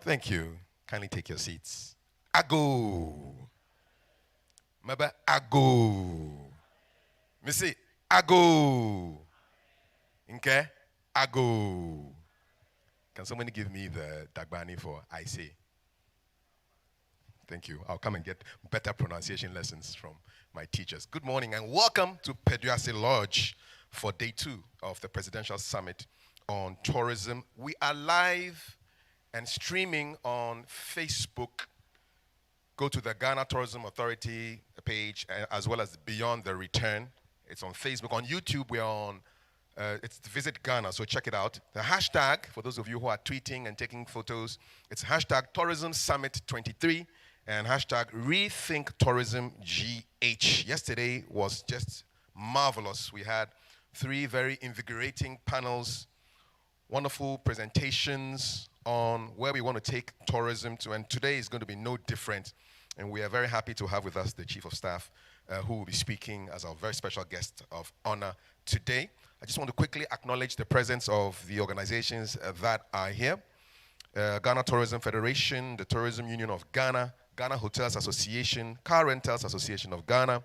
Thank you. Kindly take your seats. Ago. Maba ago. Missy ago. Okay? Ago. Can somebody give me the Dagbani for I say? Thank you. I'll come and get better pronunciation lessons from my teachers. Good morning and welcome to Peduase Lodge for day 2 of the Presidential Summit on Tourism. We are live and streaming on Facebook. Go to the Ghana Tourism Authority page as well as Beyond the Return. It's on Facebook. On YouTube, we're on, it's Visit Ghana, so check it out. The hashtag, for those of you who are tweeting and taking photos, it's hashtag Tourism Summit 23 and hashtag Rethink Tourism GH. Yesterday was just marvelous. We had 3 very invigorating panels, wonderful presentations on where we want to take tourism to, and today is going to be no different. And we are very happy to have with us the Chief of Staff who will be speaking as our very special guest of honor today. I just want to quickly acknowledge the presence of the organizations that are here. Ghana Tourism Federation, the Tourism Union of Ghana, Ghana Hotels Association, Car Rentals Association of Ghana,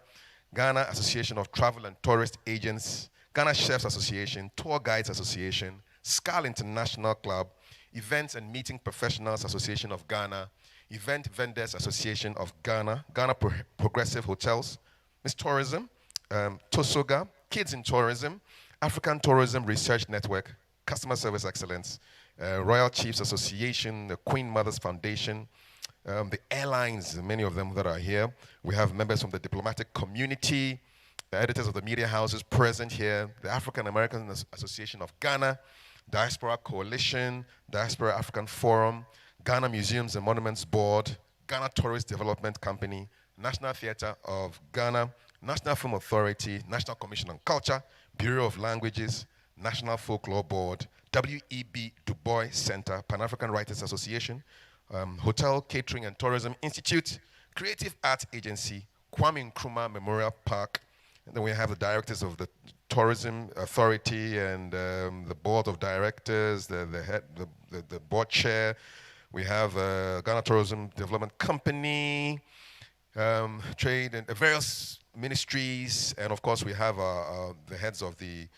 Ghana Association of Travel and Tourist Agents, Ghana Chefs Association, Tour Guides Association, SCAL International Club, Events and Meeting Professionals Association of Ghana, Event Vendors Association of Ghana, Ghana Progressive Hotels, Miss Tourism, Tosoga, Kids in Tourism, African Tourism Research Network, Customer Service Excellence, Royal Chiefs Association, the Queen Mothers Foundation, the airlines, many of them that are here. We have members from the diplomatic community, the editors of the media houses present here, the African American Association of Ghana, Diaspora Coalition, Diaspora African Forum, Ghana Museums and Monuments Board, Ghana Tourist Development Company, National Theatre of Ghana, National Film Authority, National Commission on Culture, Bureau of Languages, National Folklore Board, W.E.B. Du Bois Center, Pan-African Writers Association, Hotel Catering and Tourism Institute, Creative Arts Agency, Kwame Nkrumah Memorial Park, and then we have the directors of the Tourism Authority and the board of directors, the board chair. We have Ghana Tourism Development Company, trade and various ministries, and of course we have the heads of the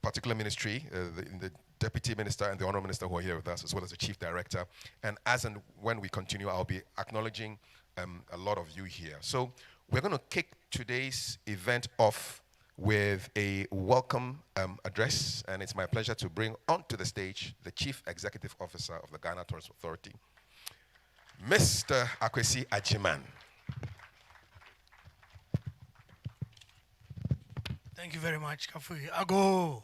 particular ministry, the deputy minister and the honorable minister who are here with us, as well as the chief director. And as and when we continue, I'll be acknowledging a lot of you here. So we're going to kick today's event off with a welcome address, and it's my pleasure to bring onto the stage the Chief Executive Officer of the Ghana Tourism Authority, Mr. Akwesi Ajiman. Thank you very much, Kafui. Ago.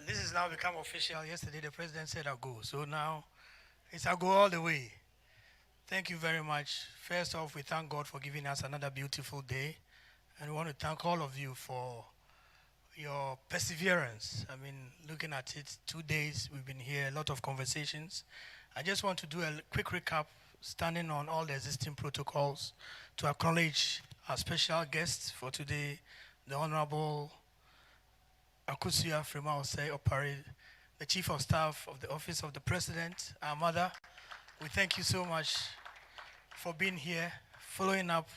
This has now become official. Yesterday the president said Ago, so now it's Ago all the way. Thank you very much. First off, we thank God for giving us another beautiful day. And we want to thank all of you for your perseverance. I mean, looking at it, 2 days we've been here, a lot of conversations. I just want to do a quick recap, standing on all the existing protocols, to acknowledge our special guest for today, the Honorable Akosua Frema-Osei Opare, the Chief of Staff of the Office of the President, our mother. We thank you so much for being here, following up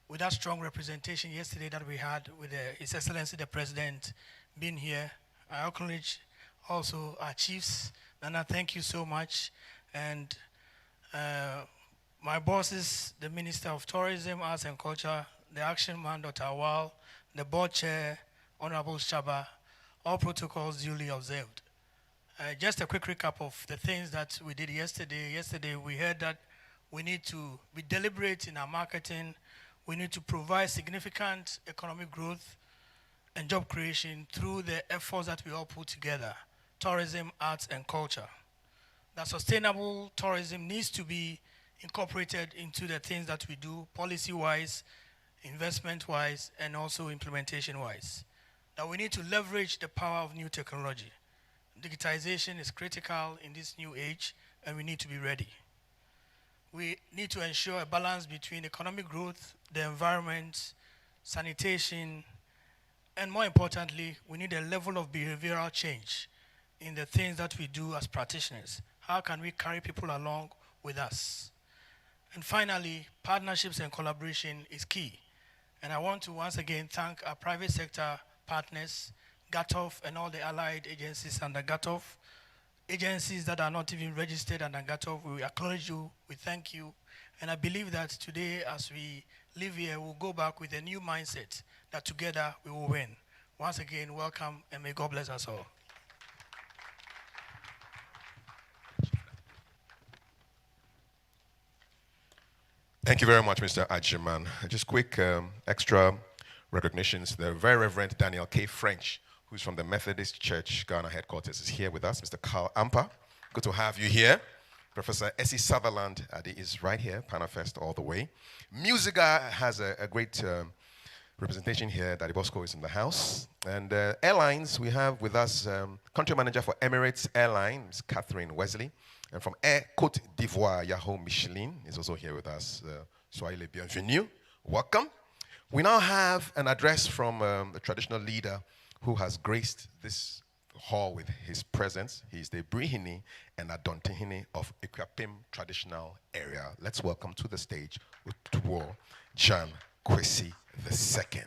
with that strong representation yesterday that we had with His Excellency the President being here. I acknowledge also our chiefs. Nana, thank you so much. And my bosses, the Minister of Tourism, Arts and Culture, the Action Man, Dr. Awal, the Board Chair, Honorable Shaba, all protocols duly observed. Just a quick recap of the things that we did yesterday. Yesterday, we heard that we need to be deliberate in our marketing. We need to provide significant economic growth and job creation through the efforts that we all put together, tourism, arts, and culture. That sustainable tourism needs to be incorporated into the things that we do, policy-wise, investment-wise, and also implementation-wise. That we need to leverage the power of new technology. Digitization is critical in this new age, and we need to be ready. We need to ensure a balance between economic growth, the environment, sanitation, and more importantly, we need a level of behavioral change in the things that we do as practitioners. How can we carry people along with us? And finally, partnerships and collaboration is key. And I want to once again thank our private sector partners, GATOF and all the allied agencies under GATOF, agencies that are not even registered under GATOF. We acknowledge you, we thank you. And I believe that today, as we live here, we'll go back with a new mindset that together we will win. Once again, welcome, and may God bless us all. Thank you very much, Mr. Ajiman. Just quick extra recognitions. The Very Reverend Daniel K. French, who's from the Methodist Church Ghana headquarters, is here with us. Mr. Carl Ampa, good to have you here. Professor Essie Sutherland is right here, Panafest all the way. Musica has a great representation here. Daddy Bosco is in the house. And airlines, we have with us country manager for Emirates Airlines, Catherine Wesley. And from Air Côte d'Ivoire, Yahoo Michelin is also here with us. Soyez les bienvenus. Welcome. We now have an address from the traditional leader who has graced this hall with his presence. He's the Brihini and Adontihini of Ekwapim traditional area. Let's welcome to the stage Utuo Jan Kwesi II.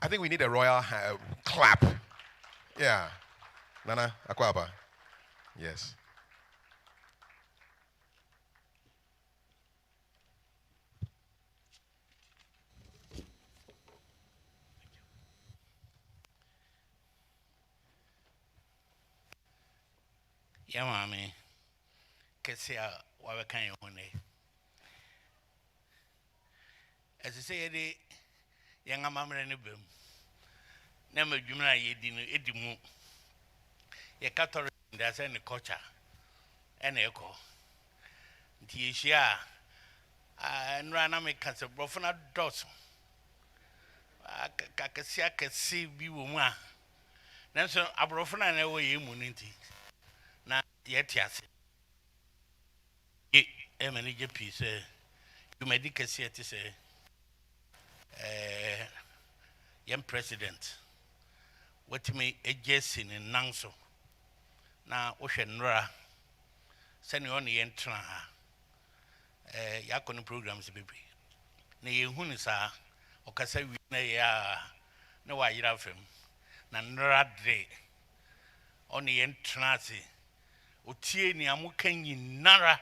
I think we need a royal clap. Yeah. Nana Akwaba. Yes. Yeah, mommy. Kessia, what can you want? As I say, the young mamma and a boom. Never Jumna, ye didn't edimu. Ye Catholic, there's any culture, an echo. Tia, and Raname Cats of Brofana Dawson. Cacasia can see be woman. Then so Abrofana and away immunity. Now, yet, yes. Manager piece, you may say it is a young president. What me a guessing in Nanso. Now, Ocean Ra, send you on the entrance. Yakon programs, baby. Nay, Hunisa, or Casa, no, I love him. Nandra Day on the entrance. Utieni amukenyi nara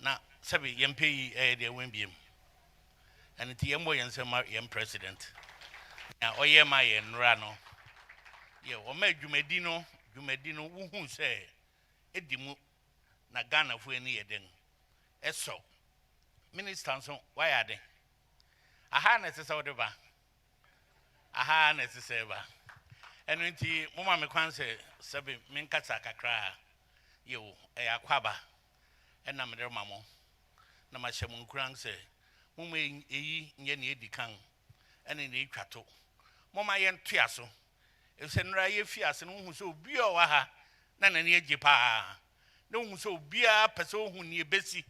na sabi yempe de wembiem and the yembo yensema yem president na oyema ye nra no ye o ma dwumedino wuhu se edimu na Ghana fu eni yeden eso minister so why ade aha na sese odeba aha na sese ba enu nti moma me kwan se sabi menkasa kakra yo akwaba ena me de mamo na ma hyem nkuran se moma eyi nye ne edikan ene ne twato moma ye ntoa so ese nra ye fiase no hu se obi o wa ha na na ne agi pa na hu se obi a pese hu ne ebesi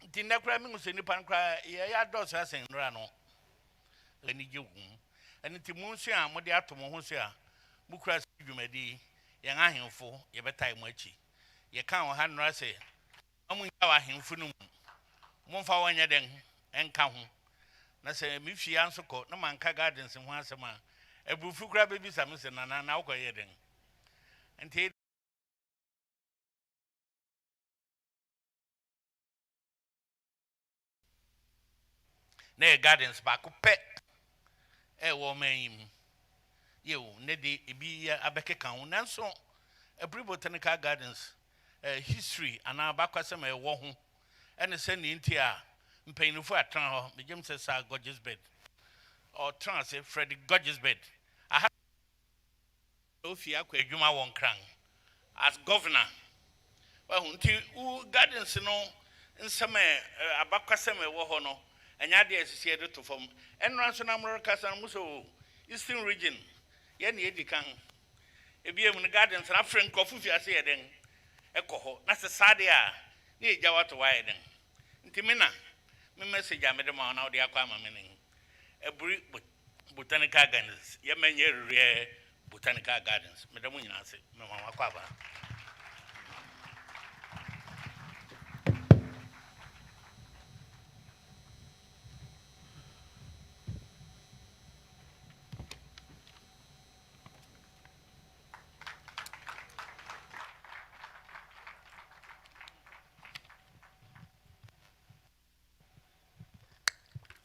nti nakra me hu se nipa nkra ye ya dos asen nra no eni je hu ene ti mu nso a mo de atomo ho so a mukura dwumadi yan ahemfo ye betai mo achi ye kan o ha nra se amun ya wa ahemfo no mo mfa wanya den enka ho na se me fie ansoko na manka gardens ho asema ebufu kura bebi sam se na ukoye den enti na gardens ba ko pe wo mayim you Neddy be a Abeka Nanso, a Botanical Gardens, history, and our Bakwasam a Wahoo, and a sending India, paying for a tran, the James says, Gorgeous bed, or trans, Freddy Gorgeous bed. I have Sophia Juma Won Krang as governor. Well, gardens, in some Abakwasam a Wahono, and Yadia is here to form, and Ransom America and Muso, Eastern region, Yen Yedikan. If you have in the gardens, and a friend Kofufi, I say, then Echo, that's a Sadia, near Jawa to Widen. Intimina, my message I made them on out the aquama meaning a brick botanical gardens, Yemen, rare botanical gardens, Madame Winasi, Mamma Quaba.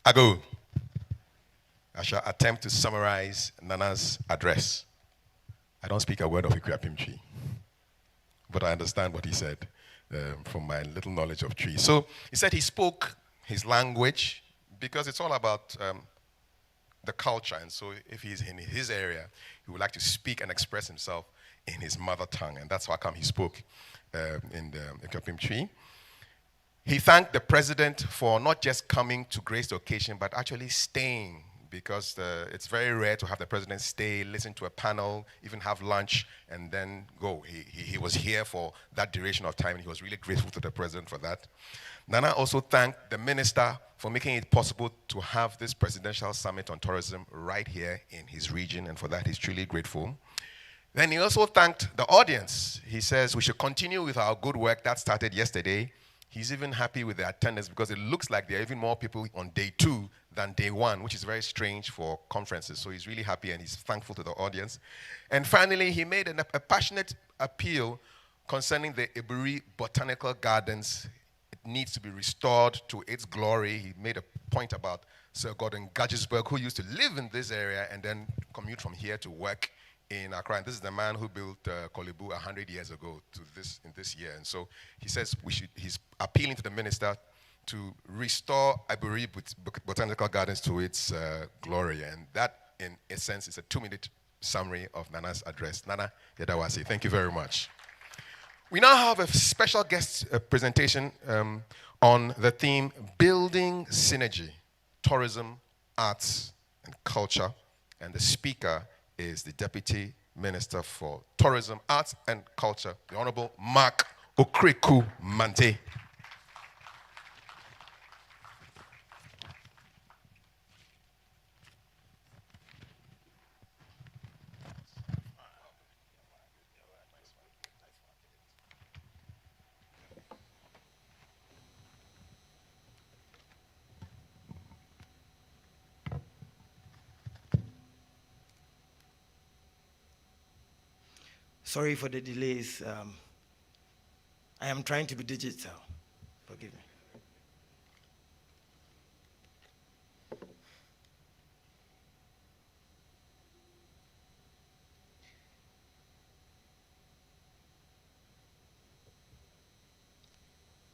Ago. I shall attempt to summarize Nana's address. I don't speak a word of Ikuapim but I understand what he said from my little knowledge of trees. So he said he spoke his language because it's all about the culture. And so if he's in his area, he would like to speak and express himself in his mother tongue. And that's how come he spoke in the Ikuapim tree. He thanked the president for not just coming to grace the occasion, but actually staying, because it's very rare to have the president stay, listen to a panel, even have lunch, and then go. He was here for that duration of time, and he was really grateful to the president for that. Nana also thanked the minister for making it possible to have this presidential summit on tourism right here in his region, and for that he's truly grateful. Then he also thanked the audience. He says we should continue with our good work that started yesterday. He's even happy with the attendance because it looks like there are even more people on day 2 than day 1, which is very strange for conferences. So he's really happy and he's thankful to the audience. And finally, he made a passionate appeal concerning the Iburi Botanical Gardens. It needs to be restored to its glory. He made a point about Sir Gordon Gadgisberg, who used to live in this area and then commute from here to work in Accra. And this is the man who built Kolibu 100 years ago in this year. And so he says he's appealing to the minister to restore Iburi Botanical Gardens to its glory. And that, in essence, is a 2-minute summary of Nana's address. Nana Yedawasi, thank you very much. We now have a special guest presentation on the theme Building Synergy, Tourism, Arts, and Culture. And the speaker is the Deputy Minister for Tourism, Arts, and Culture, the Honorable Mark Okriku Mante. Sorry for the delays. I am trying to be digital. Forgive me.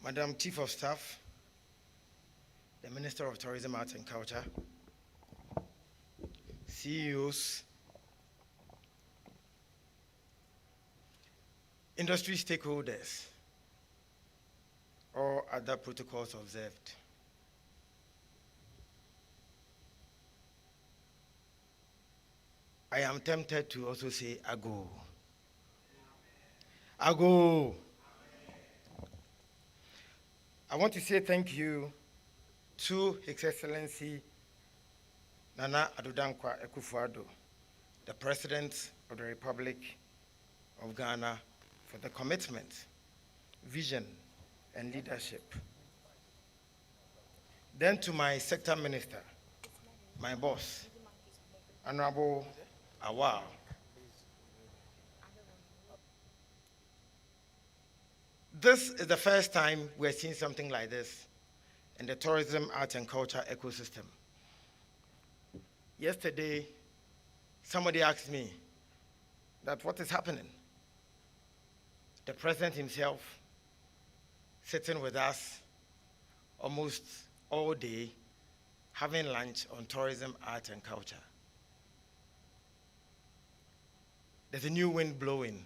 Madam Chief of Staff, the Minister of Tourism, Arts and Culture, CEOs, industry stakeholders, or other protocols observed. I am tempted to also say Ago. Ago. I want to say thank you to His Excellency Nana Addo Akufo-Addo, the President of the Republic of Ghana, for the commitment, vision, and leadership. Then to my sector minister, my boss, Honorable Awal. This is the first time we're seeing something like this in the tourism, art, and culture ecosystem. Yesterday, somebody asked me that what is happening? The president himself sitting with us almost all day, having lunch on tourism, art, and culture. There's a new wind blowing.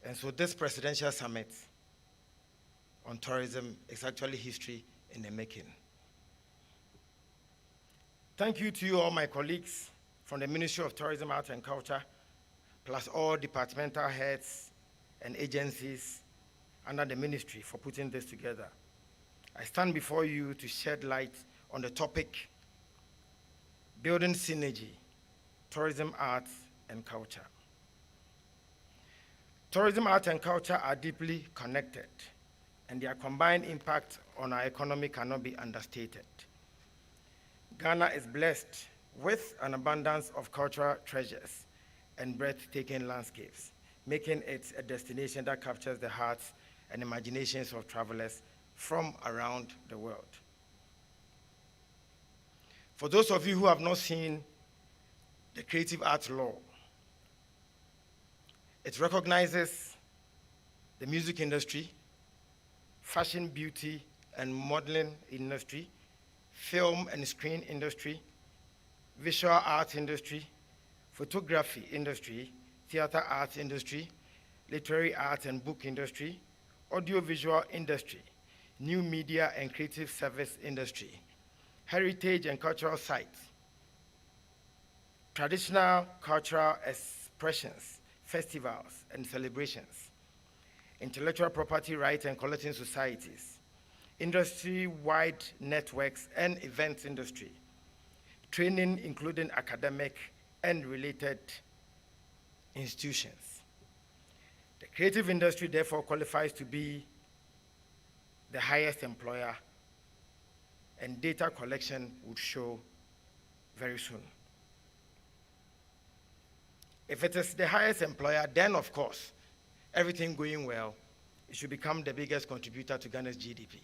And so this presidential summit on tourism is actually history in the making. Thank you to you, all my colleagues from the Ministry of Tourism, Art and Culture, plus all departmental heads and agencies under the ministry for putting this together. I stand before you to shed light on the topic, building synergy, tourism, art, and culture. Tourism, art, and culture are deeply connected, and their combined impact on our economy cannot be understated. Ghana is blessed with an abundance of cultural treasures and breathtaking landscapes, making it a destination that captures the hearts and imaginations of travelers from around the world. For those of you who have not seen the Creative Arts Law, it recognizes the music industry, fashion, beauty, and modeling industry, film and screen industry, visual arts industry, photography industry, theater arts industry, literary arts and book industry, audiovisual industry, new media and creative service industry, heritage and cultural sites, traditional cultural expressions, festivals and celebrations, intellectual property rights and collecting societies, industry-wide networks and events industry, training including academic and related institutions. The creative industry therefore qualifies to be the highest employer, and data collection would show very soon. If it is the highest employer, then of course, everything going well, it should become the biggest contributor to Ghana's GDP.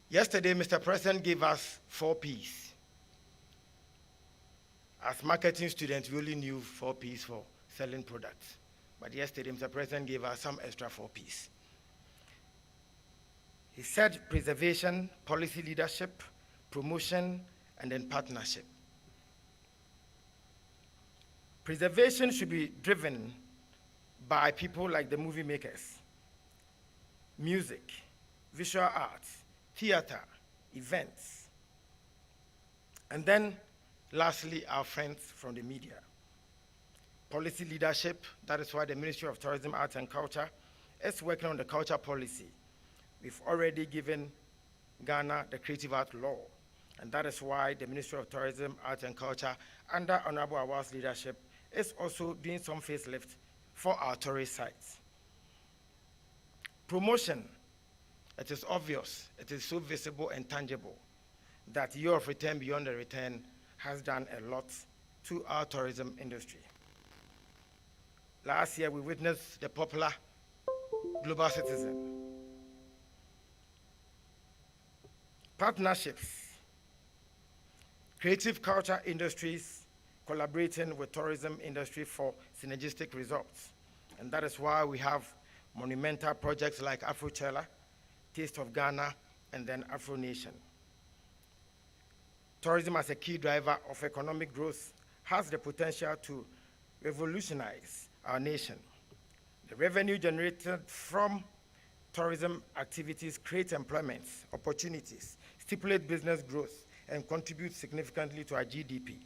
Yesterday, Mr. President gave us 4 Ps. As marketing students, we only knew 4 Ps for selling products. But yesterday, Mr. President gave us some extra 4 Ps. He said preservation, policy leadership, promotion, and then partnership. Preservation should be driven by people like the movie makers, music, visual arts, theater, events, and then lastly, our friends from the media. Policy leadership, that is why the Ministry of Tourism, Arts and Culture is working on the culture policy. We've already given Ghana the Creative Arts Law, and that is why the Ministry of Tourism, Arts and Culture, under Honorable Awar's leadership, is also doing some facelift for our tourist sites. Promotion, it is obvious, it is so visible and tangible that Year of Return Beyond the Return has done a lot to our tourism industry. Last year, we witnessed the popular Global Citizen. Partnerships, creative culture industries collaborating with tourism industry for synergistic results. And that is why we have monumental projects like Afrochella, Taste of Ghana, and then Afro Nation. Tourism as a key driver of economic growth has the potential to revolutionize our nation. The revenue generated from tourism activities create employment opportunities, stimulate business growth, and contribute significantly to our GDP.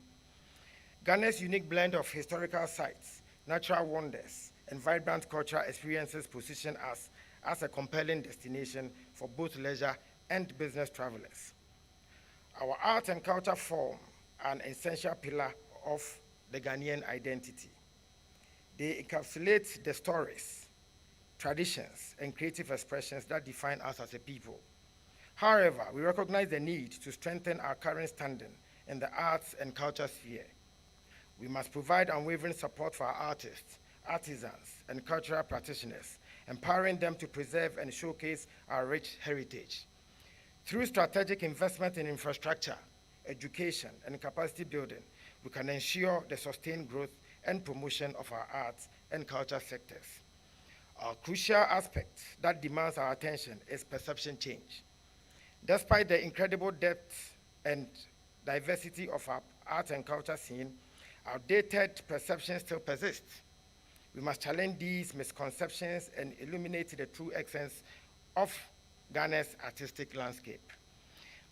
Ghana's unique blend of historical sites, natural wonders, and vibrant cultural experiences position us as a compelling destination for both leisure and business travelers. Our art and culture form an essential pillar of the Ghanaian identity. They encapsulate the stories, traditions, and creative expressions that define us as a people. However, we recognize the need to strengthen our current standing in the arts and culture sphere. We must provide unwavering support for our artists, artisans, and cultural practitioners, empowering them to preserve and showcase our rich heritage. Through strategic investment in infrastructure, education, and capacity building, we can ensure the sustained growth and promotion of our arts and culture sectors. A crucial aspect that demands our attention is perception change. Despite the incredible depth and diversity of our art and culture scene, outdated perceptions still persist. We must challenge these misconceptions and illuminate the true essence of Ghana's artistic landscape.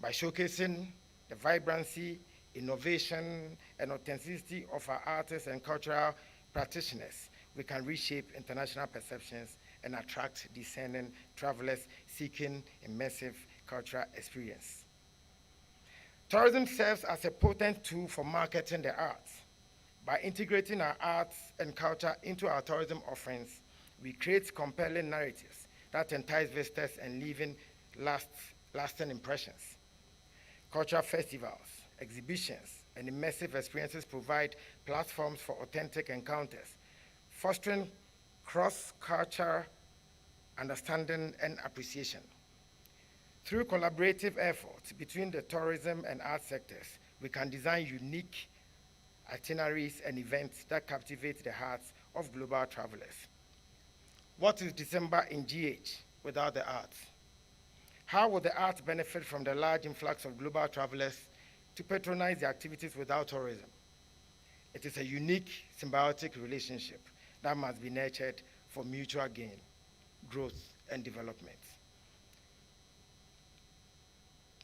By showcasing the vibrancy, innovation, and authenticity of our artists and cultural practitioners, we can reshape international perceptions and attract discerning travelers seeking immersive cultural experience. Tourism serves as a potent tool for marketing the arts. By integrating our arts and culture into our tourism offerings, we create compelling narratives that entice visitors and leave lasting impressions. Cultural festivals, exhibitions, and immersive experiences provide platforms for authentic encounters, fostering cross-cultural understanding and appreciation. Through collaborative efforts between the tourism and art sectors, we can design unique itineraries and events that captivate the hearts of global travelers. What is December in GH without the arts? How will the arts benefit from the large influx of global travelers to patronize the activities without tourism? It is a unique symbiotic relationship that must be nurtured for mutual gain, growth, and development.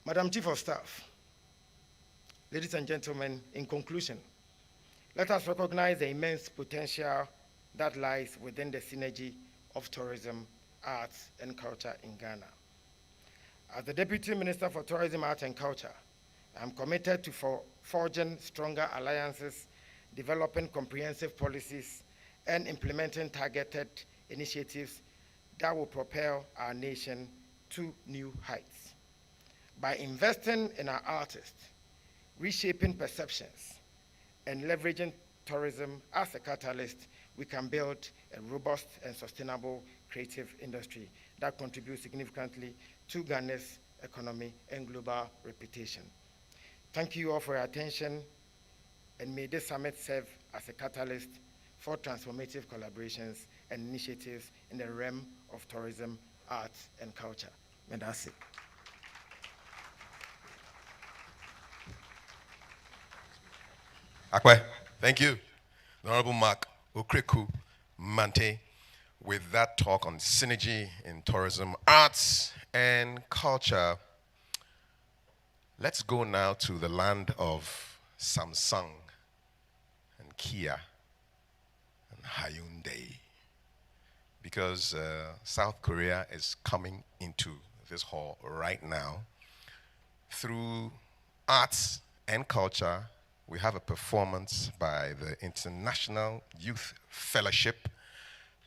Madam Chief of Staff, ladies and gentlemen, in conclusion, let us recognize the immense potential that lies within the synergy of tourism, arts, and culture in Ghana. As the Deputy Minister for Tourism, Art, and Culture, I am committed to forging stronger alliances, developing comprehensive policies, and implementing targeted initiatives that will propel our nation to new heights. By investing in our artists, reshaping perceptions, and leveraging tourism as a catalyst, we can build a robust and sustainable creative industry that contributes significantly to Ghana's economy and global reputation. Thank you all for your attention, and may this summit serve as a catalyst for transformative collaborations and initiatives in the realm of tourism, arts, and culture. And that's it. Akwe, thank you. The Honorable Mark Okreku Mante with that talk on synergy in tourism, arts, and culture. Let's go now to the land of Samsung and Kia and Hyundai, because South Korea is coming into this hall right now. Through arts and culture, we have a performance by the International Youth Fellowship.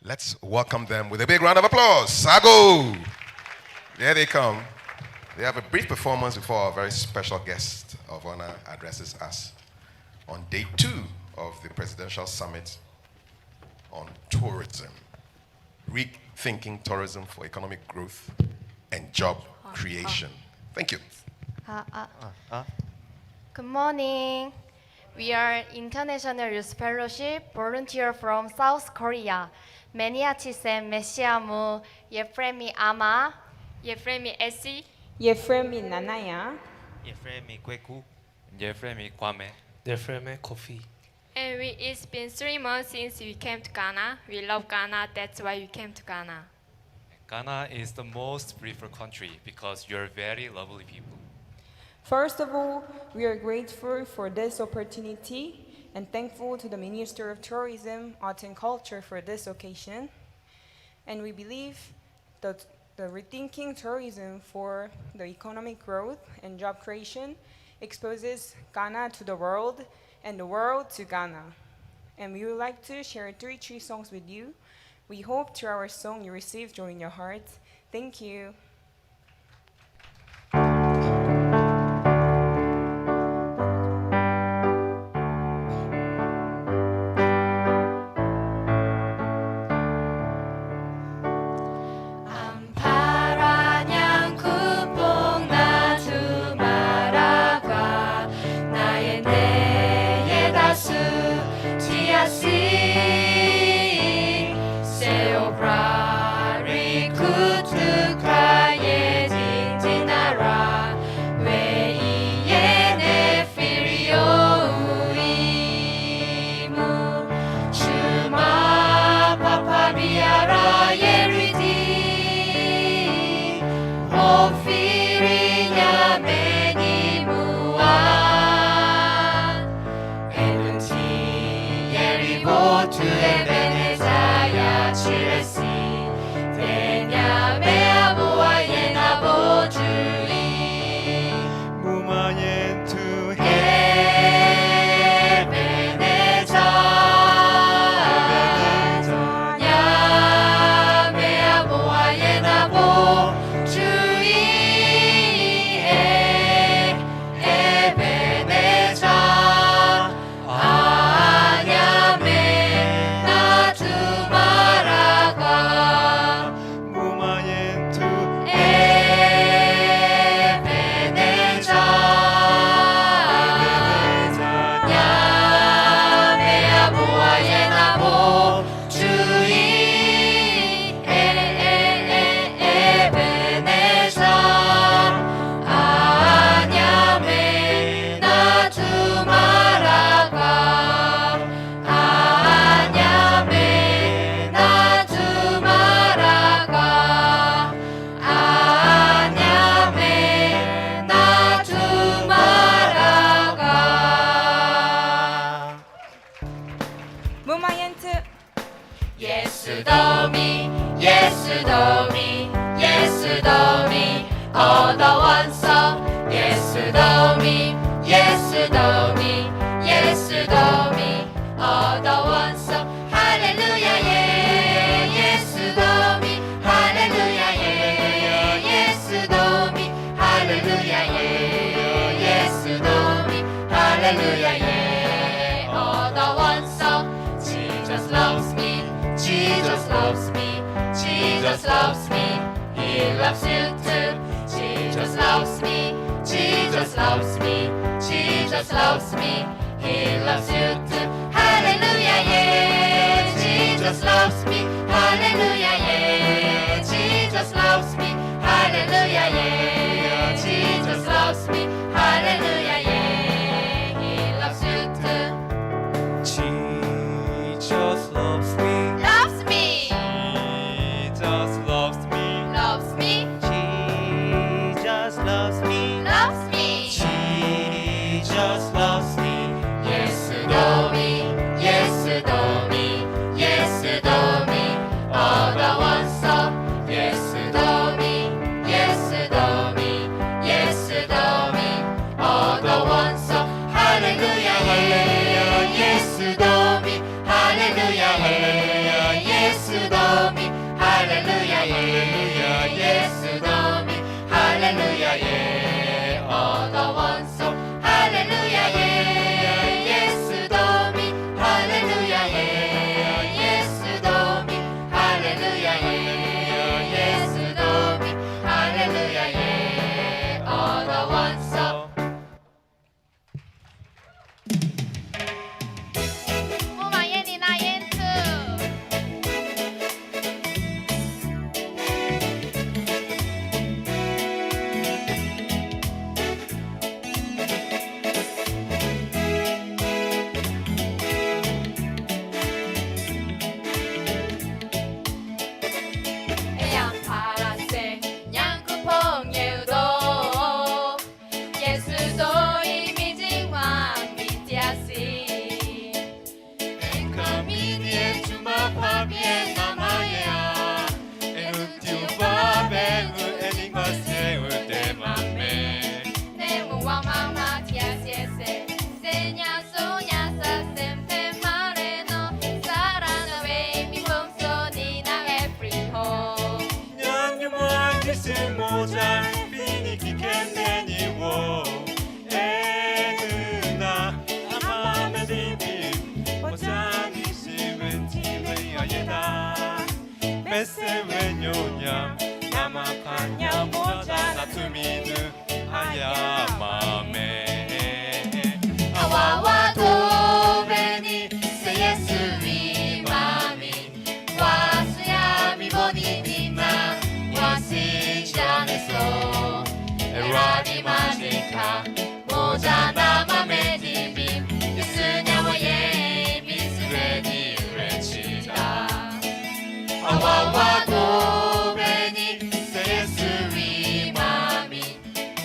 Let's welcome them with a big round of applause. Sago! There they come. They have a brief performance before our very special guest of honor addresses us on day 2 of the Presidential Summit on Tourism. Rethinking tourism for economic growth and job creation. Thank you. Good morning. We are International Youth Fellowship volunteer from South Korea. Many artists and Messiamu, Yefremi Ama, Yefremi Essie, Yefremi Nanaya, Yefremi Kweku, Yefremi Kwame, Yefremi Kofi. and it's been 3 months since we came to Ghana. We love Ghana, that's why we came to Ghana. Ghana is the most preferred country because you're very lovely people. First of all, we are grateful for this opportunity and thankful to the Minister of Tourism, Art and Culture for this occasion. And we believe that the Rethinking Tourism for the economic growth and job creation exposes Ghana to the world and the world to Ghana. And we would like to share 3 songs with you. We hope through our song you receive joy in your heart. Thank you. go to Ebenezer, ya chiresi. Tenya mea bua yena bojui. 무마옌 to Ebenezer, nya mea bua yena bojui. Ebenezer, anyame na tumaraga. 무마옌 to Ebenezer, nyamea bua yena bojui. Ebenezer, anyame na tumaraga. Anyame na tumaraga. Anyame na tumaraga. 무마옌트 Yesu domi, Yesu domi, Yesu domi, all the ones so. Yesu domi, Yesu domi, Yesu domi, all the ones so. Hallelujah, yeah, Yesu domi, Hallelujah, yeah, Yesu domi, Hallelujah, yeah, Yesu domi, Hallelujah, yeah, all the ones so. Jesus loves me, Jesus loves me, Jesus loves me, He loves you too. Jesus loves me, Jesus loves me, Jesus loves me, He loves you too. Hallelujah, yeah, Jesus loves me, Hallelujah, yeah, Jesus loves me, Hallelujah, yeah, Jesus loves me, Hallelujah, yeah, He loves you too. Jesus loves me. Loves me, Jesus loves me. loves me, Jesus loves me. loves me. Jesus loves me. Yesu domi, Yesu domi, Yesu domi, all the ones so. Yesu domi, Yesu domi, Yesu domi, all the ones so. Hallelujah, hallelujah, Yesu domi, hallelujah, hallelujah, Yesu domi, hallelujah, hallelujah, Yesu domi, hallelujah, yeah, all the ones so. Hallelujah, yeah, Yesu domi, hallelujah, yeah, Yesu domi, hallelujah, yeah, Yesu domi, hallelujah, yeah, all the ones so. 무마옌이나 옌트. Eyang 파란색 양구펑 예우도 예수도 이미징왕 미티아시 엔카미니에 주마파비에 나마예야 에누티우바베우 에닝마세우 데마메. 네무왕 마마티아시에세 세냐 소냐 사셈테 마레노 사라나웨이 미범소니나 에프리호 냥유모안디스 모자 비니키 켄데니워 에누나 아마메디비 모자니시 웬티웨야예다 메세웨뇨냐 나마카냐 모자나 투미누 아야마메. 아와와 도베니 세 예수 이마미 와스야 미보니니나 와시자네소 에라디 마지카 모자나 마메디비 예수냐와예 비스레디 우레치다. 아와와 도베니 세 예수 이마미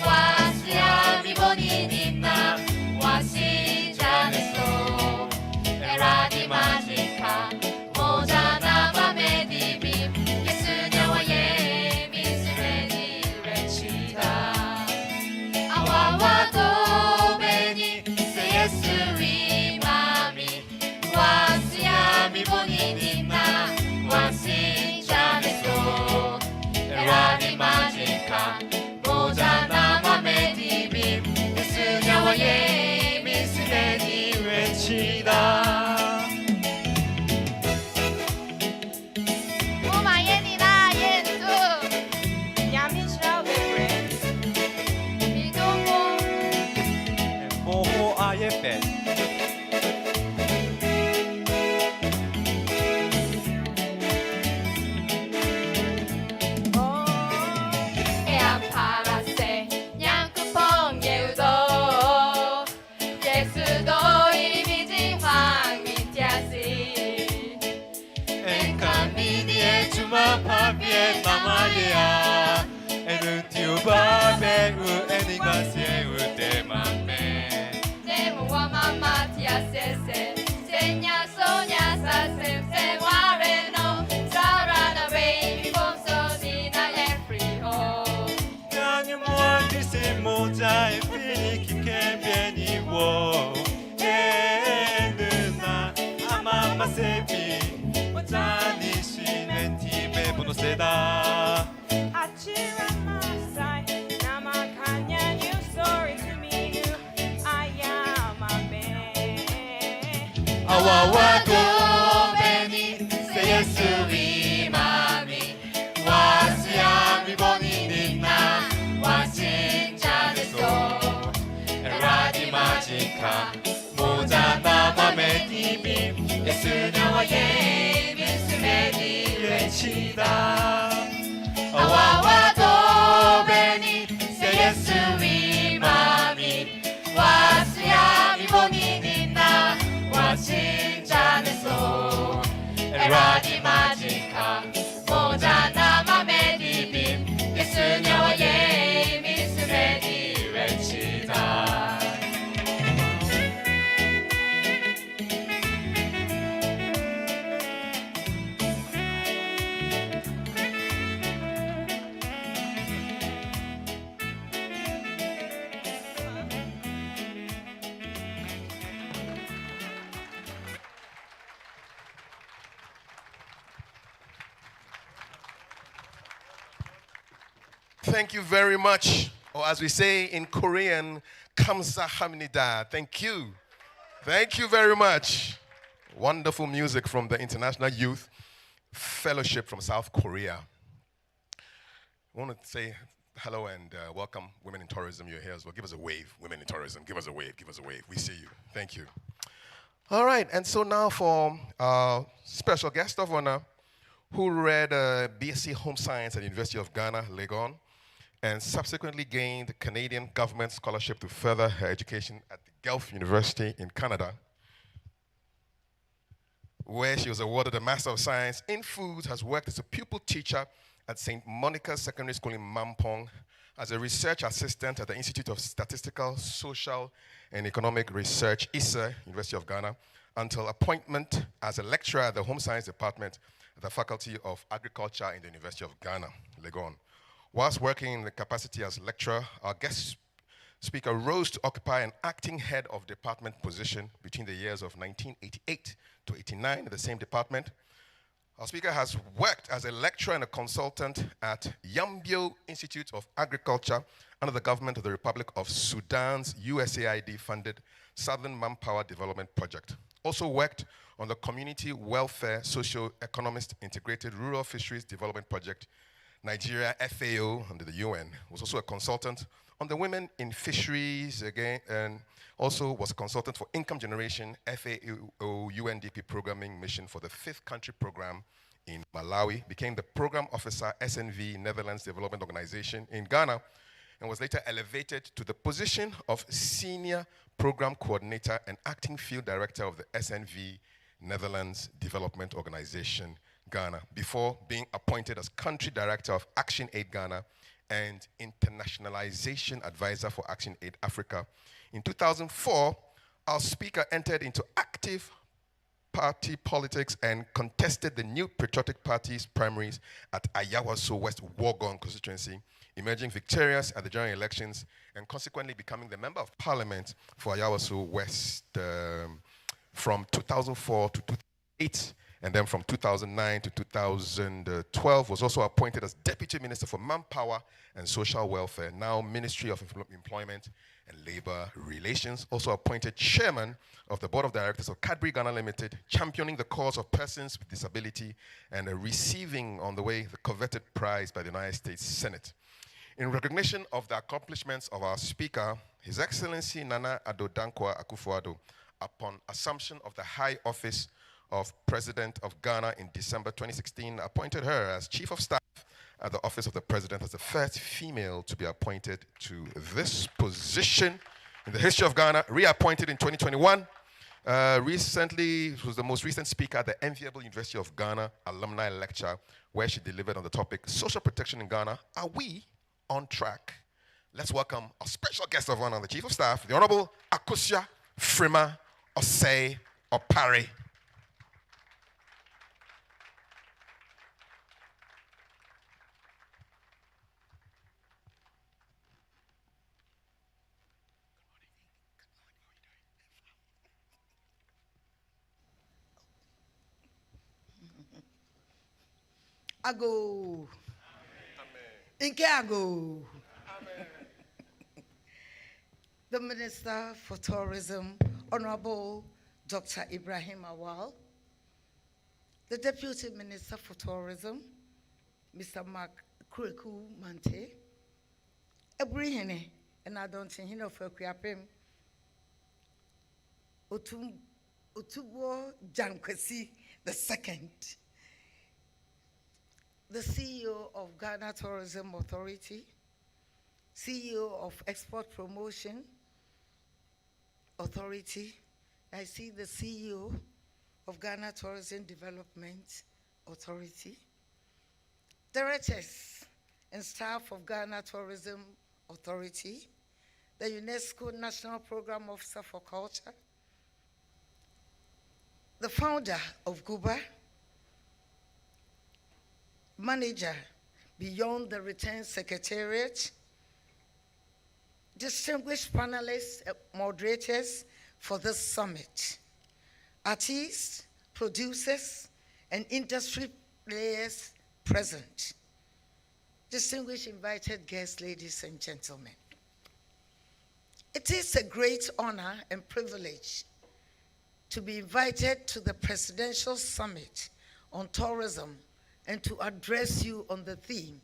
와스야 미보니니나 와시자네소 에라디 마지 masepi Wajani shimenti bebo no seda Achira Masai, Namakanya, new story to me. I am a man. Awawato beni se Yesu imami wasiami boni nina wasinja deso eradi majika moja na mame tibi Yesu na wa ye misumeni rechida Awawato beni se Yesu imami wasiami boni nina wasinja deso eradi majika moja na mame tibi Yesu na wa ye misumeni rechida Thank you very much. Or as we say in Korean, 감사합니다. Thank you. Thank you very much. Wonderful music from the International Youth Fellowship from South Korea. I want to say hello and welcome women in tourism. You're here as well. Give us a wave, women in tourism. Give us a wave, give us a wave. We see you. Thank you. All right, and so now for our special guest of honor who read BSc Home Science at the University of Ghana, Legon, and subsequently gained Canadian government scholarship to further her education at the Guelph University in Canada, where she was awarded a Master of Science in Foods, has worked as a pupil teacher at St. Monica's Secondary School in Mampong, as a research assistant at the Institute of Statistical, Social, and Economic Research, ISA, University of Ghana, until appointment as a lecturer at the Home Science Department at the Faculty of Agriculture in the University of Ghana, Legon. Whilst working in the capacity as lecturer, our guest speaker rose to occupy an acting head of department position between the years of 1988 to 89 in the same department. Our speaker has worked as a lecturer and a consultant at Yambio Institute of Agriculture under the government of the Republic of Sudan's USAID-funded Southern Manpower Development Project. Also worked on the Community Welfare Socio-Economist Integrated Rural Fisheries Development Project, Nigeria FAO under the UN. Was also a consultant on the Women in Fisheries again, and also was a consultant for Income Generation FAO UNDP Programming Mission for the 5th Country Program in Malawi. Became the Program Officer SNV Netherlands Development Organization in Ghana, and was later elevated to the position of Senior Program Coordinator and Acting Field Director of the SNV Netherlands Development Organization Ghana, before being appointed as Country Director of Action Aid Ghana and Internationalization Advisor for Action Aid Africa. In 2004, our speaker entered into active party politics and contested the new Patriotic Party's primaries at Ayawaso West Wogon constituency, emerging victorious at the general elections and consequently becoming the Member of Parliament for Ayawaso West from 2004 to 2008. And then from 2009 to 2012 was also appointed as Deputy Minister for Manpower and Social Welfare, now Ministry of Employment and Labor Relations. Also appointed Chairman of the Board of Directors of Cadbury Ghana Limited, championing the cause of persons with disability and receiving on the way the coveted prize by the United States Senate. In recognition of the accomplishments of our speaker, His Excellency Nana Addo Dankwa Akufo-Addo, upon assumption of the high office of President of Ghana in December 2016, appointed her as Chief of Staff at the Office of the President as the first female to be appointed to this position in the history of Ghana, reappointed in 2021. Recently, she was the most recent speaker at the Enviable University of Ghana Alumni Lecture, where she delivered on the topic, Social Protection in Ghana, Are We on Track? Let's welcome our special guest of honor, the Chief of Staff, the Honorable Akusia Frima Osei Opare. Ago. Inke ago. The Minister for Tourism, Honorable Dr. Ibrahim Awal, the Deputy Minister for Tourism, Mr. Mark Kureku Mante, Ebrihene, and I don't think he know for Kriapim, Utubo Jankwesi II, the CEO of Ghana Tourism Authority, CEO of Export Promotion Authority. I see the CEO of Ghana Tourism Development Authority, directors and staff of Ghana Tourism Authority, the UNESCO National Program Officer for Culture, the founder of GUBA, manager Beyond the Return Secretariat, distinguished panelists, moderators for this summit, artists, producers, and industry players present, distinguished invited guests, ladies and gentlemen. It is a great honor and privilege to be invited to the Presidential Summit on Tourism and to address you on the theme,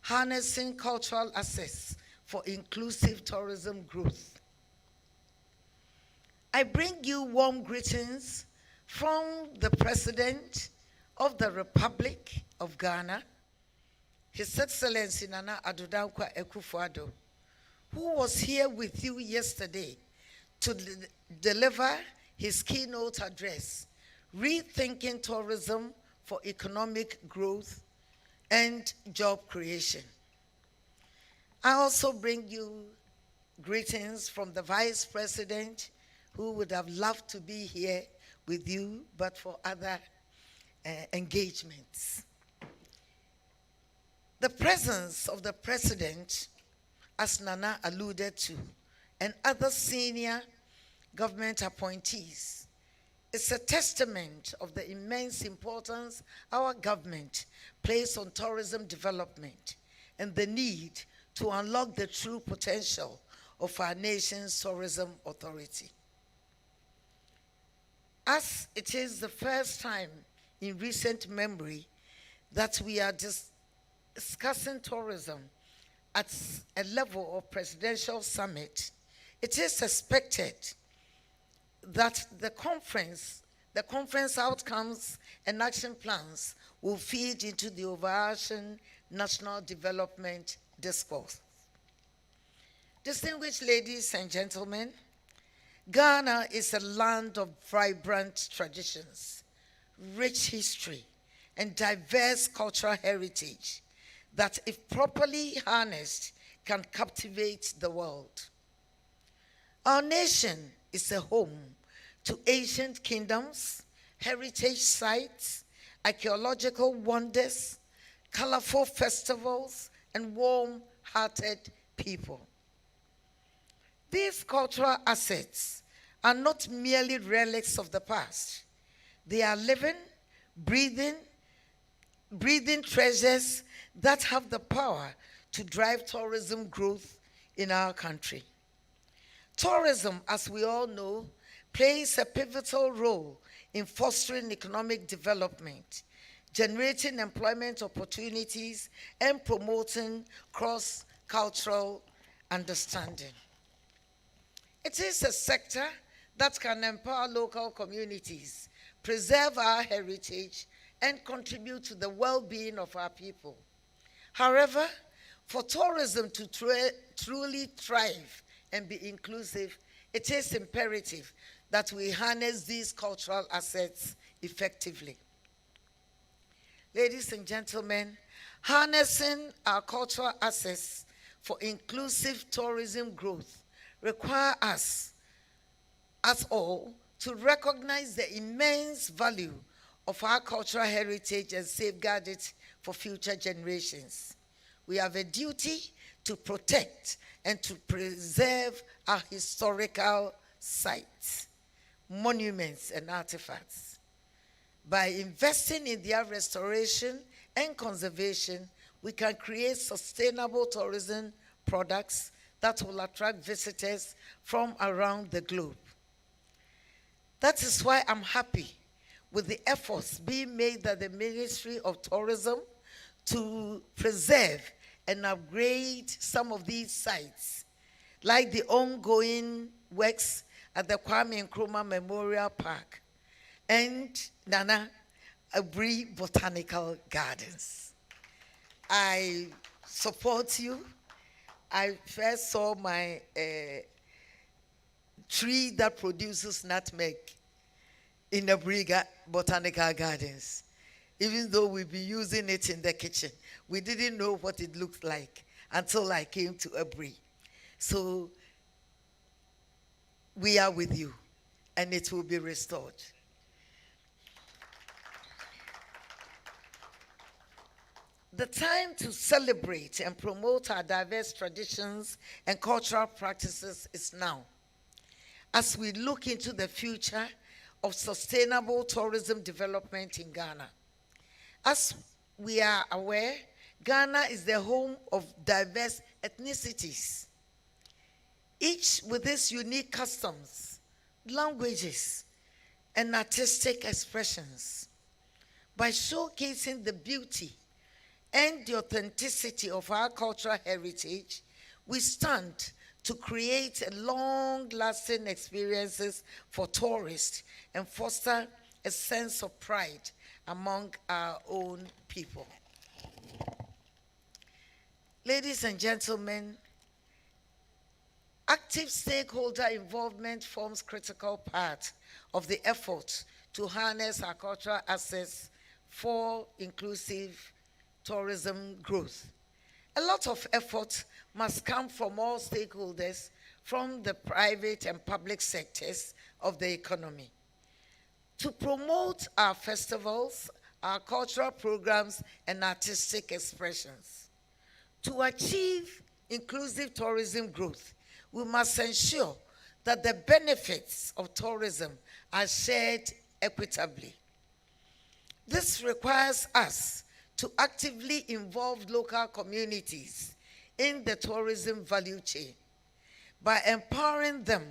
Harnessing Cultural Assets for Inclusive Tourism Growth. I bring you warm greetings from the President of the Republic of Ghana, His Excellency Nana Addo Dankwa Akufo-Addo, who was here with you yesterday to deliver his keynote address, Rethinking Tourism for Economic Growth and Job Creation. I also bring you greetings from the Vice President, who would have loved to be here with you, but for other engagements. The presence of the President, as Nana alluded to, and other senior government appointees is a testament of the immense importance our government places on tourism development and the need to unlock the true potential of our nation's tourism authority. As it is the first time in recent memory that we are discussing tourism at a level of presidential summit, it is expected that the conference outcomes and action plans will feed into the overarching national development discourse. Distinguished ladies and gentlemen, Ghana is a land of vibrant traditions, rich history, and diverse cultural heritage that, if properly harnessed, can captivate the world. Our nation is a home to ancient kingdoms, heritage sites, archaeological wonders, colorful festivals, and warm-hearted people. These cultural assets are not merely relics of the past. They are living, breathing treasures that have the power to drive tourism growth in our country. Tourism, as we all know, plays a pivotal role in fostering economic development, generating employment opportunities, and promoting cross-cultural understanding. It is a sector that can empower local communities, preserve our heritage, and contribute to the well-being of our people. However, for tourism to truly thrive and be inclusive, it is imperative that we harness these cultural assets effectively. Ladies and gentlemen, harnessing our cultural assets for inclusive tourism growth require us all to recognize the immense value of our cultural heritage and safeguard it for future generations. We have a duty to protect and to preserve our historical sites, monuments, and artifacts. By investing in their restoration and conservation, we can create sustainable tourism products that will attract visitors from around the globe. That is why I'm happy with the efforts being made by the Ministry of Tourism to preserve and upgrade some of these sites, like the ongoing works at the Kwame Nkrumah Memorial Park and Nana Abri Botanical Gardens. I support you. I first saw my tree that produces nutmeg in the Briga Botanical Gardens. Even though we've been using it in the kitchen, we didn't know what it looked like until I came to Abri. So we are with you, and it will be restored. The time to celebrate and promote our diverse traditions and cultural practices is now, as we look into the future of sustainable tourism development in Ghana. As we are aware, Ghana is the home of diverse ethnicities, each with its unique customs, languages, and artistic expressions. By showcasing the beauty and the authenticity of our cultural heritage, we stand to create long-lasting experiences for tourists and foster a sense of pride among our own people. Ladies and gentlemen, active stakeholder involvement forms critical part of the effort to harness our cultural assets for inclusive tourism growth. A lot of effort must come from all stakeholders, from the private and public sectors of the economy, to promote our festivals, our cultural programs, and artistic expressions. To achieve inclusive tourism growth, we must ensure that the benefits of tourism are shared equitably. This requires us to actively involve local communities in the tourism value chain by empowering them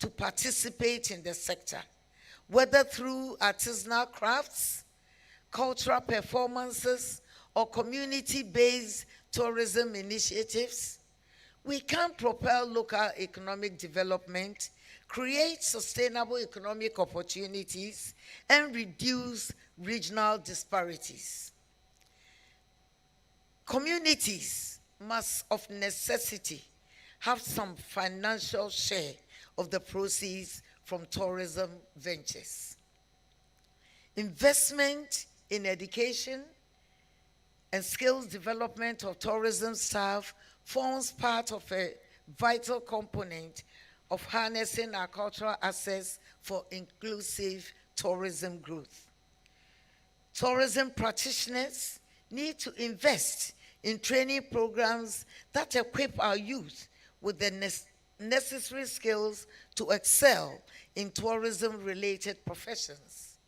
to participate in the sector, whether through artisanal crafts, cultural performances, or community-based tourism initiatives. We can propel local economic development, create sustainable economic opportunities, and reduce regional disparities. Communities must, of necessity, have some financial share of the proceeds from tourism ventures. Investment in education and skills development of tourism staff forms part of a vital component of harnessing our cultural assets for inclusive tourism growth. Tourism practitioners need to invest in training programs that equip our youth with the necessary skills to excel in tourism-related professions.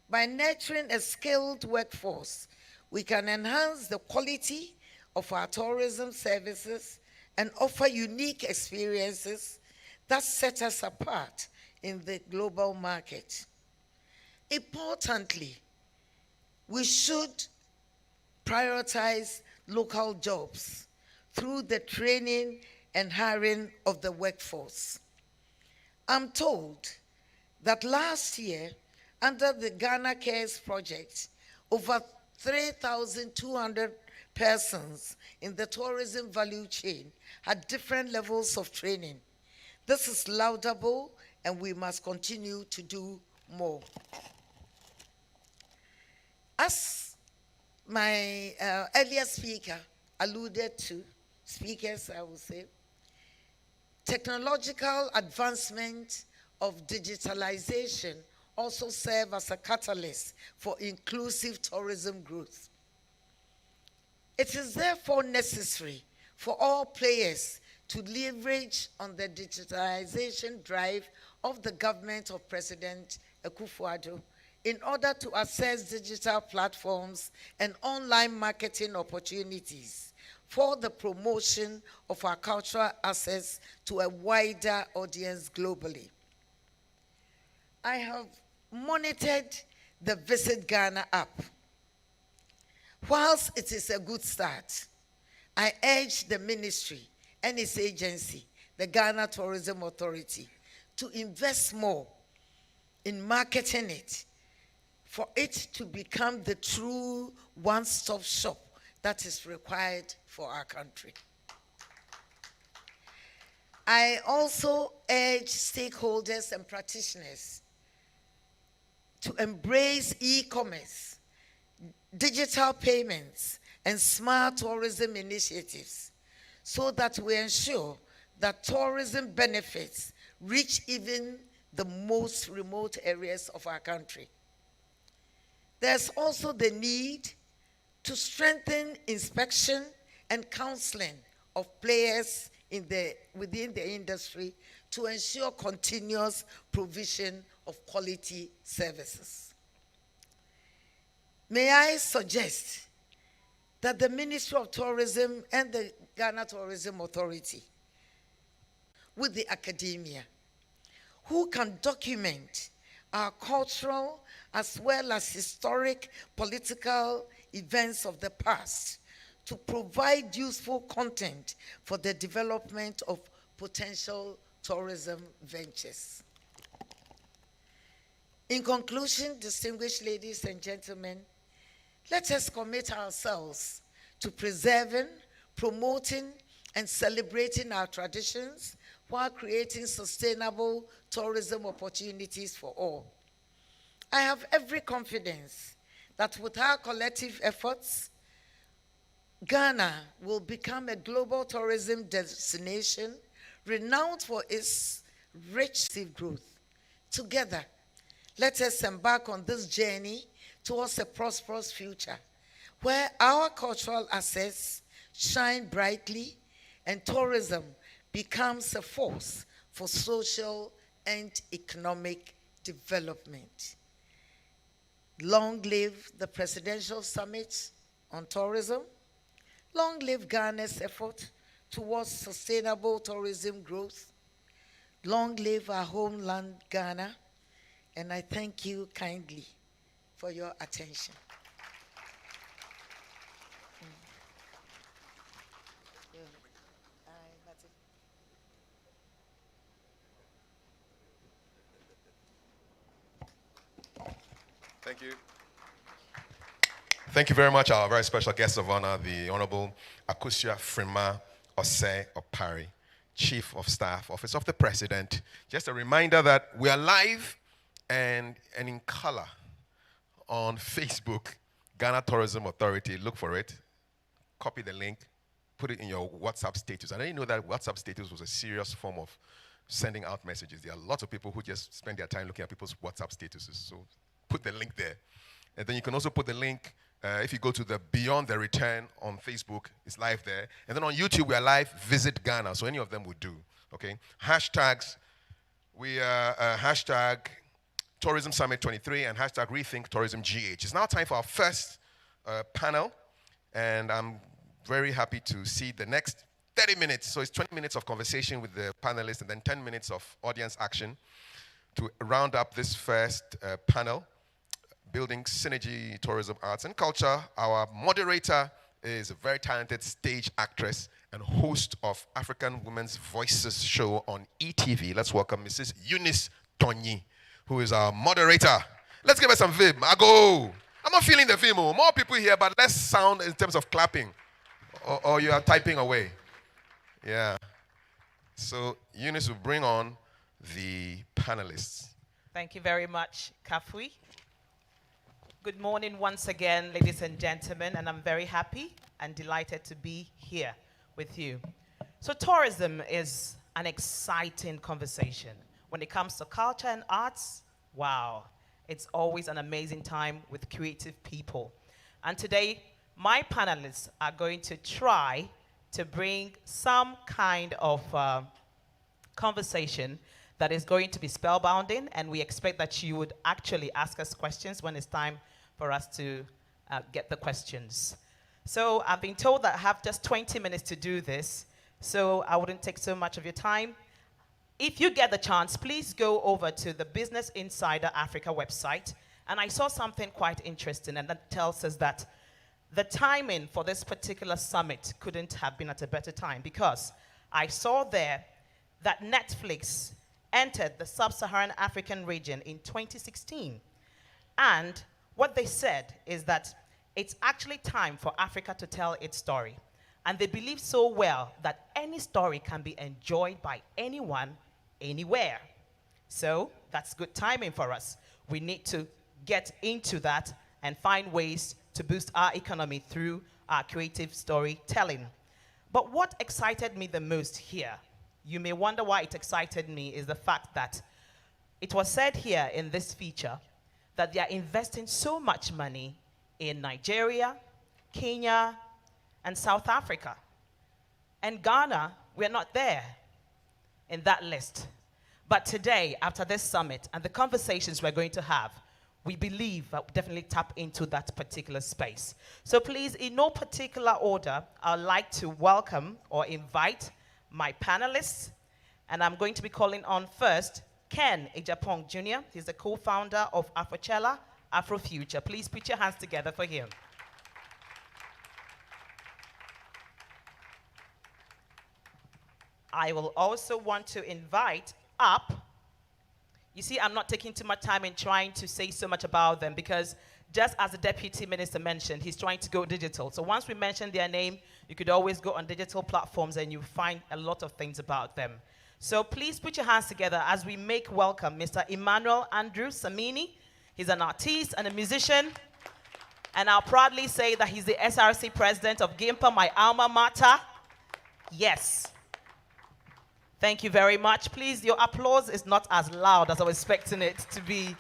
By nurturing a skilled workforce, we can enhance the quality of our tourism services and offer unique experiences that set us apart in the global market. Importantly, we should prioritize local jobs through the training and hiring of the workforce. I'm told that last year, under the Ghana Cares project, over 3,200 persons in the tourism value chain had different levels of training. This is laudable, and we must continue to do more. As my earlier speaker alluded to, speakers I will say, technological advancement of digitalization also serve as a catalyst for inclusive tourism growth. It is therefore necessary for all players to leverage on the digitalization drive of the government of President Akufo-Addo in order to access digital platforms and online marketing opportunities for the promotion of our cultural assets to a wider audience globally. I have monitored the Visit Ghana app. Whilst it is a good start, I urge the ministry and its agency, the Ghana Tourism Authority, to invest more in marketing it for it to become the true one-stop shop that is required for our country. I also urge stakeholders and practitioners to embrace e-commerce, digital payments, and smart tourism initiatives so that we ensure that tourism benefits reach even the most remote areas of our country. There's also the need to strengthen inspection and counseling of players within the industry to ensure continuous provision of quality services. May I suggest that the Ministry of Tourism and the Ghana Tourism Authority, with the academia, who can document our cultural as well as historic political events of the past to provide useful content for the development of potential tourism ventures. In conclusion, distinguished ladies and gentlemen, let us commit ourselves to preserving, promoting, and celebrating our traditions while creating sustainable tourism opportunities for all. I have every confidence that with our collective efforts, Ghana will become a global tourism destination renowned for its rich growth. Together, let us embark on this journey towards a prosperous future where our cultural assets shine brightly and tourism becomes a force for social and economic development. Long live the Presidential Summit on Tourism. Long live Ghana's effort towards sustainable tourism growth. Long live our homeland, Ghana. And I thank you kindly for your attention. Thank you. Thank you very much, our very special guest of honor, the Honorable Akosua Frima Osei Opari, Chief of Staff, Office of the President. Just a reminder that we are live and in color on Facebook, Ghana Tourism Authority. Look for it. Copy the link. Put it in your WhatsApp status. I didn't know that WhatsApp status was a serious form of sending out messages. There are lots of people who just spend their time looking at people's WhatsApp statuses. So put the link there. And then you can also put the link, if you go to the Beyond the Return on Facebook, it's live there. And then on YouTube, we are live, Visit Ghana. So any of them would do, okay? Hashtags, we are hashtag Tourism Summit 23 and hashtag Rethink Tourism GH. It's now time for our first panel. And I'm very happy to see the next 30 minutes. So it's 20 minutes of conversation with the panelists and then 10 minutes of audience action to round up this first panel, Building Synergy, Tourism, Arts and Culture. Our moderator is a very talented stage actress and host of African Women's Voices show on ETV. Let's welcome Mrs. Eunice Tonyi, who is our moderator. Let's give her some vim. I go. I'm not feeling the vim. More people here, but less sound in terms of clapping. Or you are typing away. Yeah. So Eunice will bring on the panelists. Thank you very much, Kafui. Good morning once again, ladies and gentlemen, and I'm very happy and delighted to be here with you. So tourism is an exciting conversation. When it comes to culture and arts, wow, it's always an amazing time with creative people. And today, my panelists are going to try to bring some kind of conversation that is going to be spellbinding, and we expect that you would actually ask us questions when it's time for us to get the questions. So I've been told that I have just 20 minutes to do this, so I wouldn't take so much of your time. If you get the chance, please go over to the Business Insider Africa website, and I saw something quite interesting, and that tells us that the timing for this particular summit couldn't have been at a better time, because I saw there that Netflix entered the sub-Saharan African region in 2016. And what they said is that it's actually time for Africa to tell its story. And they believe so well that any story can be enjoyed by anyone, anywhere. So that's good timing for us. We need to get into that and find ways to boost our economy through our creative storytelling. But what excited me the most here, you may wonder why it excited me, is the fact that it was said here in this feature that they are investing so much money in Nigeria, Kenya, and South Africa. And Ghana, we're not there in that list. But today, after this summit and the conversations we're going to have, we believe that we'll definitely tap into that particular space. So please, in no particular order, I'd like to welcome or invite my panelists. And I'm going to be calling on first Ken Ejapong Jr. He's the co-founder of Afrochella, Afrofuture. Please put your hands together for him. I will also want to invite up. You see, I'm not taking too much time in trying to say so much about them, because just as the Deputy Minister mentioned, he's trying to go digital. So once we mention their name, you could always go on digital platforms and you find a lot of things about them. So please put your hands together as we make welcome Mr. Emmanuel Andrew Samini. He's an artist and a musician. And I'll proudly say that he's the SRC president of GIMPA, my alma mater. Yes. Thank you very much. Please, your applause is not as loud as I was expecting it to be.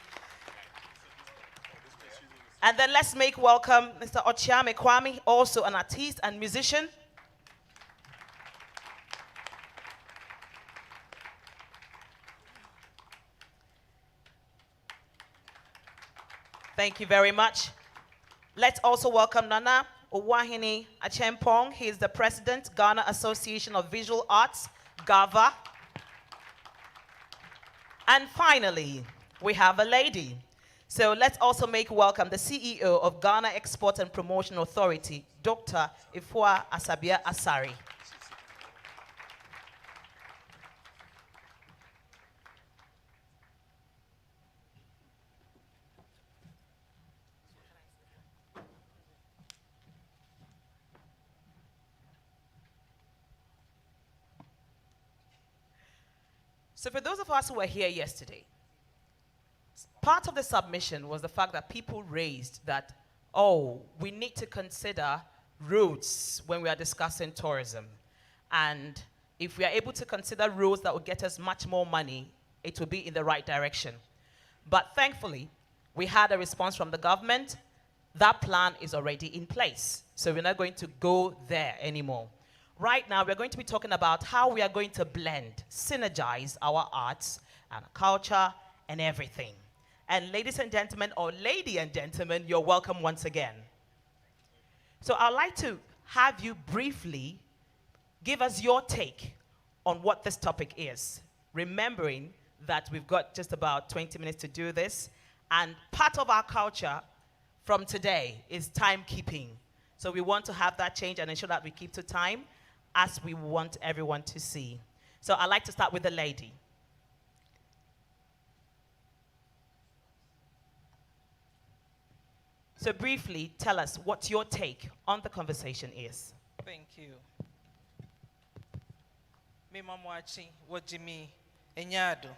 And then let's make welcome Mr. Ochiame Kwame, also an artist and musician. Thank you very much. Let's also welcome Nana Owahini Achempong. He is the president, Ghana Association of Visual Arts, GAVA. And finally, we have a lady. So let's also make welcome the CEO of Ghana Export and Promotion Authority, Dr. Ifua Asabia Asari. So for those of us who were here yesterday, part of the submission was the fact that people raised that, oh, we need to consider roads when we are discussing tourism. And if we are able to consider roads that will get us much more money, it will be in the right direction. But thankfully, we had a response from the government. That plan is already in place. So we're not going to go there anymore. Right now, we're going to be talking about how we are going to blend, synergize our arts and culture and everything. And ladies and gentlemen, or lady and gentlemen, you're welcome once again. So I'd like to have you briefly give us your take on what this topic is, remembering that we've got just about 20 minutes to do this. And part of our culture from today is timekeeping. So we want to have that change and ensure that we keep to time, as we want everyone to see. So I'd like to start with the lady. So briefly, tell us what your take on the conversation is. Thank you. Mimamwachi Wajimi Enyado.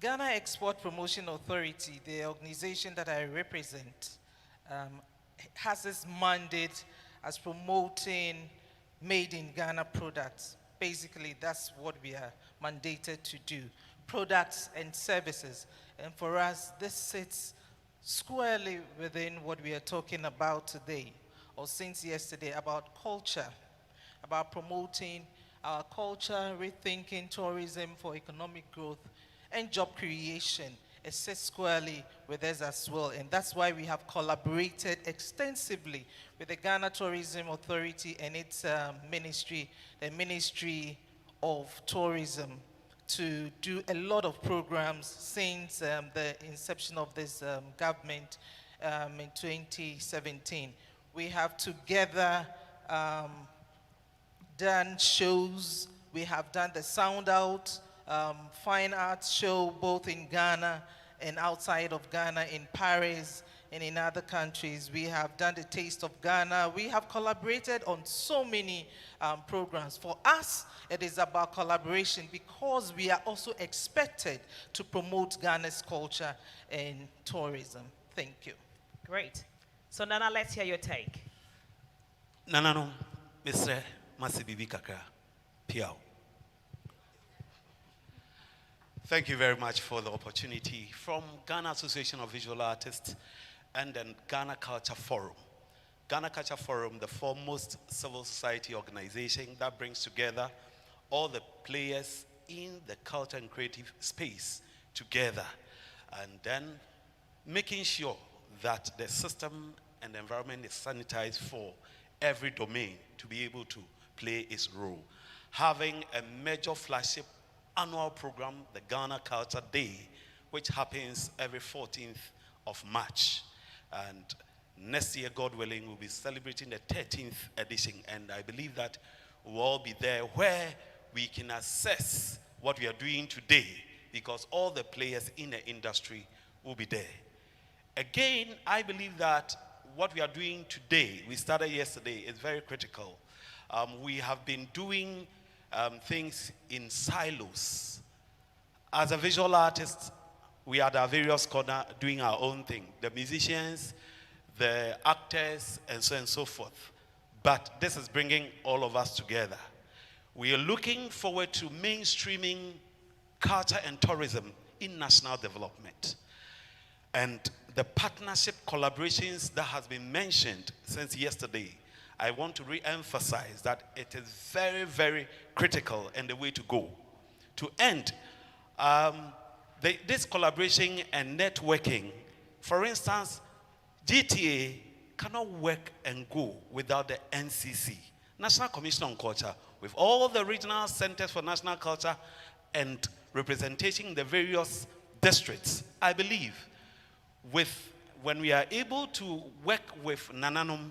Ghana Export Promotion Authority, the organization that I represent, has this mandate as promoting made in Ghana products. Basically, that's what we are mandated to do, products and services. And for us, this sits squarely within what we are talking about today, or since yesterday, about culture, about promoting our culture, rethinking tourism for economic growth and job creation. It sits squarely with us as well, and that's why we have collaborated extensively with the Ghana Tourism Authority and its ministry, the Ministry of Tourism, to do a lot of programs since the inception of this government in 2017. We have together done shows. We have done the Sound Out fine arts show both in Ghana and outside of Ghana, in Paris and in other countries. We have done the Taste of Ghana. We have collaborated on so many programs. For us, it is about collaboration because we are also expected to promote Ghana's culture and tourism. Thank you. Great. So Nana, let's hear your take. Nanano, Mr. Masibibi Kakra, Piao. Thank you very much for the opportunity from Ghana Association of Visual Artists and then Ghana Culture Forum. Ghana Culture Forum, the foremost civil society organization that brings together all the players in the culture and creative space together, and then making sure that the system and the environment is sanitized for every domain to be able to play its role. Having a major flagship annual program, the Ghana Culture Day, which happens every 14th of March. And next year, God willing, we'll be celebrating the 13th edition. And I believe that we'll all be there where we can assess what we are doing today, because all the players in the industry will be there. Again, I believe that what we are doing today, we started yesterday, is very critical. We have been doing things in silos. As a visual artist, we are at our various corners doing our own thing. The musicians, the actors, and so on and so forth. But this is bringing all of us together. We are looking forward to mainstreaming culture and tourism in national development. And the partnership collaborations that has been mentioned since yesterday, I want to re-emphasize that it is very, very critical and the way to go. To end, this collaboration and networking, for instance, GTA cannot work and go without the NCC, National Commission on Culture, with all the regional centers for national culture and representation in the various districts. I believe when we are able to work with Nananum,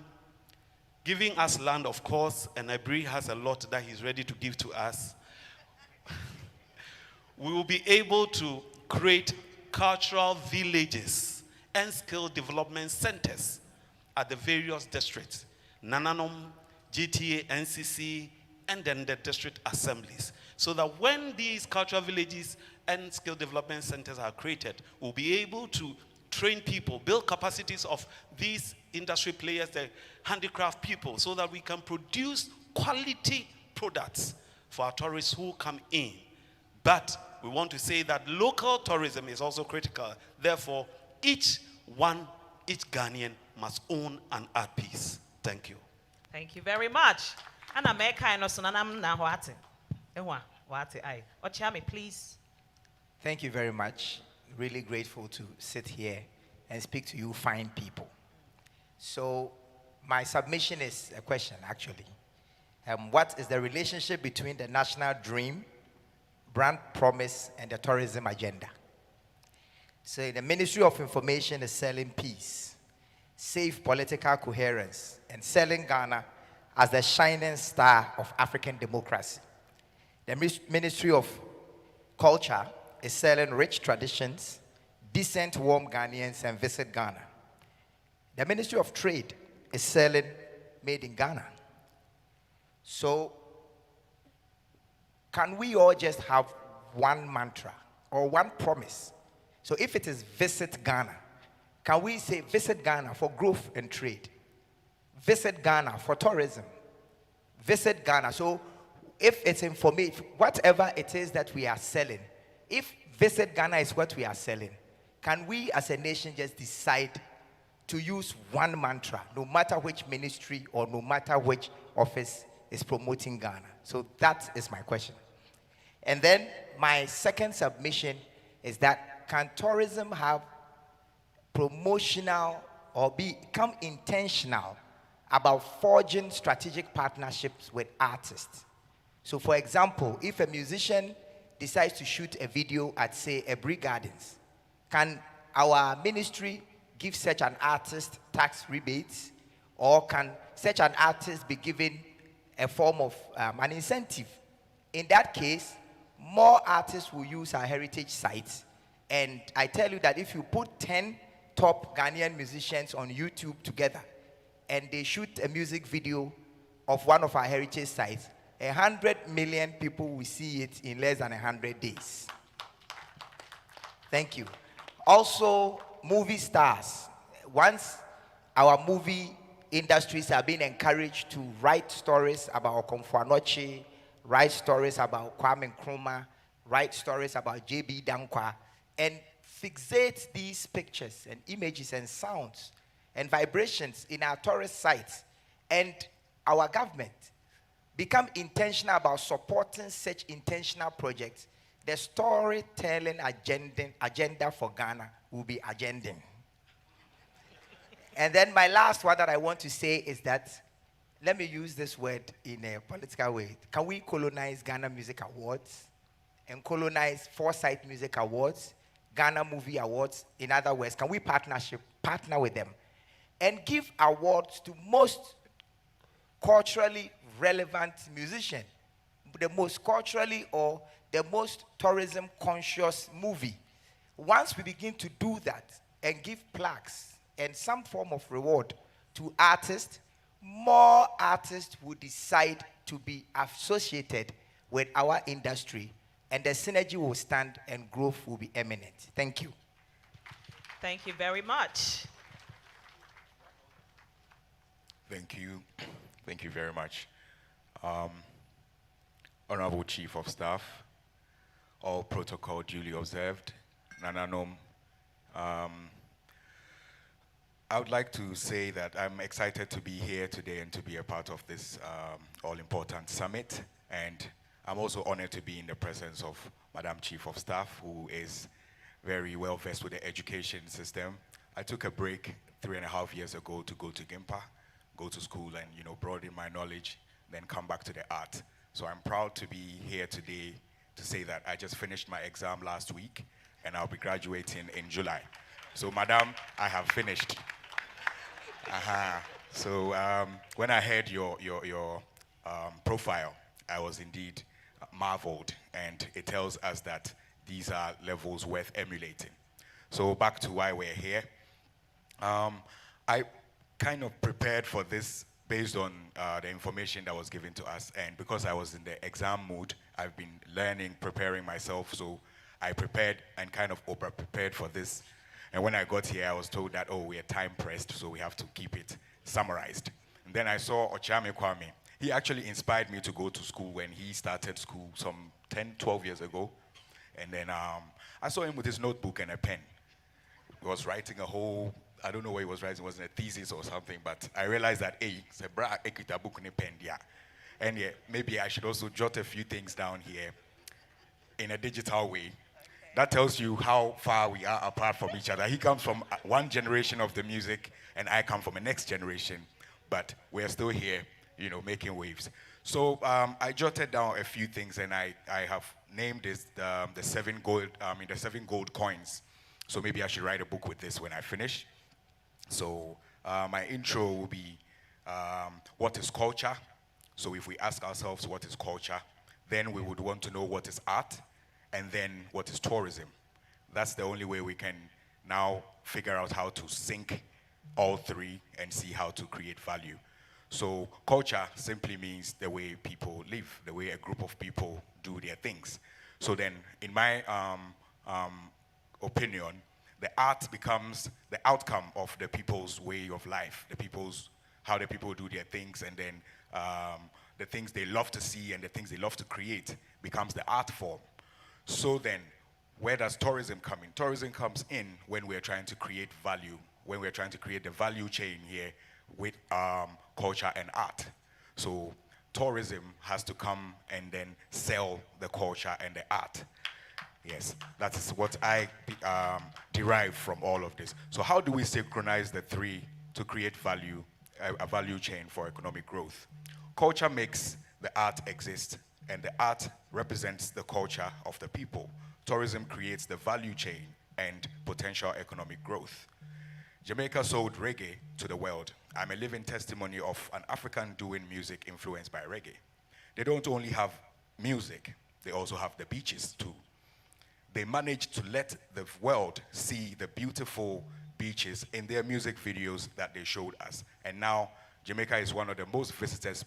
giving us land, of course, and Abri has a lot that he's ready to give to us, we will be able to create cultural villages and skill development centers at the various districts, Nananum, GTA, NCC, and then the district assemblies. So that when these cultural villages and skill development centers are created, we'll be able to train people, build capacities of these industry players, the handicraft people, so that we can produce quality products for our tourists who come in. But we want to say that local tourism is also critical. Therefore, each Ghanaian must own an art piece. Thank you. Thank you very much. And I'm Ochami, please. Thank you very much. Really grateful to sit here and speak to you fine people. So my submission is a question, actually. What is the relationship between the national dream, brand promise, and the tourism agenda? So the Ministry of Information is selling peace, safe political coherence, and selling Ghana as the shining star of African democracy. The Ministry of Culture is selling rich traditions, decent, warm Ghanaians, and visit Ghana. The Ministry of Trade is selling made in Ghana. So, can we all just have one mantra or one promise? So, if it is visit Ghana, can we say visit Ghana for growth and trade? Visit Ghana for tourism. Visit Ghana. So, if it's information, whatever it is that we are selling, if visit Ghana is what we are selling, can we as a nation just decide to use one mantra, no matter which ministry or no matter which office is promoting Ghana. So that is my question. And then my second submission is that can tourism have promotional or become intentional about forging strategic partnerships with artists? So for example, if a musician decides to shoot a video at, say, Ebri Gardens, can our ministry give such an artist tax rebates, or can such an artist be given a form of an incentive? In that case, more artists will use our heritage sites. And I tell you that if you put 10 top Ghanaian musicians on YouTube together and they shoot a music video of one of our heritage sites, 100 million people will see it in less than 100 days. Thank you. Also, movie stars. Once our movie industries are being encouraged to write stories about Okomfo Anokye, write stories about Kwame Nkrumah, write stories about J.B. Dankwa, and fixate these pictures and images and sounds and vibrations in our tourist sites, and our government become intentional about supporting such intentional projects, the storytelling agenda for Ghana will be agending. And then my last one that I want to say is that, let me use this word in a political way. Can we colonize Ghana Music Awards and colonize Foresight Music Awards, Ghana Movie Awards? In other words, can we partner with them and give awards to most culturally relevant musician, the most culturally or the most tourism conscious movie? Once we begin to do that and give plaques and some form of reward to artists, more artists will decide to be associated with our industry, and the synergy will stand and growth will be eminent. Thank you. Thank you very much. Thank you. Thank you very much. Honorable Chief of Staff, all protocol duly observed, Nananom. I would like to say that I'm excited to be here today and to be a part of this all-important summit. And I'm also honored to be in the presence of Madam Chief of Staff, who is very well versed with the education system. I took a break 3.5 years ago to go to Gimpa, go to school and, broaden my knowledge, then come back to the art. So I'm proud to be here today to say that I just finished my exam last week and I'll be graduating in July. So, Madam, I have finished. So when I heard your profile, I was indeed marveled, and it tells us that these are levels worth emulating. So back to why we're here. I kind of prepared for this based on the information that was given to us, and because I was in the exam mood, I've been learning, preparing myself, so I prepared and kind of over-prepared for this. And when I got here, I was told that, we are time pressed, so we have to keep it summarized. And then I saw Ochame Kwame. He actually inspired me to go to school when he started school some 10, 12 years ago. And then I saw him with his notebook and a pen. He was writing a whole, I don't know what he was writing, it wasn't a thesis or something, but I realized that, it's a book and a pen, yeah. And yeah, maybe I should also jot a few things down here in a digital way. That tells you how far we are apart from each other. He comes from one generation of the music, and I come from a next generation. But we're still here, making waves. So I jotted down a few things, and I have named this the 7 gold coins. So maybe I should write a book with this when I finish. So my intro will be what is culture? So if we ask ourselves what is culture, then we would want to know what is art, and then what is tourism. That's the only way we can now figure out how to sync all three and see how to create value. So culture simply means the way people live, the way a group of people do their things. So then, in my opinion, the art becomes the outcome of the people's way of life, how the people do their things, and then the things they love to see and the things they love to create becomes the art form. So then, where does tourism come in? Tourism comes in when we're trying to create value, when we're trying to create the value chain here with culture and art. So tourism has to come and then sell the culture and the art. Yes, that is what I derive from all of this. So how do we synchronize the three to create value, a value chain for economic growth? Culture makes the art exist, and the art represents the culture of the people. Tourism creates the value chain and potential economic growth. Jamaica sold reggae to the world. I'm a living testimony of an African doing music influenced by reggae. They don't only have music, they also have the beaches too. They managed to let the world see the beautiful beaches in their music videos that they showed us. And now Jamaica is one of the most visited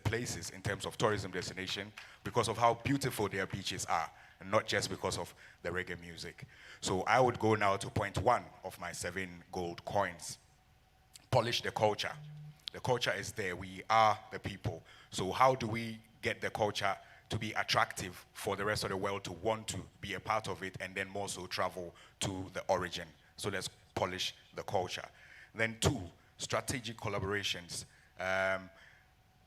places in terms of tourism destination because of how beautiful their beaches are, and not just because of the reggae music. So I would go now to point one of my 7 gold coins. Polish the culture. The culture is there. We are the people. So how do we get the culture to be attractive for the rest of the world to want to be a part of it and then more so travel to the origin? So let's polish the culture. Then 2, strategic collaborations.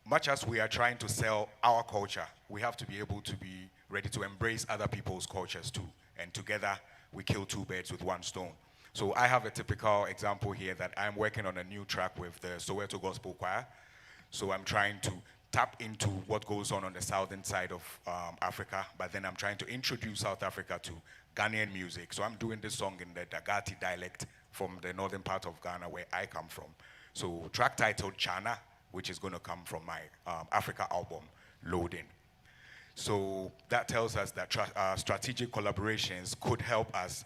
Much as we are trying to sell our culture, we have to be able to be ready to embrace other people's cultures too. And together, we kill 2 birds with 1 stone. So I have a typical example here that I'm working on a new track with the Soweto Gospel Choir. So I'm trying to tap into what goes on the southern side of Africa, but then I'm trying to introduce South Africa to Ghanaian music. So I'm doing this song in the Dagati dialect from the northern part of Ghana where I come from. So track titled Chana, which is going to come from my Africa album, Loading. So that tells us that strategic collaborations could help us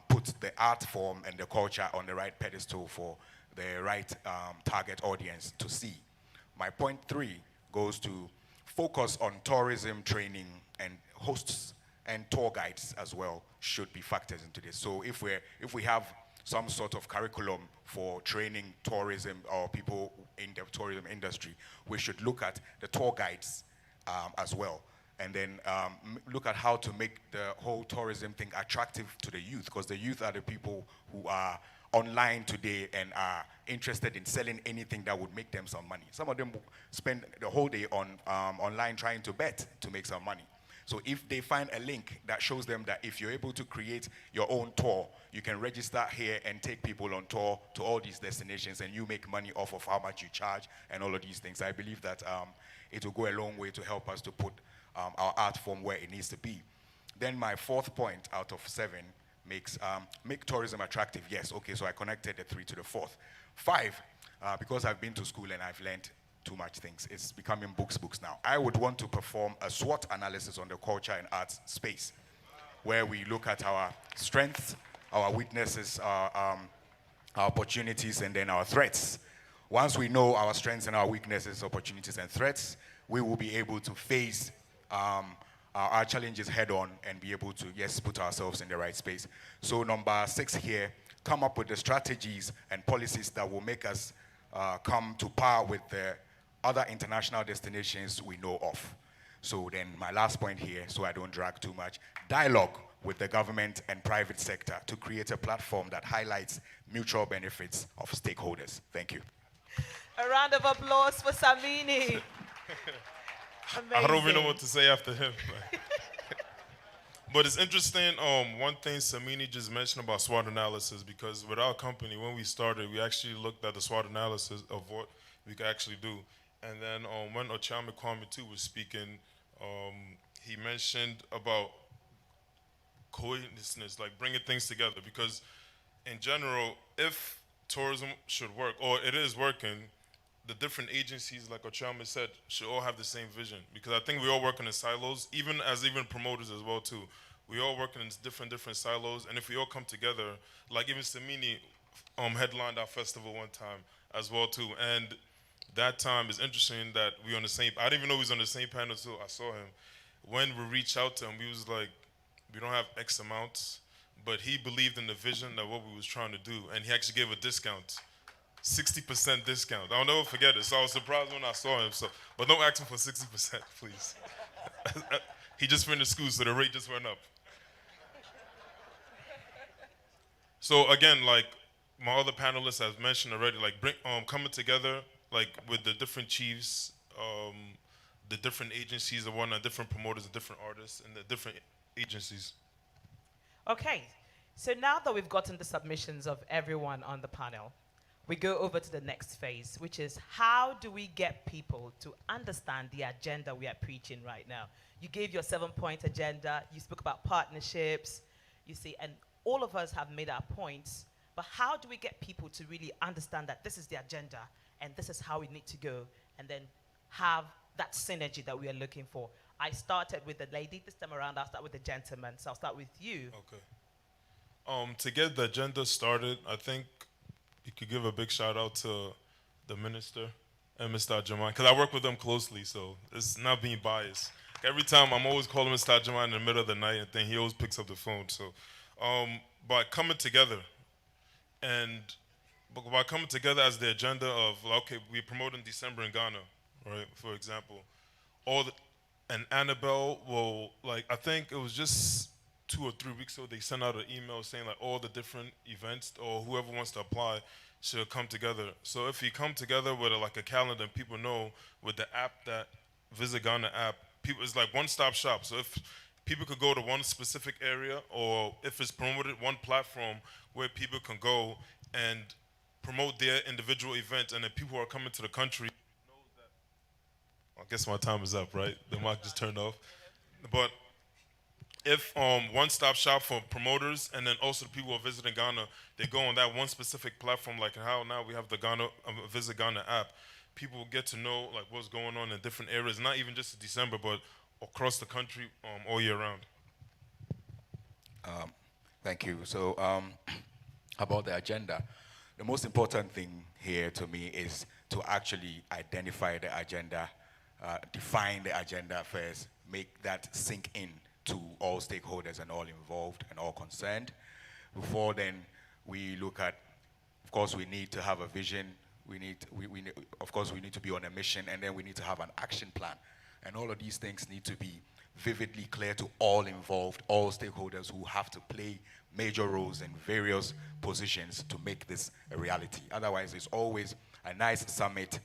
put the art form and the culture on the right pedestal for the right target audience to see. My point 3 goes to focus on tourism training, and hosts and tour guides as well should be factored into this. So if we have some sort of curriculum for training tourism or people in the tourism industry, we should look at the tour guides as well. And then look at how to make the whole tourism thing attractive to the youth, because the youth are the people who are online today and are interested in selling anything that would make them some money. Some of them spend the whole day on online trying to bet to make some money. So if they find a link that shows them that if you're able to create your own tour, you can register here and take people on tour to all these destinations, and you make money off of how much you charge and all of these things. I believe that it will go a long way to help us to put our art form where it needs to be. Then my 4th point out of 7 make tourism attractive. Yes, okay, so I connected the 3 to the 4th. 5, because I've been to school and I've learned too much things, it's becoming books now. I would want to perform a SWOT analysis on the culture and arts space, where we look at our strengths, our weaknesses, our opportunities, and then our threats. Once we know our strengths and our weaknesses, opportunities, and threats, we will be able to face our challenges head on and be able to, yes, put ourselves in the right space. So number 6 here, come up with the strategies and policies that will make us come to par with the other international destinations we know of. So then my last point here, so I don't drag too much, dialogue with the government and private sector to create a platform that highlights mutual benefits of stakeholders. Thank you. A round of applause for Samini. I don't even know what to say after him. But it's interesting, one thing Samini just mentioned about SWOT analysis, because with our company, when we started, we actually looked at the SWOT analysis of what we could actually do. And then when Ochame Kwame too was speaking, he mentioned about cohesiveness, like bringing things together, because in general, if tourism should work, or it is working, the different agencies, like Ochame said, should all have the same vision, because I think we all work in silos, even promoters as well too. We all work in different silos, and if we all come together, like even Samini headlined our festival one time as well too, and that time is interesting that we on the same, I didn't even know he was on the same panel too. I saw him. When we reached out to him, we was like, we don't have X amounts, but he believed in the vision of what we was trying to do, and he actually gave a discount. 60% discount. I'll never forget it. So I was surprised when I saw him. So, but don't ask him for 60%, please. He just finished school, so the rate just went up. So again, like my other panelists have mentioned already, like coming together, like with the different chiefs the different agencies, the one and different promoters, the different artists, and the different agencies. Okay, so now that we've gotten the submissions of everyone on the panel, we go over to the next phase, which is how do we get people to understand the agenda we are preaching right now? You gave your 7-point agenda, you spoke about partnerships, you see, and all of us have made our points, but how do we get people to really understand that this is the agenda and this is how we need to go, and then have that synergy that we are looking for? I started with the lady. This time around, I'll start with the gentleman. So I'll start with you. Okay. To get the agenda started, I think you could give a big shout out to the minister and Mr. Jaman, because I work with them closely, so it's not being biased. Every time I'm always calling Mr. Jaman in the middle of the night, and then he always picks up the phone. So, by coming together, by coming together as the agenda of, okay, we're promoting December in Ghana, right? For example, and Annabelle will, like, I think it was just 2 or 3 weeks ago, they sent out an email saying like all the different events or whoever wants to apply should come together. So if you come together with a calendar, and people know with the app, that Visit Ghana app, it's like one-stop shop. So if people could go to one specific area, or if it's promoted, one platform where people can go and promote their individual events, and then people who are coming to the country know that. I guess my time is up, right? The mic just turned off. But if one-stop shop for promoters, and then also the people who are visiting Ghana, they go on that one specific platform, like how now we have the Visit Ghana app. People get to know like what's going on in different areas, not even just in December, but across the country all year round. Thank you. So about the agenda, the most important thing here to me is to actually identify the agenda, define the agenda first, make that sink in to all stakeholders and all involved and all concerned. Before then, we look at, of course, we need to have a vision. Of course, we need to be on a mission, and then we need to have an action plan. And all of these things need to be vividly clear to all involved, all stakeholders who have to play major roles in various positions to make this a reality. Otherwise, it's always a nice summit,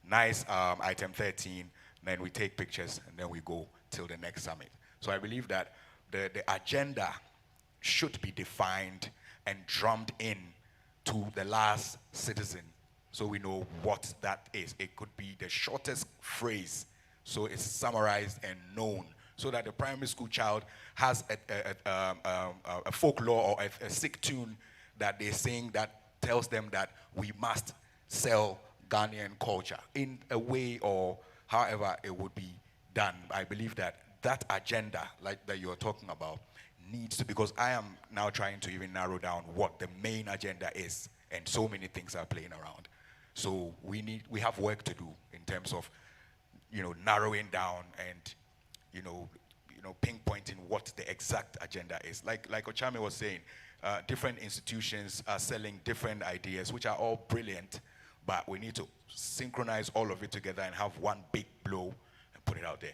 nice item 13, then we take pictures, and then we go till the next summit. So I believe that the agenda should be defined and drummed in to the last citizen, so we know what that is. It could be the shortest phrase, so it's summarized and known, so that the primary school child has a folklore or a sick tune that they sing that tells them that we must sell Ghanaian culture in a way or however it would be done. I believe that that agenda, like that you're talking about, needs to, because I am now trying to even narrow down what the main agenda is, and so many things are playing around. So we have work to do in terms of, narrowing down and, pinpointing what the exact agenda is. Like Ochame was saying, different institutions are selling different ideas, which are all brilliant, but we need to synchronize all of it together and have one big blow and put it out there.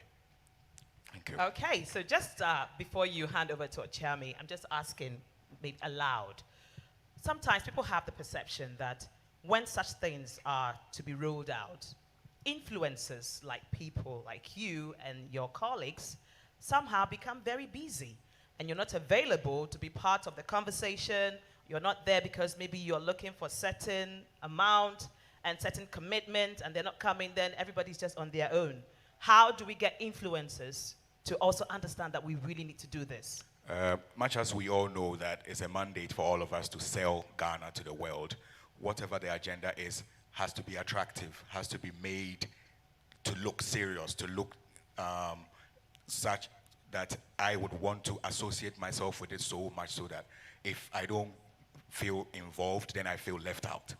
Thank you. Okay, so just before you hand over to Ochame, I'm just asking maybe aloud. Sometimes people have the perception that when such things are to be rolled out, influencers like people like you and your colleagues somehow become very busy, and you're not available to be part of the conversation. You're not there because maybe you're looking for certain amount and certain commitment, and they're not coming, then everybody's just on their own. How do we get influencers to also understand that we really need to do this? Much as we all know that it's a mandate for all of us to sell Ghana to the world, whatever the agenda is has to be attractive, has to be made to look serious, to look such that I would want to associate myself with it so much so that if I don't feel involved, then I feel left out.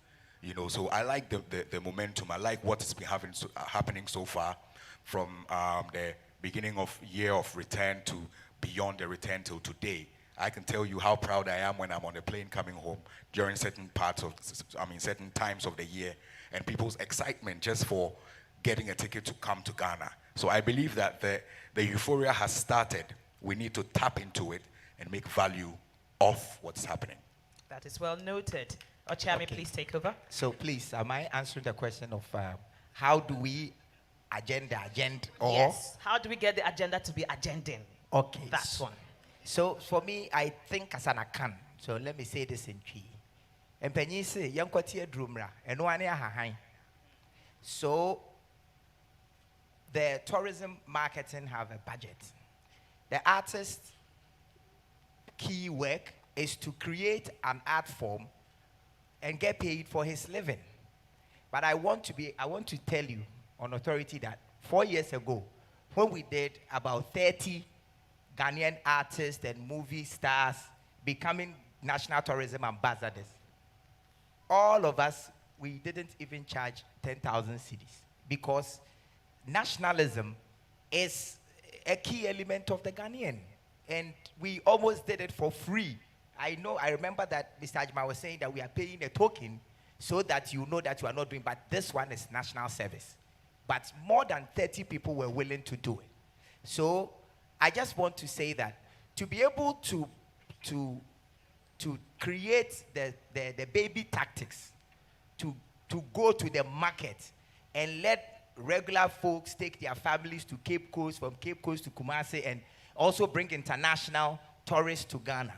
So I like the momentum. I like what's been happening so far, from the beginning of year of return to beyond the return till today. I can tell you how proud I am when I'm on a plane coming home during certain times of the year, and people's excitement just for getting a ticket to come to Ghana. So I believe that the euphoria has started. We need to tap into it and make value of what's happening. That is well noted. Ochame, please take over. So please, am I answering the question of how do we agenda, or yes. How do we get the agenda to be agending? Okay. That's one. So for me, I think as an account. So let me say this in Twi. And penny say, young quartier drumra, and one year. So the tourism marketing have a budget. The artist's key work is to create an art form and get paid for his living. But I want to tell you on authority that 4 years ago, when we did about 30 Ghanaian artists and movie stars becoming national tourism ambassadors, all of us, we didn't even charge 10,000 cedis because nationalism is a key element of the Ghanaian. And we almost did it for free. I remember that Mr. Ajma was saying that we are paying a token so that you know that you are not doing, but this one is national service. But more than 30 people were willing to do it. So I just want to say that to be able to create the baby tactics, to go to the market and let regular folks take their families to Cape Coast, from Cape Coast to Kumasi, and also bring international tourists to Ghana.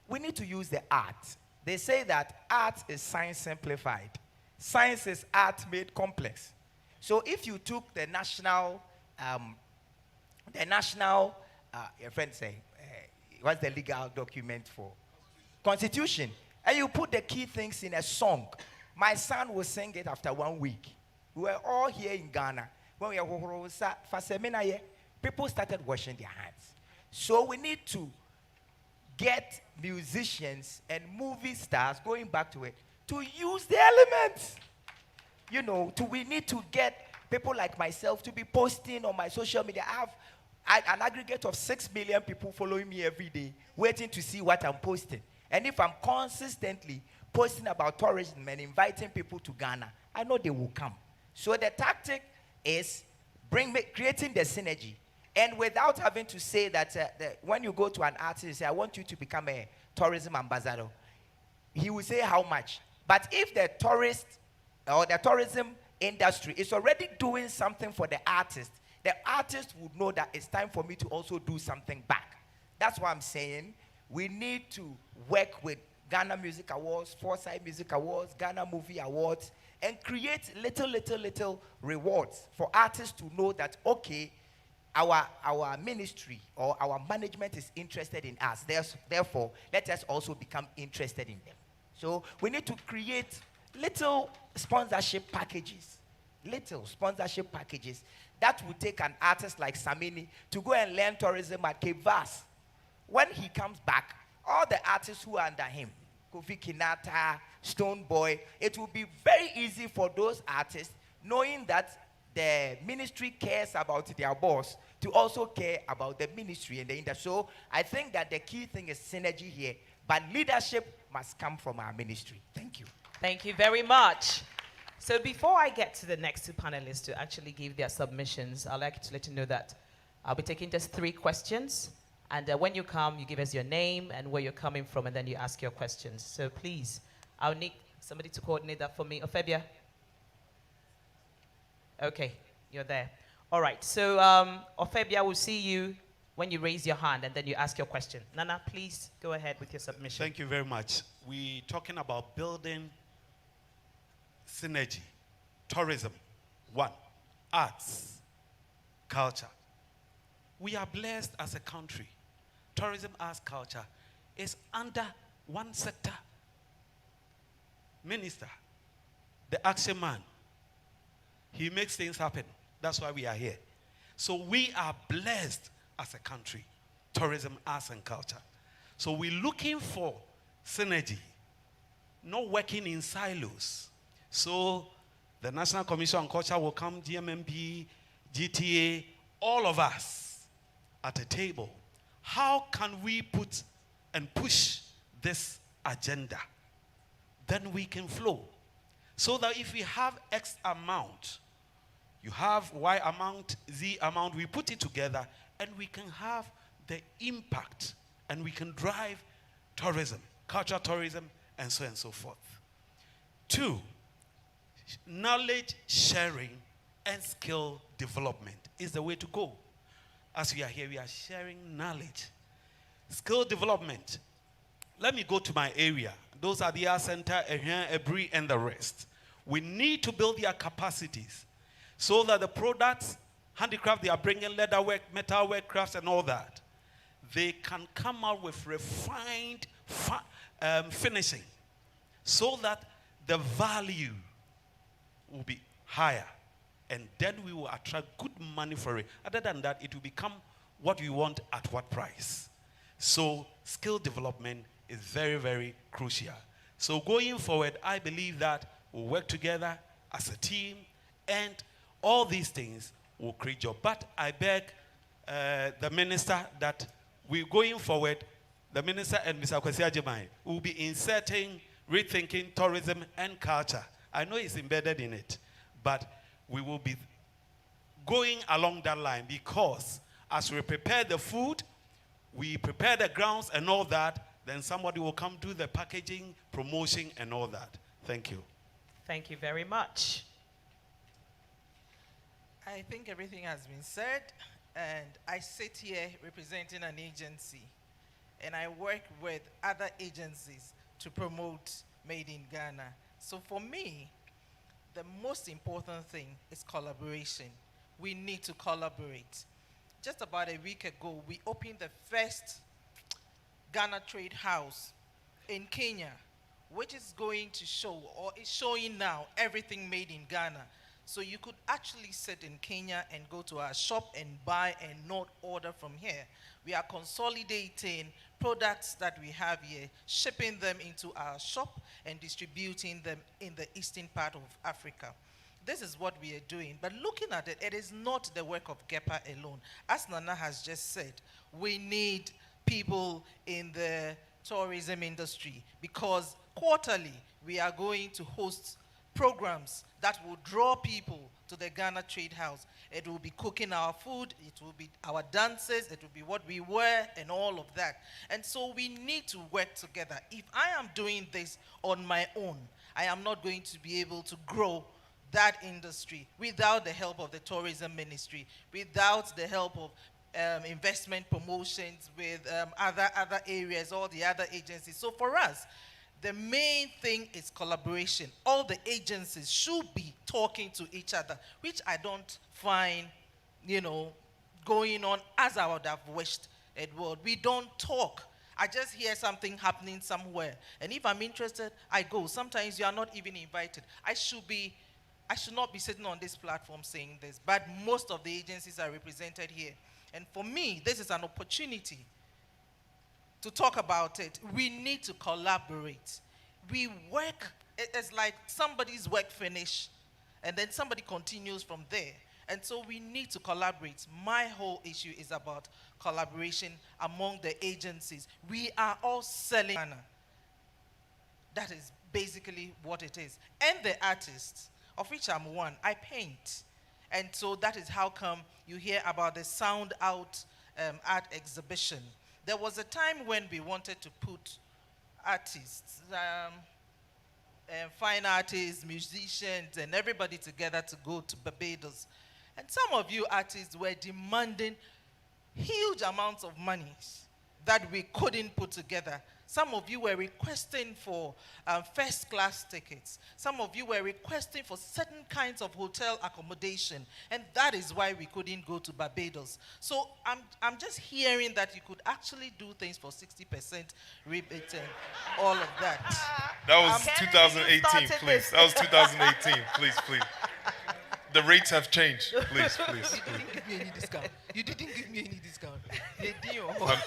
We need to use the art. They say that art is science simplified. Science is art made complex. So if you took the national, your friend say, what's the legal document for? Constitution. And you put the key things in a song. My son will sing it after 1 week. We were all here in Ghana. When we were for seminar, people started washing their hands. So we need to get musicians and movie stars, going back to it, to use the elements. You know, we need to get people like myself to be posting on my social media. I have an aggregate of 6 million people following me every day, waiting to see what I'm posting. And if I'm consistently posting about tourism and inviting people to Ghana, I know they will come. So the tactic is creating the synergy. And without having to say that when you go to an artist, you say, I want you to become a tourism ambassador, he will say how much. But if the tourist or the tourism industry is already doing something for the artist would know that it's time for me to also do something back. That's why I'm saying we need to work with Ghana Music Awards, Foresight Music Awards, Ghana Movie Awards, and create little rewards for artists to know that, okay, our ministry or our management is interested in us. Therefore, let us also become interested in them. So we need to create little sponsorship packages that would take an artist like Samini to go and learn tourism at Cape Vast. When he comes back, all the artists who are under him, Kofi Kinata, Stone Boy, it will be very easy for those artists, knowing that the ministry cares about their boss, to also care about the ministry and the industry. So I think that the key thing is synergy here, but leadership must come from our ministry. Thank you. Thank you very much. So before I get to the next two panelists to actually give their submissions, I'd like to let you know that I'll be taking just 3 questions. And when you come, you give us your name and where you're coming from, and then you ask your questions. So please, I'll need somebody to coordinate that for me. Ophebia? Okay, you're there. All right, so Ophebia will see you when you raise your hand and then you ask your question. Nana, please go ahead with your submission. Thank you very much. We're talking about building synergy, tourism, 1, arts, culture. We are blessed as a country. Tourism, arts, culture is under one sector. Minister, the action man, he makes things happen. That's why we are here. So we are blessed as a country, tourism, arts, and culture. So we're looking for synergy, not working in silos. So the National Commission on Culture will come, GMMP, GTA, all of us at a table. How can we put and push this agenda? Then we can flow. So that if we have X amount, you have Y amount, Z amount, we put it together and we can have the impact and we can drive tourism, cultural tourism, and so forth. 2, knowledge sharing and skill development is the way to go. As we are here, we are sharing knowledge. Skill development. Let me go to my area. Those are the Art Center, Ebri, and the rest. We need to build their capacities so that the products, handicraft they are bringing, leatherwork, metalwork, crafts, and all that, they can come out with refined finishing so that the value will be higher. And then we will attract good money for it. Other than that, it will become what we want at what price. So skill development is very, very crucial. So going forward, I believe that we'll work together as a team, and all these things will create jobs. But I beg the minister that we going forward, the minister and Mr. Kwesi Ajimai will be inserting rethinking tourism and culture. I know it's embedded in it, but we will be going along that line, because as we prepare the food, we prepare the grounds and all that, then somebody will come do the packaging, promotion, and all that. Thank you. Thank you very much. I think everything has been said, and I sit here representing an agency, and I work with other agencies to promote Made in Ghana. So for me, the most important thing is collaboration. We need to collaborate. Just about a week ago, we opened the first Ghana Trade House in Kenya, which is going to show, or is showing now, everything made in Ghana. So you could actually sit in Kenya and go to our shop and buy and not order from here. We are consolidating products that we have here, shipping them into our shop and distributing them in the eastern part of Africa. This is what we are doing. But looking at it, it is not the work of GEPA alone. As Nana has just said, we need people in the tourism industry, because quarterly we are going to host programs that will draw people to the Ghana Trade House. It will be cooking our food, it will be our dances, it will be what we wear and all of that. And so we need to work together. If I am doing this on my own, I am not going to be able to grow that industry without the help of the tourism ministry, without the help of investment promotions, with other areas, all the other agencies. So for us, the main thing is collaboration. All the agencies should be talking to each other, which I don't find, going on as I would have wished it would. We don't talk. I just hear something happening somewhere, and if I'm interested, I go. Sometimes you are not even invited. I should not be sitting on this platform saying this, but most of the agencies are represented here. And for me, this is an opportunity to talk about it. We need to collaborate. We work, it's like somebody's work finished, and then somebody continues from there. And so we need to collaborate. My whole issue is about collaboration among the agencies. We are all selling Ghana. That is basically what it is. And the artists, of which I'm one, I paint. And so that is how come you hear about the Sound Out art exhibition. There was a time when we wanted to put artists, fine artists, musicians, and everybody together to go to Barbados. And some of you artists were demanding huge amounts of money that we couldn't put together. Some of you were requesting for first class tickets. Some of you were requesting for certain kinds of hotel accommodation. And that is why we couldn't go to Barbados. So I'm just hearing that you could actually do things for 60% rebate and all of that. That was 2018, please. That was 2018, please. The rates have changed. Please. You didn't give me any discount. You didn't give me any discount.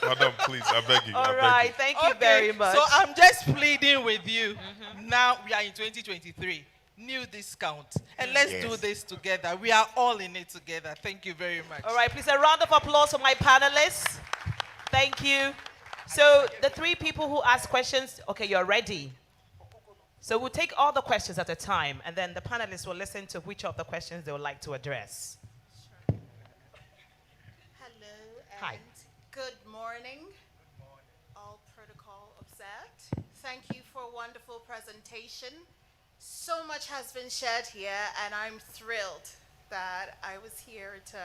Madam, please, I beg you. All right, thank you very much. So I'm just pleading with you. Now we are in 2023. New discount. And let's do this together. We are all in it together. Thank you very much. All right, please, a round of applause for my panelists. Thank you. So the three people who asked questions, okay, you're ready. So we'll take all the questions at a time, and then the panelists will listen to which of the questions they would like to address. Hello, and Hi. Good morning. All protocol observed. Thank you for a wonderful presentation. So much has been shared here, and I'm thrilled that I was here to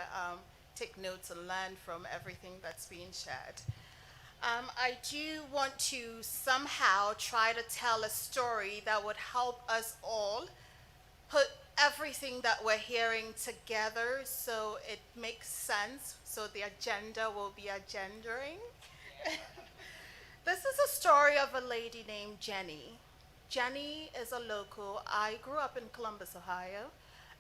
take notes and learn from everything that's being shared. I do want to somehow try to tell a story that would help us all put everything that we're hearing together so it makes sense, so the agenda will be agendering. This is a story of a lady named Jenny. Jenny is a local. I grew up in Columbus, Ohio.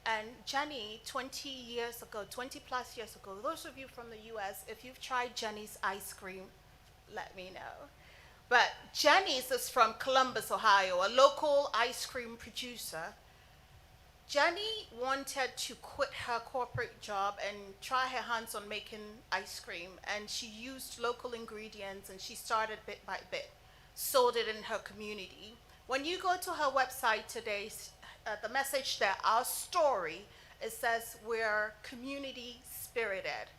And Jenny, 20 years ago, 20 plus years ago, those of you from the US, if you've tried Jenny's ice cream, let me know. But Jenny's is from Columbus, Ohio, a local ice cream producer. Jenny wanted to quit her corporate job and try her hands on making ice cream. And she used local ingredients and she started bit by bit, sold it in her community. When you go to her website today, the message there, our story, it says we're community spirited,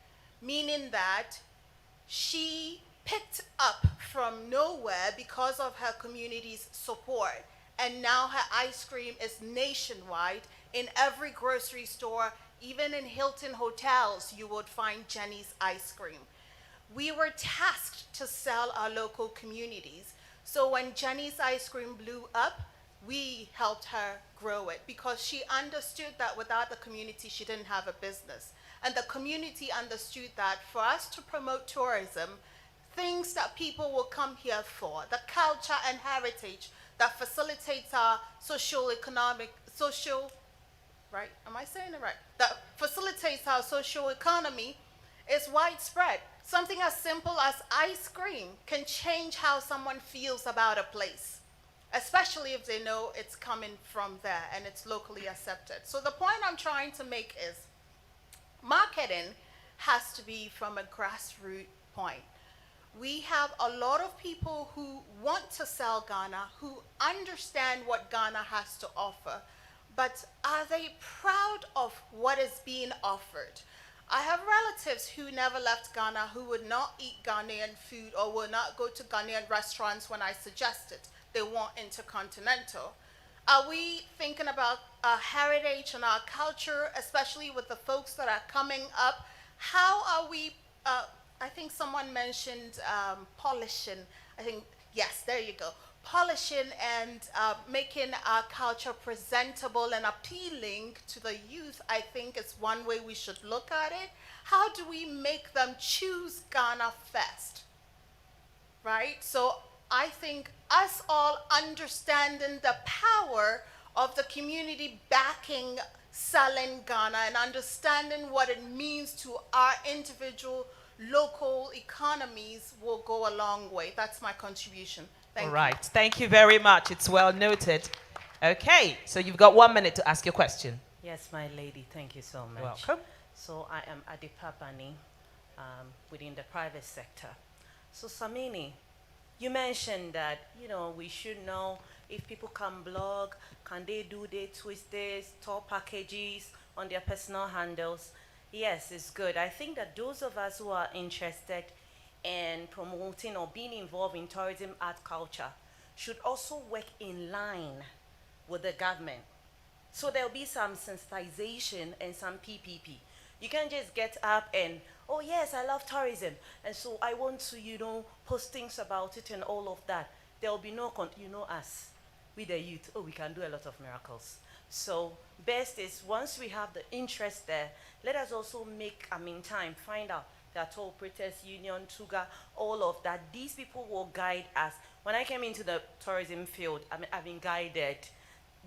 meaning that she picked up from nowhere because of her community's support. And now her ice cream is nationwide. In every grocery store, even in Hilton hotels, you would find Jenny's ice cream. We were tasked to sell our local communities. So when Jenny's ice cream blew up, we helped her grow it because she understood that without the community, she didn't have a business. And the community understood that for us to promote tourism, things that people will come here for, the culture and heritage that facilitates our right? Am I saying it right? That facilitates our social economy is widespread. Something as simple as ice cream can change how someone feels about a place, especially if they know it's coming from there and it's locally accepted. So the point I'm trying to make is marketing has to be from a grassroots point. We have a lot of people who want to sell Ghana, who understand what Ghana has to offer, but are they proud of what is being offered? I have relatives who never left Ghana who would not eat Ghanaian food or will not go to Ghanaian restaurants when I suggest it. They want intercontinental. Are we thinking about our heritage and our culture, especially with the folks that are coming up? How are we, I think someone mentioned polishing. I think, yes, there you go. Polishing and making our culture presentable and appealing to the youth, I think is one way we should look at it. How do we make them choose Ghana first? Right? So I think us all understanding the power of the community backing selling Ghana and understanding what it means to our individual local economies will go a long way. That's my contribution. Thank you. All right. Thank you very much. It's well noted. Okay. So you've got 1 minute to ask your question. Yes, my lady. Thank you so much. Welcome. So I am Adipapani within the private sector. So Samini, you mentioned that, we should know if people can blog, can they do their twisted tour packages on their personal handles? Yes, it's good. I think that those of us who are interested in promoting or being involved in tourism, art, culture should also work in line with the government. So there'll be some sensitization and some PPP. You can't just get up and, oh yes, I love tourism, and so I want to, post things about it and all of that. There'll be no, us, we the youth, we can do a lot of miracles. So best is once we have the interest there, let us also make, time, find out that Toll Operators Union, TUGA, all of that. These people will guide us. When I came into the tourism field, I've been guided.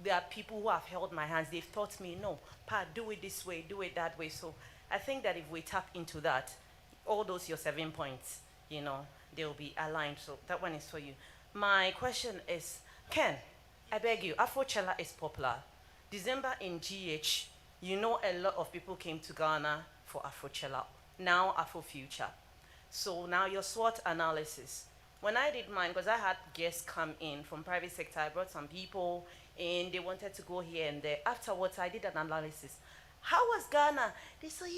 There are people who have held my hands. They've taught me, no, Pa, do it this way, do it that way. So I think that if we tap into that, all those your 7 points, they will be aligned. So that one is for you. My question is, Ken, I beg you, Afrochella is popular. December in GH, a lot of people came to Ghana for Afrochella. Now Afrofuture. So now your SWOT analysis. When I did mine, because I had guests come in from private sector, I brought some people in, they wanted to go here and there. Afterwards, I did an analysis. How was Ghana? They said,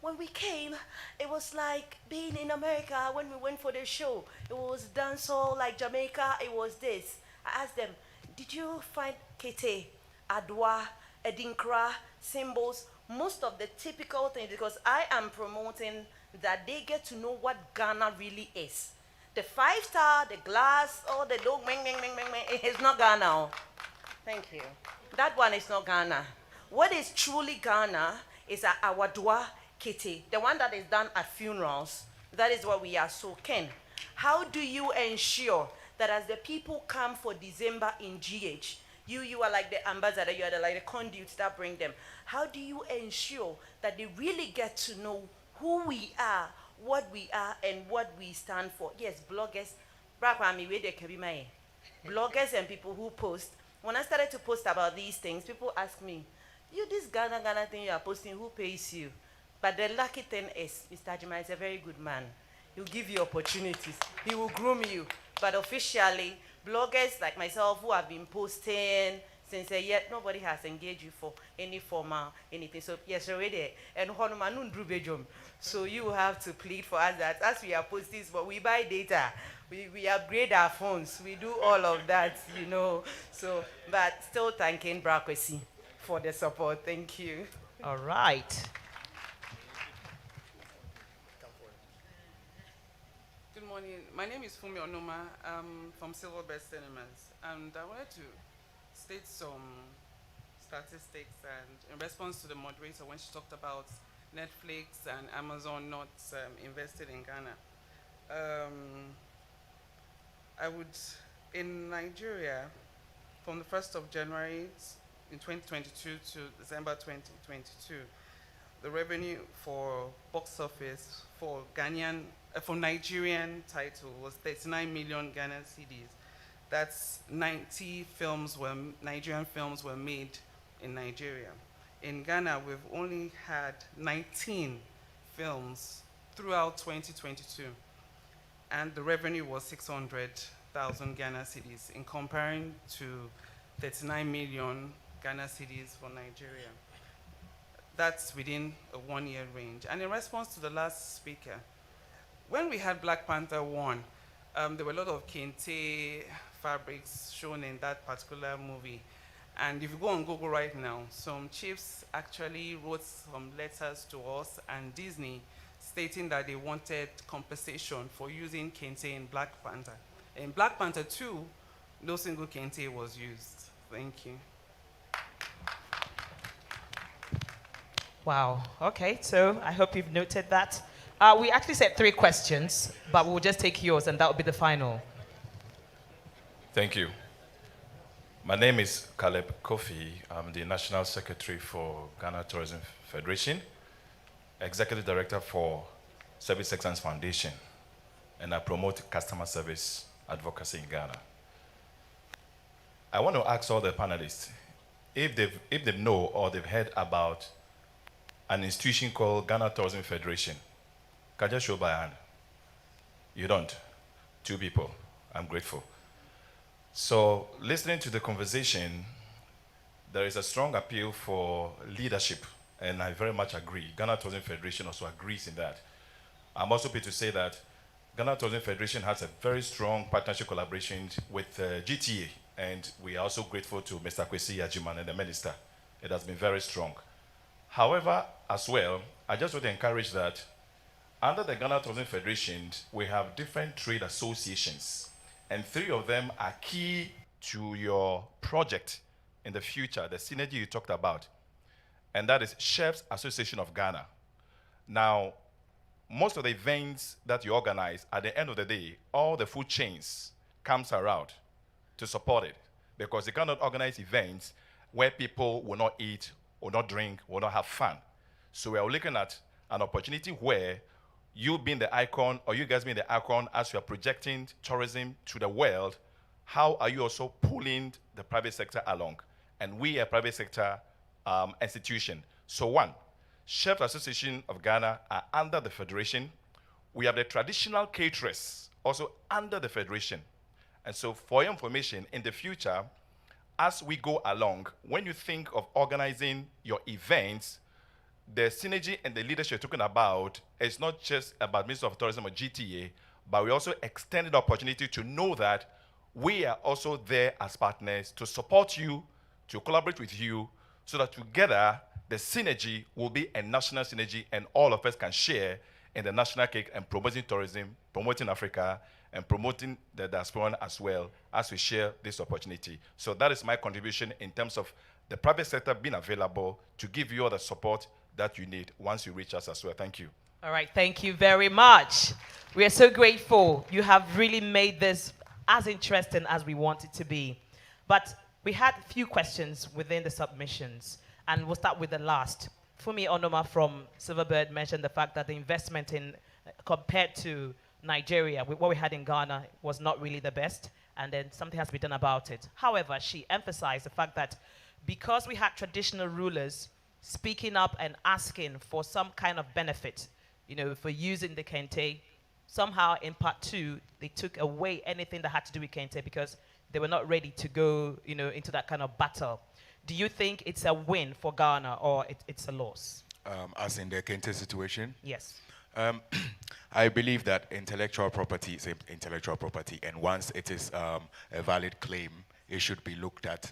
when we came, it was like being in America when we went for the show. It was dancehall like Jamaica, it was this. I asked them, did you find Kete, Adwa, Edinkra, symbols? most of the typical things, because I am promoting that they get to know what Ghana really is. The 5-star, the glass, all the dog, it's not Ghana. Oh. Thank you. That one is not Ghana. What is truly Ghana is our Dwa Kitty, the one that is done at funerals. That is what we are so keen. How do you ensure that as the people come for December in GH, you are like the ambassador, you are like the conduits that bring them. How do you ensure that they really get to know who we are, what we are, and what we stand for? Yes, bloggers, bloggers and people who post. When I started to post about these things, people ask me, you, this Ghana thing you are posting, who pays you? But the lucky thing is, Mr. Jima is a very good man. He'll give you opportunities. He will groom you. But officially, bloggers like myself who have been posting since a year, nobody has engaged you for any formal anything. So yes, already. And so you have to plead for us that as we are posting, but we buy data, we upgrade our phones, we do all of that, you know. So, but still thanking Brakwesi for the support. Thank you. All right. Good morning. My name is Fumi Onuma. I'm from Silverbird Cinemas, and I wanted to state some statistics and in response to the moderator when she talked about Netflix and Amazon not invested in Ghana. In Nigeria, from the 1st of January in 2022 to December 2022, the revenue for box office for Nigerian title was 39 million Ghana cedis. That's 90 Nigerian films were made in Nigeria. In Ghana, we've only had 19 films throughout 2022, and the revenue was 600,000 Ghana cedis in comparing to 39 million Ghana cedis for Nigeria. That's within a 1-year range. And in response to the last speaker, when we had Black Panther 1, there were a lot of kente fabrics shown in that particular movie. And if you go on Google right now, some chiefs actually wrote some letters to us and Disney stating that they wanted compensation for using kente in Black Panther. In Black Panther 2, no single kente was used. Thank you. Wow. Okay, so I hope you've noted that. We actually said 3 questions, but we'll just take yours, and that will be the final. Thank you. My name is Caleb Kofi. I'm the National Secretary for Ghana Tourism Federation, Executive Director for Service Excellence Foundation, and I promote customer service advocacy in Ghana. I want to ask all the panelists if they know or they've heard about an institution called Ghana Tourism Federation. Can you just show by hand? You don't? 2 people. I'm grateful. So, listening to the conversation, there is a strong appeal for leadership, and I very much agree. Ghana Tourism Federation also agrees in that. I'm also pleased to say that Ghana Tourism Federation has a very strong partnership collaboration with GTA, and we are also grateful to Mr. Kwesi Ajiman and the Minister. It has been very strong. However, as well, I just want to encourage that under the Ghana Tourism Federation, we have different trade associations, and 3 of them are key to your project in the future, the synergy you talked about, and that is Chefs Association of Ghana. Now, most of the events that you organize, at the end of the day, all the food chains comes around to support it, because you cannot organize events where people will not eat, will not drink, will not have fun. So we are looking at an opportunity where you being the icon, or you guys being the icon as you are projecting tourism to the world, how are you also pulling the private sector along? And we are a private sector institution. So 1, Chefs Association of Ghana are under the Federation. We have the traditional caterers also under the Federation. And so for your information, in the future, as we go along, when you think of organizing your events, the synergy and the leadership you're talking about is not just about Ministry of Tourism or GTA, but we also extended the opportunity to know that we are also there as partners to support you, to collaborate with you, so that together the synergy will be a national synergy, and all of us can share in the national cake and promoting tourism, promoting Africa, and promoting the diaspora as well as we share this opportunity. So that is my contribution in terms of the private sector being available to give you all the support that you need once you reach us as well. Thank you. All right, thank you very much. We are so grateful. You have really made this as interesting as we want it to be. But we had a few questions within the submissions, and we'll start with the last. Fumi Onoma from Silverbird mentioned the fact that the investment in, compared to Nigeria, with what we had in Ghana, was not really the best, and then something has to be done about it. However, she emphasized the fact that because we had traditional rulers speaking up and asking for some kind of benefit, you know, for using the kente, somehow in part 2, they took away anything that had to do with kente because they were not ready to go, you know, into that kind of battle. Do you think it's a win for Ghana or it's a loss? As in the kente situation? Yes. I believe that intellectual property is intellectual property, and once it is a valid claim, it should be looked at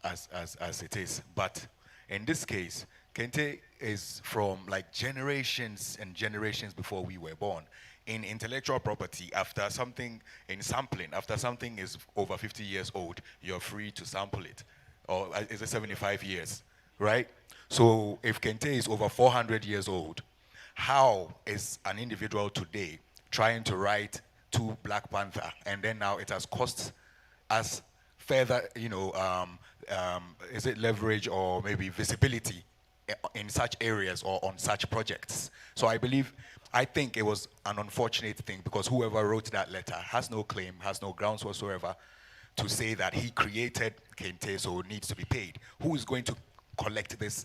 as it is. But in this case, kente is from like generations and generations before we were born. In intellectual property, after something, in sampling, after something is over 50 years old, you're free to sample it. Or is it 75 years, right? So if kente is over 400 years old, how is an individual today trying to write to Black Panther, and then now it has cost us further, you know, is it leverage or maybe visibility in such areas or on such projects? So I think it was an unfortunate thing because whoever wrote that letter has no claim, has no grounds whatsoever to say that he created kente, so it needs to be paid. Who is going to collect this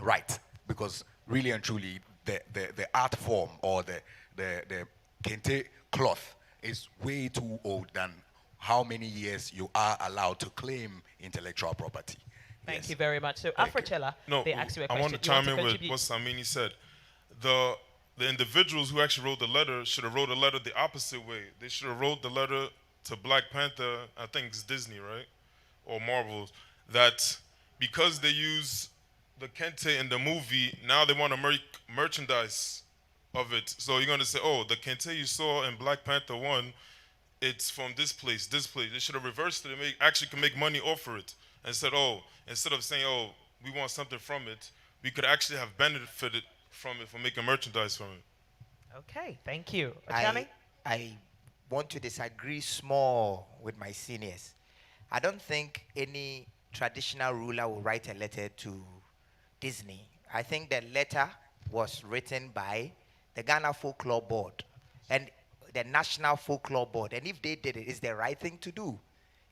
right? Because really and truly, the art form or the kente cloth is way too old than how many years you are allowed to claim intellectual property. Thank you very much. So, Afrochella, they asked you a question. I want to chime in with what Samini said. The individuals who actually wrote the letter should have wrote a letter the opposite way. They should have wrote the letter to Black Panther, I think it's Disney, right? Or Marvel, that because they use the kente in the movie, now they want to make merchandise of it. So you're going to say, oh, the kente you saw in Black Panther 1, it's from this place, this place. They should have reversed it and actually can make money off of it. And said, oh, instead of saying, oh, we want something from it, we could actually have benefited from it, from making merchandise from it. Okay, thank you. I want to disagree small with my seniors. I don't think any traditional ruler will write a letter to Disney. I think the letter was written by the Ghana Folklore Board and the National Folklore Board. And if they did it, it's the right thing to do.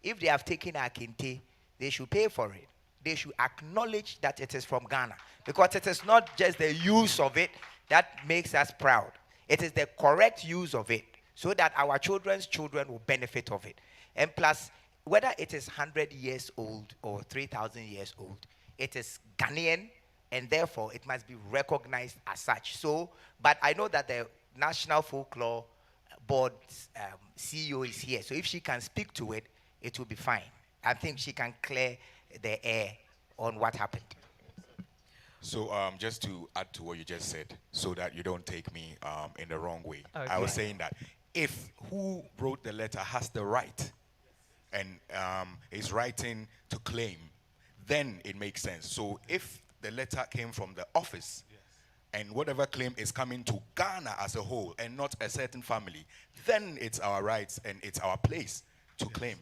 If they have taken our kente, they should pay for it. They should acknowledge that it is from Ghana. Because it is not just the use of it that makes us proud. It is the correct use of it so that our children's children will benefit of it. And plus, whether it is 100 years old or 3,000 years old, it is Ghanaian, and therefore it must be recognized as such. So, but I know that the National Folklore Board's CEO is here. So if she can speak to it, it will be fine. I think she can clear the air on what happened. So just to add to what you just said, so that you don't take me in the wrong way. Okay. I was saying that if who wrote the letter has the right and is writing to claim, then it makes sense. So if the letter came from the office, and whatever claim is coming to Ghana as a whole and not a certain family, then it's our rights and it's our place to claim.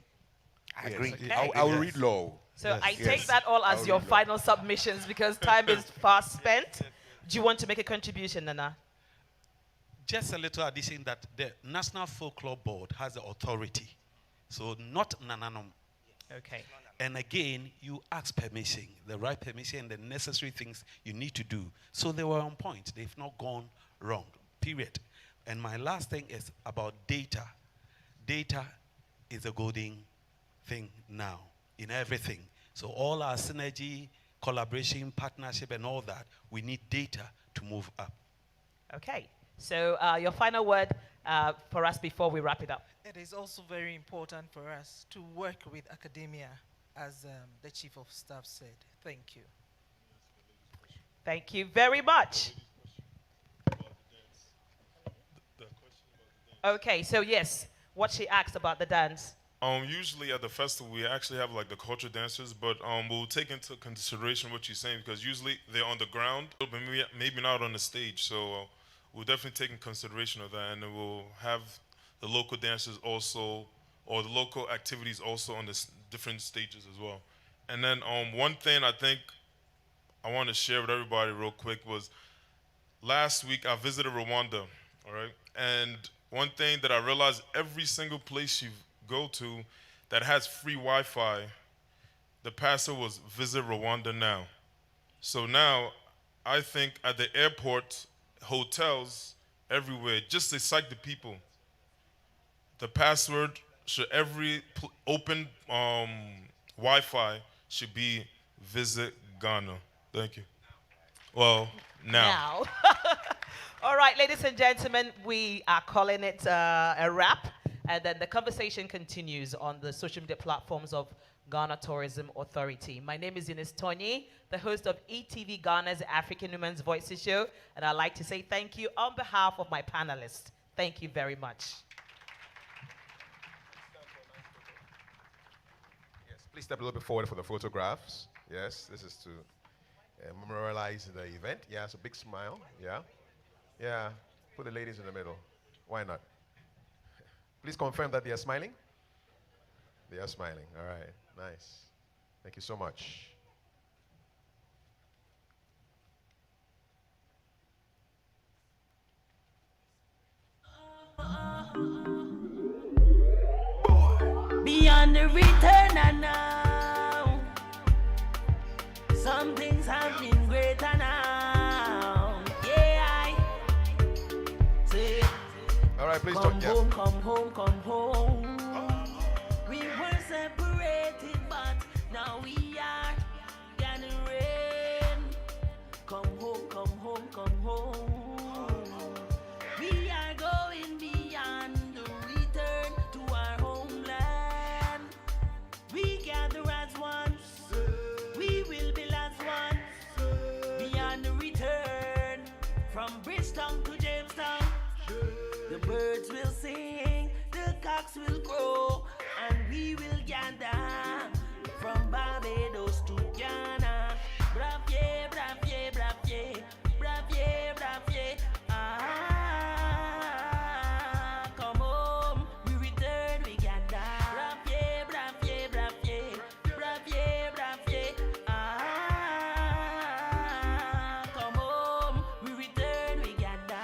I agree. Okay. I will read law. So I take that all as your final submissions because time is fast spent. Do you want to make a contribution, Nana? Just a little addition that the National Folklore Board has the authority. So not Nananum. Okay. And again, you ask permission, the right permission and the necessary things you need to do. So they were on point. They've not gone wrong, period. And my last thing is about data. Data is a golden thing now in everything. So all our synergy, collaboration, partnership, and all that, we need data to move up. Okay. So your final word for us before we wrap it up. It is also very important for us to work with academia as the Chief of Staff said. Thank you. Thank you very much. Okay, so yes, what she asked about the dance. Usually at the festival we actually have like the culture dancers, but we'll take into consideration what you're saying because usually they're on the ground, but maybe not on the stage. So we'll definitely take in consideration of that, and then we'll have the local dancers also, or the local activities also on the different stages as well. And then one thing I think I want to share with everybody real quick was last week I visited Rwanda, all right? And one thing that I realized, every single place you go to that has free Wi-Fi, the pastor was visit Rwanda now. So now I think at the airport, hotels, everywhere, just to psych the people, the password should every open Wi-Fi should be visit Ghana. Thank you. Well, now. All right, ladies and gentlemen, we are calling it a wrap. And then the conversation continues on the social media platforms of Ghana Tourism Authority. My name is Ines Tonyi, the host of ETV Ghana's African Women's Voices show. And I'd like to say thank you on behalf of my panelists. Thank you very much. Yes, please step a little bit forward for the photographs. Yes, this is to memorialize the event. Yeah, it's a big smile. Yeah. Yeah, put the ladies in the middle. Why not? Please confirm that they are smiling. They are smiling. All right, nice. Thank you so much. Beyond the return and now, something's happening greater now. Yeah, I say, all right, please come don't. home, come home, come home. We were separated, but now we are gathering. Come home, come home, come home. We are going beyond the return to our homeland. We gather as one. We will build as one. Beyond the return, from Bristol to Jamestown, the birds will sing, the cocks will crow, and we will gather from Barbados to Ghana. Brave, brave, brave, brave, brave. Ah, come home, we return, we gather. Brave, brave, brave, brave, brave. Ah, come home, we return, we gather.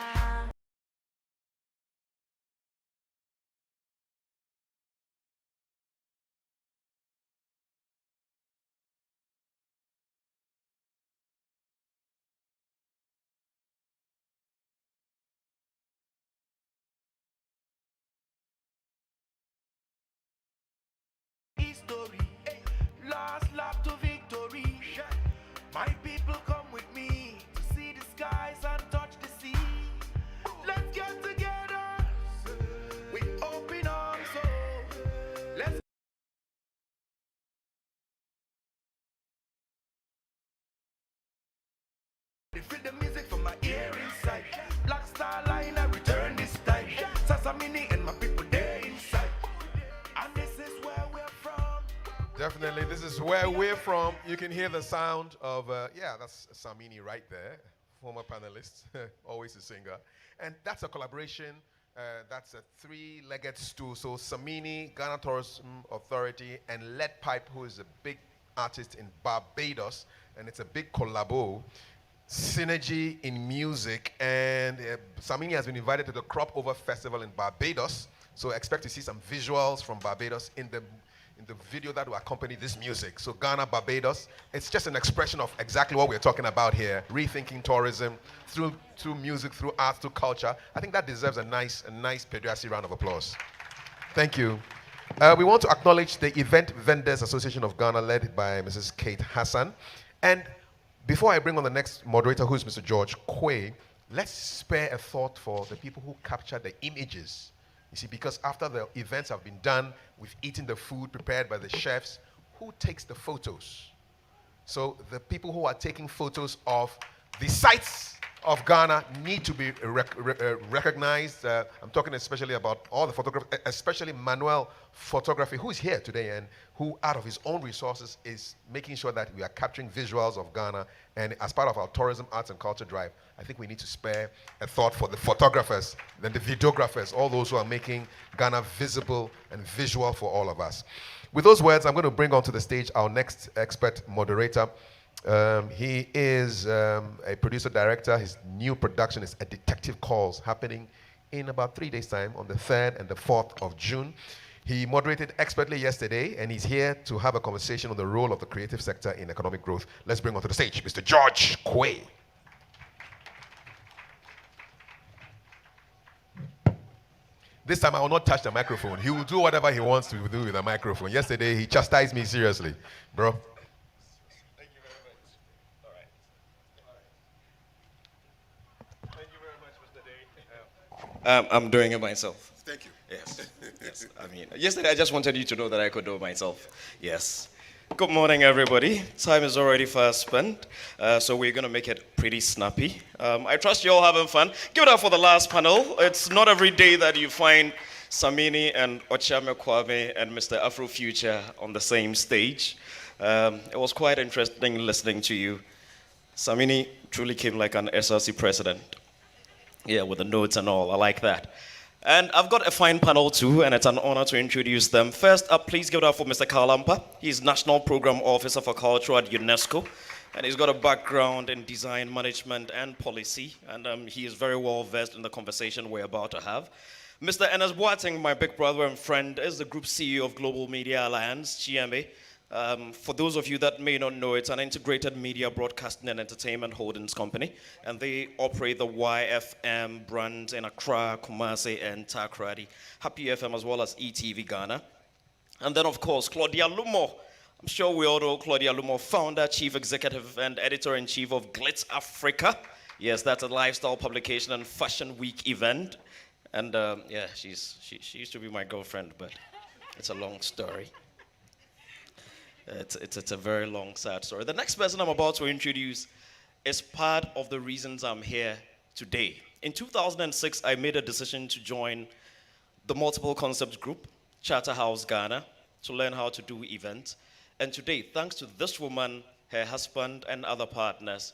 History, last lap to victory. My people come with me to see the skies and touch the sea. Let's get together with open arms. So let's feel the music from my ear inside. Black Star Line, I return this time. Sasamini and my people there inside. And this is where we're from. Definitely, this is where we're from. You can hear the sound of, yeah, that's Samini right there, former panelist, always a singer. And that's a collaboration. That's a three-legged stool. So Samini, Ghana Tourism Authority, and Lead Pipe, who is a big artist in Barbados, and it's a big collabo. Synergy in music, and Samini has been invited to the Crop Over Festival in Barbados. So expect to see some visuals from Barbados in the video that will accompany this music. So Ghana, Barbados, it's just an expression of exactly what we're talking about here, rethinking tourism through music, through art, through culture. I think that deserves a nice Pedrassi round of applause. Thank you. We want to acknowledge the Event Vendors Association of Ghana, led by Mrs. Kate Hassan. And before I bring on the next moderator, who is Mr. George Quay, let's spare a thought for the people who capture the images. You see, because after the events have been done, we've eaten the food prepared by the chefs, who takes the photos? So the people who are taking photos of the sites of Ghana need to be recognized. I'm talking especially about all the photographers, especially manual photography, who is here today and who, out of his own resources, is making sure that we are capturing visuals of Ghana. And as part of our tourism, arts, and culture drive, I think we need to spare a thought for the photographers, then the videographers, all those who are making Ghana visible and visual for all of us. With those words, I'm going to bring onto the stage our next expert moderator. He is a producer director. His new production is A Detective Calls, happening in about 3 days' time on the 3rd and the 4th of June. He moderated expertly yesterday, and he's here to have a conversation on the role of the creative sector in economic growth. Let's bring onto the stage Mr. George Quay. This time I will not touch the microphone. He will do whatever he wants to do with the microphone. Yesterday he chastised me seriously, bro. I'm doing it myself. Thank you. Yes. Yes. I mean, yesterday I just wanted you to know that I could do it myself. Yes. Good morning, everybody. Time is already fast spent, so we're going to make it pretty snappy. I trust you're all having fun. Give it up for the last panel. It's not every day that you find Samini and Ochame Kwame and Mr. Afrofuture on the same stage. It was quite interesting listening to you. Samini truly came like an SRC president. Yeah, with the notes and all. I like that. And I've got a fine panel too, and it's an honor to introduce them. First up, please give it up for Mr. Kalampa. He's National Program Officer for Culture at UNESCO, and he's got a background in design management and policy, and he is very well versed in the conversation we're about to have. Mr. Enes Boateng, my big brother and friend, is the Group CEO of Global Media Alliance, GMA. For those of you that may not know, it's an integrated media broadcasting and entertainment holdings company, and they operate the YFM brands in Accra, Kumasi, and Takoradi, Happy FM, as well as ETV Ghana. And then, of course, Claudia Lumo. I'm sure we all know Claudia Lumo, founder, chief executive, and editor-in-chief of Glitz Africa. Yes, that's a lifestyle publication and fashion week event. And yeah, she used to be my girlfriend, but it's a long story. It's a very long, sad story. The next person I'm about to introduce is part of the reasons I'm here today. In 2006, I made a decision to join the Multiple Concepts Group, Charterhouse Ghana, to learn how to do events. And today, thanks to this woman, her husband, and other partners,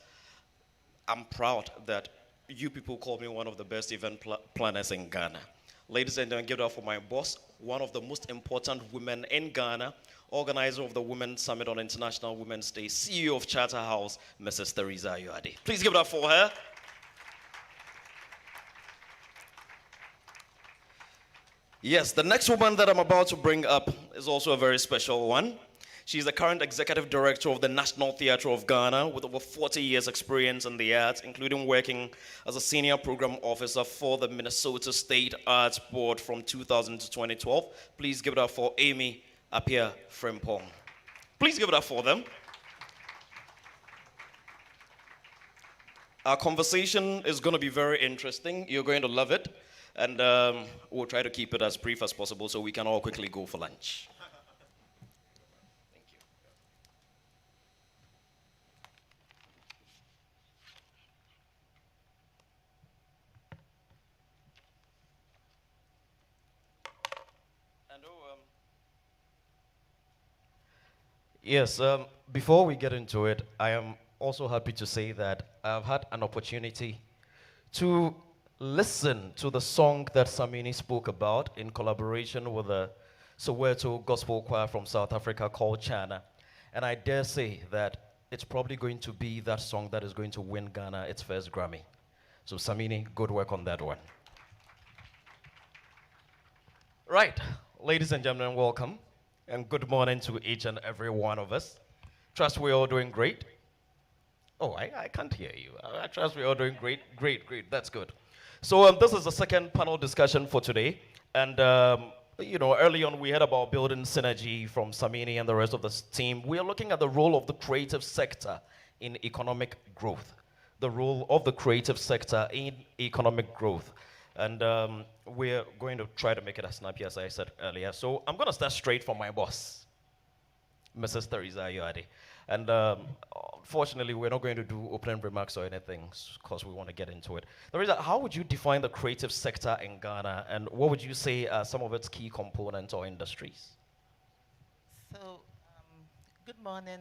I'm proud that you people call me one of the best event planners in Ghana. Ladies and gentlemen, give it up for my boss, one of the most important women in Ghana, organizer of the Women's Summit on International Women's Day, CEO of Charterhouse, Mrs. Theresa Ayoade. Please give it up for her. Yes, the next woman that I'm about to bring up is also a very special one. She's the current executive director of the National Theatre of Ghana with over 40 years experience in the arts, including working as a senior program officer for the Minnesota State Arts Board from 2000 to 2012. Please give it up for Amy Apia Frimpong. Please give it up for them. Our conversation is going to be very interesting. You're going to love it. And we'll try to keep it as brief as possible so we can all quickly go for lunch. Yes, before we get into it, I am also happy to say that I've had an opportunity to listen to the song that Samini spoke about in collaboration with the Soweto Gospel Choir from South Africa called Chana. And I dare say that it's probably going to be that song that is going to win Ghana its first Grammy. So Samini, good work on that one. Right, ladies and gentlemen, welcome. And good morning to each and every one of us. Trust we're all doing great. Oh, I can't hear you. I trust we're all doing great, great. That's good. So this is the second panel discussion for today. And, you know, early on we heard about building synergy from Samini and the rest of the team. We are looking at the role of the creative sector in economic growth. The role of the creative sector in economic growth. And we're going to try to make it as snappy as I said earlier. So I'm going to start straight from my boss. Mrs. Teresa Ayoade. And unfortunately, we're not going to do opening remarks or anything because we want to get into it. Teresa, how would you define the creative sector in Ghana, and what would you say are some of its key components or industries? So, good morning,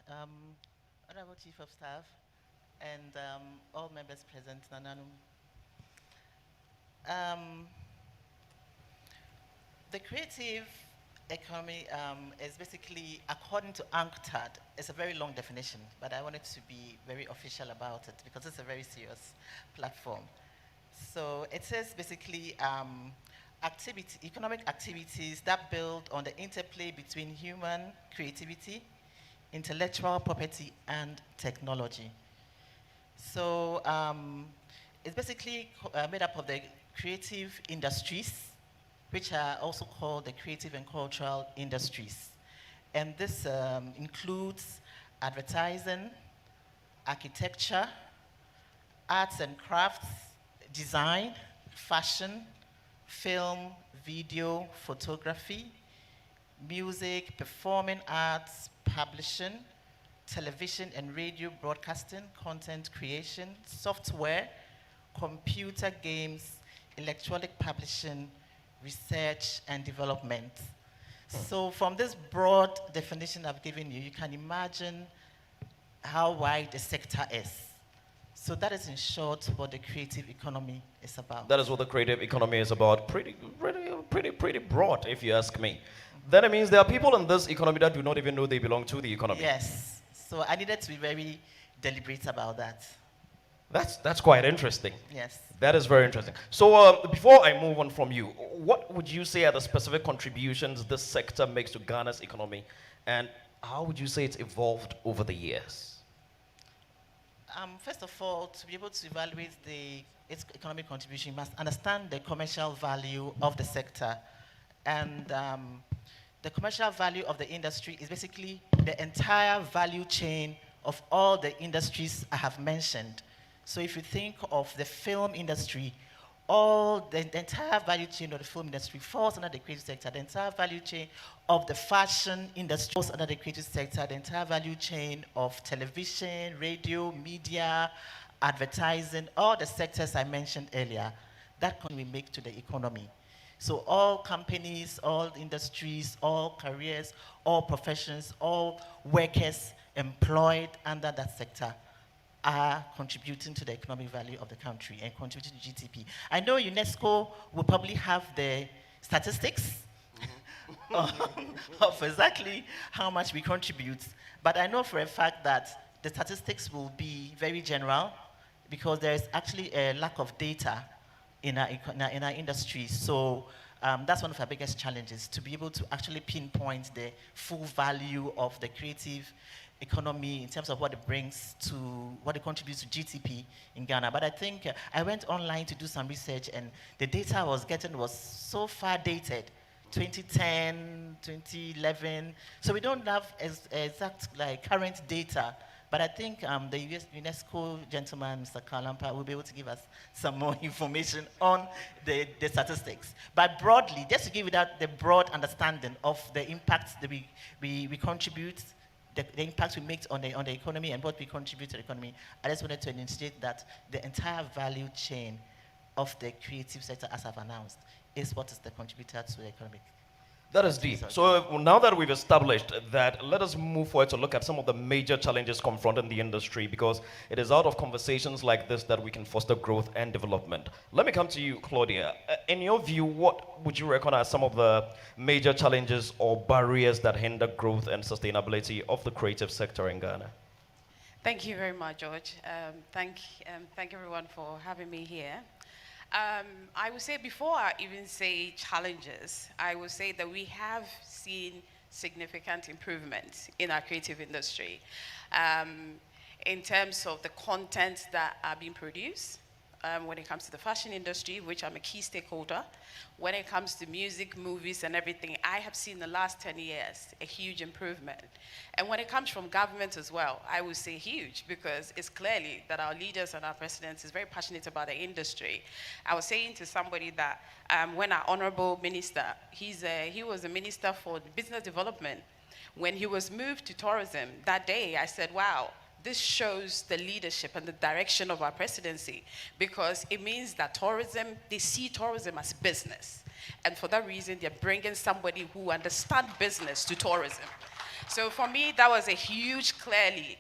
Honorable Chief of Staff, and all members present. The creative economy is basically, according to UNCTAD, it's a very long definition, but I wanted to be very official about it because it's a very serious platform. So it says basically economic activities that build on the interplay between human creativity, intellectual property, and technology. So it's basically made up of the creative industries, which are also called the creative and cultural industries. And this includes advertising, architecture, arts and crafts, design, fashion, film, video, photography, music, performing arts, publishing, television and radio broadcasting, content creation, software, computer games, electronic publishing, research and development. So from this broad definition I've given you, you can imagine how wide the sector is. So that is in short what the creative economy is about. That is what the creative economy is about. Pretty broad, if you ask me. Then it means there are people in this economy that do not even know they belong to the economy. Yes. So I needed to be very deliberate about that. That's quite interesting. Yes. That is very interesting. So before I move on from you, what would you say are the specific contributions this sector makes to Ghana's economy, and how would you say it's evolved over the years? First of all, to be able to evaluate its economic contribution, you must understand the commercial value of the sector. And the commercial value of the industry is basically the entire value chain of all the industries I have mentioned. So if you think of the film industry, the entire value chain of the film industry falls under the creative sector. The entire value chain of the fashion industry falls under the creative sector. The entire value chain of television, radio, media, advertising, all the sectors I mentioned earlier, that can we make to the economy. So all companies, all industries, all careers, all professions, all workers employed under that sector are contributing to the economic value of the country and contributing to GDP. I know UNESCO will probably have the statistics of exactly how much we contribute, but I know for a fact that the statistics will be very general because there is actually a lack of data in our industry. So that's one of our biggest challenges, to be able to actually pinpoint the full value of the creative economy in terms of what it brings to, what it contributes to GDP in Ghana. But I think I went online to do some research, and the data I was getting was so far dated, 2010, 2011. So we don't have exact current data. But I think the UNESCO gentleman, Mr. Kalampa, will be able to give us some more information on the statistics. But broadly, just to give you the broad understanding of the impact that we contribute, the impact we make on the economy and what we contribute to the economy, I just wanted to enunciate that the entire value chain of the creative sector, as I've announced, is what is the contributor to the economic. That is deep. So now that we've established that, let us move forward to look at some of the major challenges confronting the industry, because it is out of conversations like this that we can foster growth and development. Let me come to you, Claudia. In your view, what would you reckon are some of the major challenges or barriers that hinder growth and sustainability of the creative sector in Ghana? Thank you very much, George. Thank everyone for having me here. I would say, before I even say challenges, I would say that we have seen significant improvements in our creative industry in terms of the content that are being produced. When it comes to the fashion industry, which I'm a key stakeholder, when it comes to music, movies, and everything, I have seen the last 10 years a huge improvement. And when it comes from government as well, I would say huge, because it's clearly that our leaders and our president is very passionate about the industry. I was saying to somebody that when our honorable minister, he was a minister for business development. When he was moved to tourism that day, I said, wow, this shows the leadership and the direction of our presidency, because it means that tourism, they see tourism as business. And for that reason, they're bringing somebody who understands business to tourism. So for me, that was a huge, clearly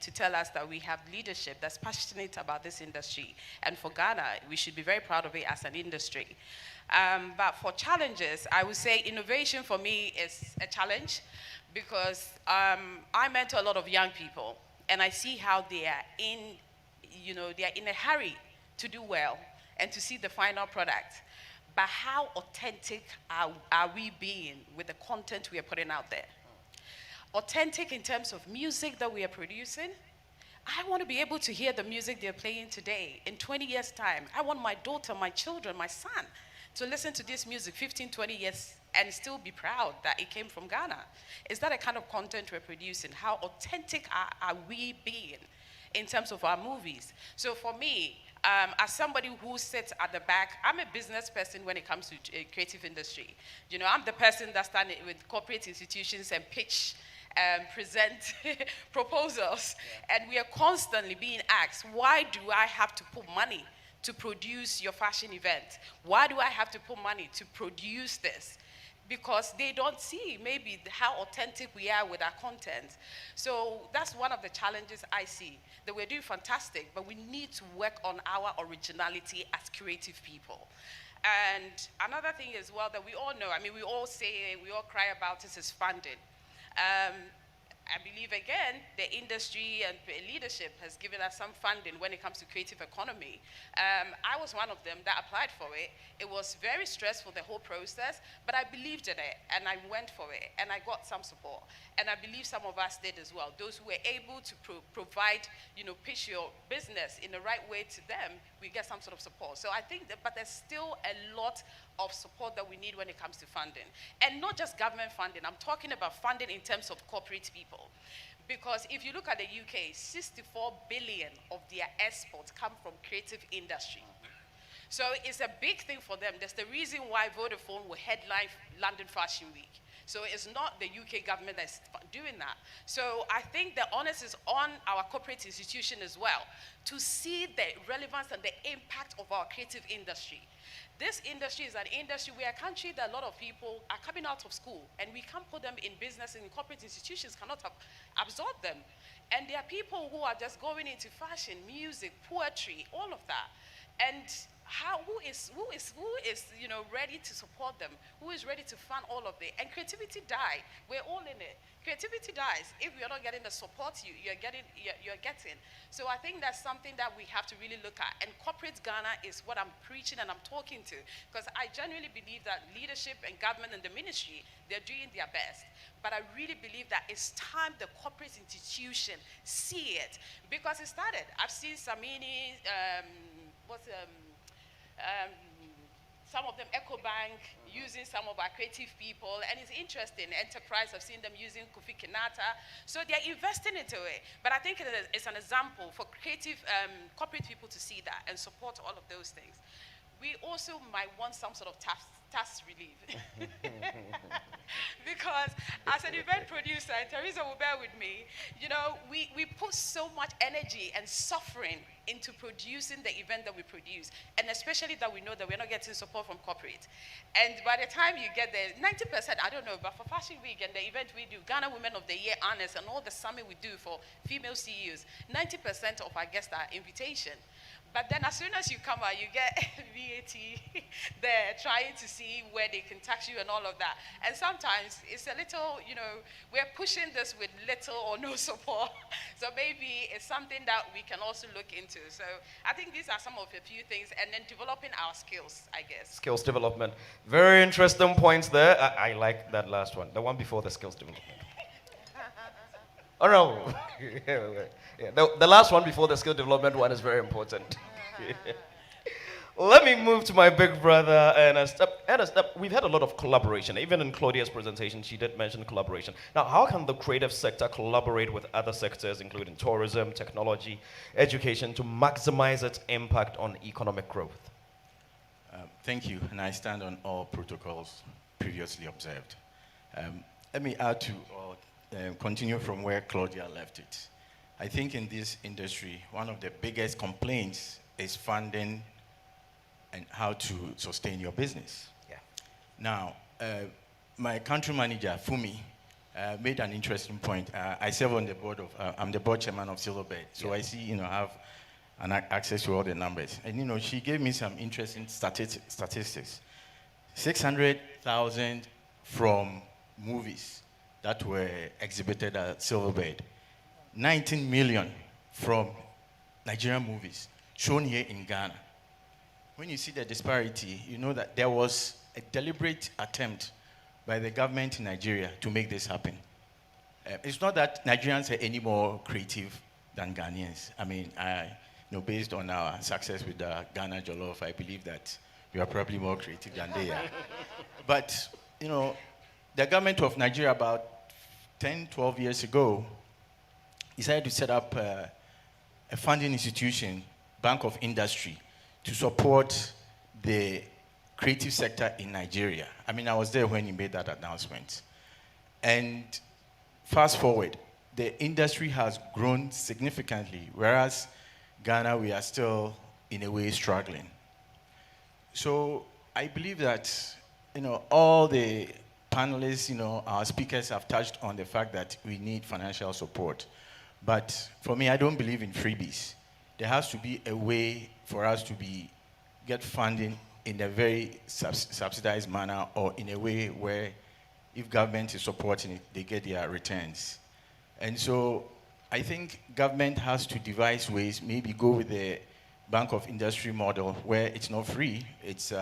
to tell us that we have leadership that's passionate about this industry. And for Ghana, we should be very proud of it as an industry. But for challenges, I would say innovation for me is a challenge, because I mentor a lot of young people, and I see how they are they are in a hurry to do well and to see the final product. But how authentic are we being with the content we are putting out there? Authentic in terms of music that we are producing. I want to be able to hear the music they're playing today in 20 years' time. I want my daughter, my children, my son to listen to this music 15, 20 years and still be proud that it came from Ghana. Is that a kind of content we're producing? How authentic are we being in terms of our movies? So for me, as somebody who sits at the back, I'm a business person when it comes to creative industry. You know, I'm the person that stands with corporate institutions and pitch, present proposals. Yeah. And we are constantly being asked, why do I have to put money to produce your fashion event? Why do I have to put money to produce this? Because they don't see maybe how authentic we are with our content. So that's one of the challenges I see, that we're doing fantastic, but we need to work on our originality as creative people. And another thing as well that we all know, I mean, we all say, we all cry about this, is funding. I believe, again, the industry and leadership has given us some funding when it comes to creative economy. I was one of them that applied for it. It was very stressful, the whole process, but I believed in it, and I went for it, and I got some support. And I believe some of us did as well. Those who were able to provide, pitch your business in the right way to them, we get some sort of support. So I think that, but there's still a lot of support that we need when it comes to funding. And not just government funding, I'm talking about funding in terms of corporate people. Because if you look at the UK, 64 billion of their exports come from creative industry. So it's a big thing for them. That's the reason why Vodafone will headline London Fashion Week. So it's not the UK government that's doing that. So I think the onus is on our corporate institution as well to see the relevance and the impact of our creative industry. This industry is an industry where a country that a lot of people are coming out of school, and we can't put them in business, and corporate institutions cannot absorb them. And there are people who are just going into fashion, music, poetry, all of that. And who is ready to support them? Who is ready to fund all of it? And creativity dies. We're all in it. Creativity dies if you're not getting the support you're getting. So I think that's something that we have to really look at. And corporate Ghana is what I'm preaching and I'm talking to, because I genuinely believe that leadership and government and the ministry, they're doing their best. But I really believe that it's time the corporate institution see it, because it started. I've seen Samini, some of them EcoBank, using some of our creative people, and it's interesting. Enterprise, I've seen them using Kofi Kinata. So they're investing into it. But I think it's an example for creative corporate people to see that and support all of those things. We also might want some sort of tax relief. Because as an event producer, and Teresa will bear with me, we put so much energy and suffering into producing the event that we produce, and especially that we know that we're not getting support from corporate. And by the time you get there, 90%, I don't know, but for Fashion Week and the event we do, Ghana Women of the Year honors, and all the summit we do for female CEOs, 90% of our guests are invitation. But then as soon as you come out, you get VAT there trying to see where they can tax you and all of that. And sometimes it's a little, we're pushing this with little or no support. So maybe it's something that we can also look into. So I think these are some of the few things. And then developing our skills, I guess. Skills development. Very interesting points there. I like that last one. The one before the skills development. Oh, no. Yeah, the last one before the skill development one is very important. Let me move to my big brother, Ernest. Ernest, we've had a lot of collaboration. Even in Claudia's presentation, she did mention collaboration. Now, how can the creative sector collaborate with other sectors, including tourism, technology, education, to maximize its impact on economic growth? Thank you, and I stand on all protocols previously observed. let me add to or continue from where Claudia left it. I think in this industry, one of the biggest complaints is funding and how to sustain your business. Yeah. Now, my country manager, Fumi, made an interesting point. I serve on the board of, I'm the board chairman of Silverbird, so Yeah. I see, have access to all the numbers. And, she gave me some interesting statistics. 600,000 from movies that were exhibited at Silverbird. 19 million from Nigerian movies shown here in Ghana. When you see the disparity, you know that there was a deliberate attempt by the government in Nigeria to make this happen. It's not that Nigerians are any more creative than Ghanaians. I mean, based on our success with the Ghana Jollof, I believe that we are probably more creative than they are. But, the government of Nigeria about 10, 12 years ago decided to set up a funding institution, Bank of Industry, to support the creative sector in Nigeria. I mean, I was there when he made that announcement. And fast forward, the industry has grown significantly, whereas Ghana, we are still, in a way, struggling. So I believe that, all the panelists, our speakers have touched on the fact that we need financial support. But for me, I don't believe in freebies. There has to be a way for us to get funding in a very subsidized manner, or in a way where if government is supporting it, they get their returns. And so I think government has to devise ways, maybe go with the Bank of Industry model where it's not free, it's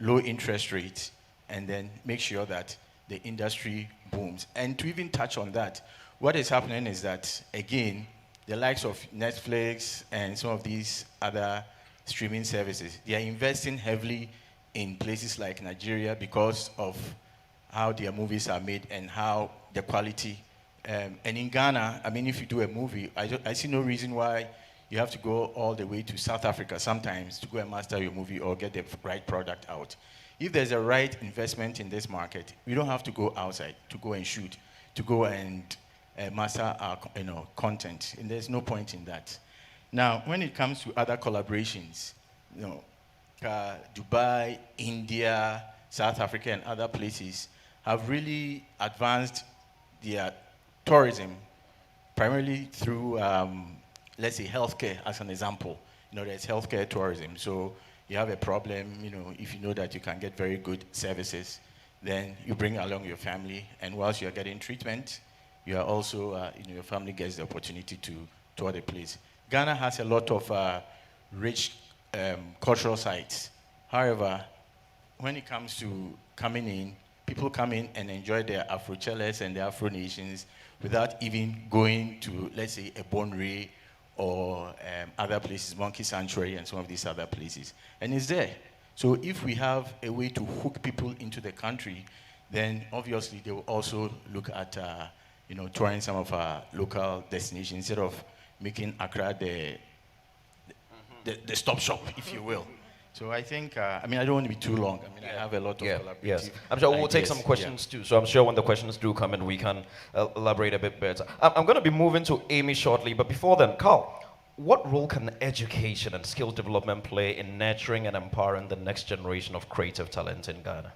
low interest rates, and then make sure that the industry booms. And to even touch on that, what is happening is that, again, the likes of Netflix and some of these other streaming services, they are investing heavily in places like Nigeria because of how their movies are made and how the quality. And in Ghana, I mean, if you do a movie, I see no reason why you have to go all the way to South Africa sometimes to go and master your movie or get the right product out. If there's a right investment in this market, we don't have to go outside to go and shoot, to go and master our content, and there's no point in that. Now, when it comes to other collaborations, Dubai, India, South Africa, and other places have really advanced their tourism, primarily through, let's say, healthcare as an example. There's healthcare tourism. So you have a problem, if you know that you can get very good services, then you bring along your family, and whilst you're getting treatment, you are also, your family gets the opportunity to tour the place. Ghana has a lot of rich cultural sites. However, when it comes to coming in, people come in and enjoy their Afrocheles and their Afro Nations without even going to, let's say, a Bonre or other places, Monkey Sanctuary and some of these other places. And it's there. So if we have a way to hook people into the country, then obviously they will also look at touring some of our local destinations instead of making Accra the stop shop, if you will. So I think, I don't want to be too long. I have a lot of collaborative Yes. I'm sure we'll take ideas. some questions too. So I'm sure when the questions do come in, we can elaborate a bit better. I'm going to be moving to Amy shortly, but before then, Carl, what role can education and skill development play in nurturing and empowering the next generation of creative talent in Ghana?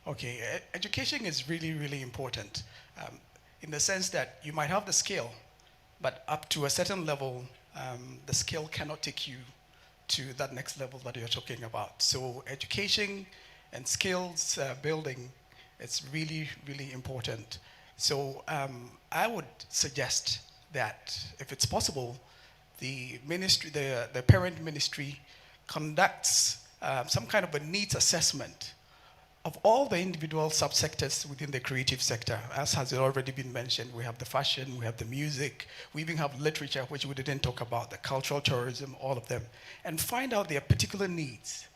Okay, education is really, really important in the sense that you might have the skill, but up to a certain level, the skill cannot take you to that next level that you're talking about. So education and skills building is really, really important. So I would suggest that if it's possible, the ministry, the parent ministry conducts some kind of a needs assessment of all the individual subsectors within the creative sector. As has already been mentioned, we have the fashion, we have the music, we even have literature, which we didn't talk about, the cultural tourism, all of them, and find out their particular needs.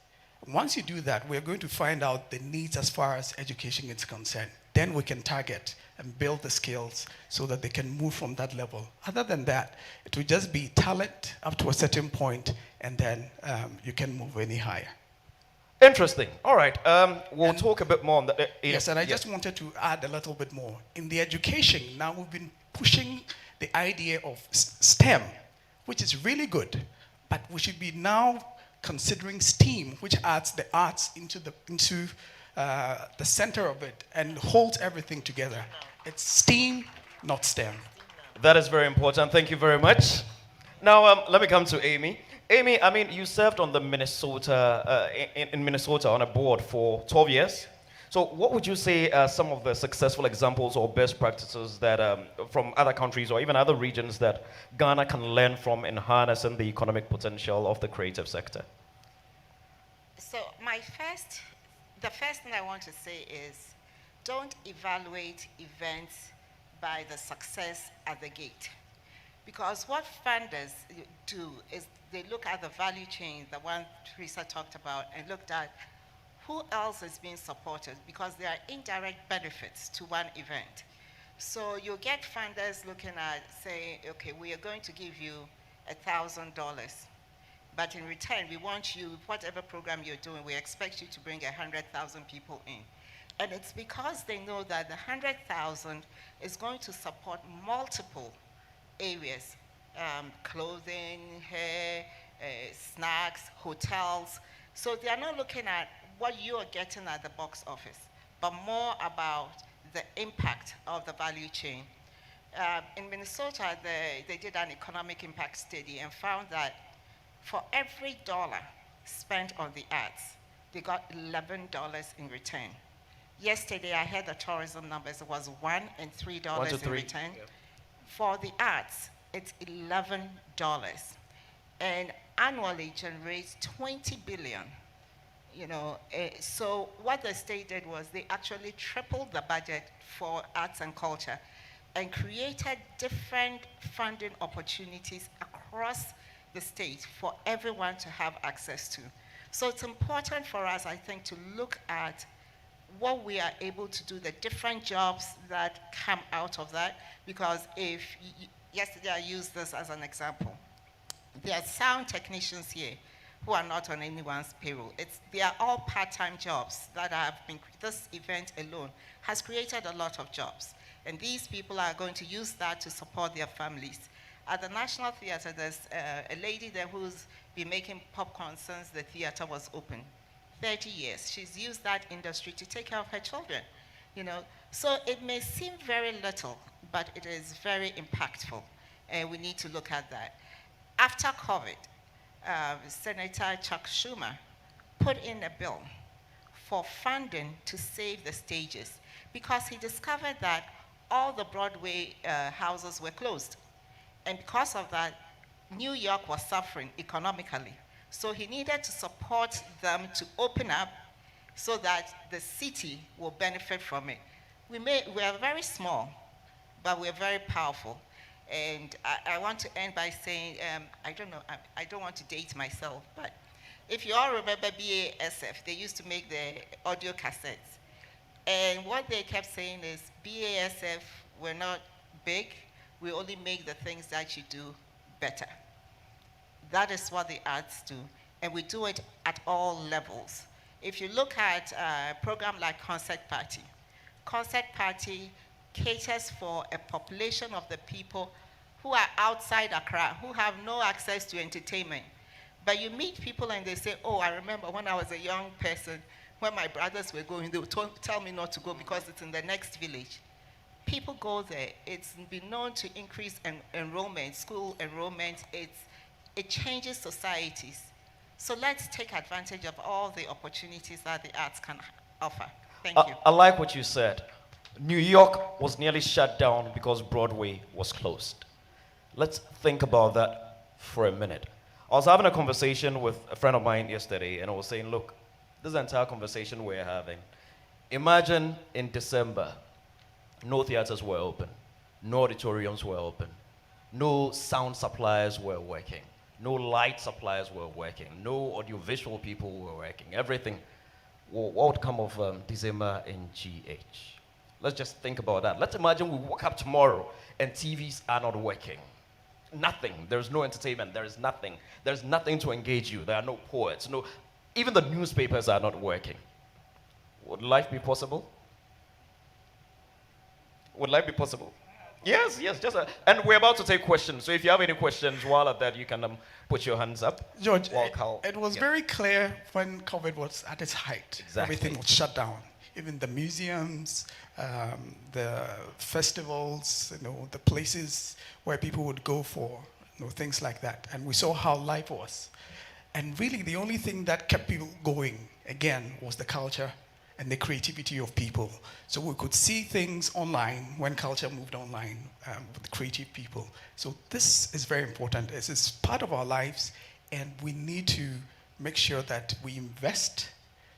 Once you do that, we're going to find out the needs as far as education is concerned. Then we can target and build the skills so that they can move from that level. Other than that, it will just be talent up to a certain point, and then you can move any higher. Interesting. All right. We'll talk a bit more on that. Yes, and I just wanted to add a little bit more. In the education, now we've been pushing the idea of STEM, which is really good, but we should be now considering STEAM, which adds the arts into the center of it and holds everything together. It's STEAM, not STEM. That is very important. Thank you very much. Now, let me come to Amy. Amy, I mean, you served on the Minnesota, in Minnesota on a board for 12 years. So what would you say are some of the successful examples or best practices that from other countries or even other regions that Ghana can learn from in harnessing the economic potential of the creative sector? So the first thing I want to say is, don't evaluate events by the success at the gate. Because what funders do is they look at the value chain, the one Teresa talked about, and looked at who else is being supported, because there are indirect benefits to one event. So you'll get funders looking at saying, okay, we are going to give you $1,000, but in return, we want you, whatever program you're doing, we expect you to bring 100,000 people in. And it's because they know that the 100,000 is going to support multiple areas, clothing, hair, snacks, hotels. So they are not looking at what you are getting at the box office, but more about the impact of the value chain. In Minnesota, they did an economic impact study and found that for every dollar spent on the arts, they got $11 in return. Yesterday, I heard the tourism numbers. It was $1 and $3 in return. Yep. For the arts, it's $11, and annually generates $20 billion. You know, so what the state did was they actually tripled the budget for arts and culture, and created different funding opportunities across the state for everyone to have access to. So it's important for us, I think, to look at what we are able to do, the different jobs that come out of that, because yesterday I used this as an example. There are sound technicians here who are not on anyone's payroll. They are all part-time jobs that have been, this event alone has created a lot of jobs. And these people are going to use that to support their families. At the National Theatre, there's a lady there who's been making popcorn since the theater was open. 30 years. She's used that industry to take care of her children, you know. So it may seem very little, but it is very impactful, and we need to look at that. After COVID, Senator Chuck Schumer put in a bill for funding to save the stages, because he discovered that all the Broadway houses were closed. And because of that, New York was suffering economically. So he needed to support them to open up so that the city will benefit from it. We are very small, but we're very powerful. And I want to end by saying, I don't know, I don't want to date myself, but if you all remember BASF, they used to make the audio cassettes. And what they kept saying is, BASF, we're not big, we only make the things that you do better. That is what the arts do, and we do it at all levels. If you look at a program like Concert Party caters for a population of the people who are outside Accra, who have no access to entertainment. But you meet people and they say, oh, I remember when I was a young person, when my brothers were going, they would tell me not to go because it's in the next village. People go there. It's been known to increase enrollment, school enrollment. It changes societies. So let's take advantage of all the opportunities that the arts can offer. Thank you. I like what you said. New York was nearly shut down because Broadway was closed. Let's think about that for a minute. I was having a conversation with a friend of mine yesterday, and I was saying, look, this entire conversation we're having, imagine in December, no theaters were open, no auditoriums were open, no sound suppliers were working, no light suppliers were working, no audiovisual people were working, everything. What would come of December in GH? Let's just think about that. Let's imagine we woke up tomorrow and TVs are not working. Nothing. There's no entertainment. There is nothing. There's nothing to engage you. There are no poets. No. Even the newspapers are not working. Would life be possible? Would life be possible? Yes, yes, and we're about to take questions. So if you have any questions while at that, you can put your hands up. George, it was very clear when COVID was at its height. Exactly. Everything was shut down. Even the museums, the festivals, the places where people would go for things like that. And we saw how life was. And really, the only thing that kept people going, again, was the culture and the creativity of people. So we could see things online when culture moved online with creative people. So this is very important. This is part of our lives, and we need to make sure that we invest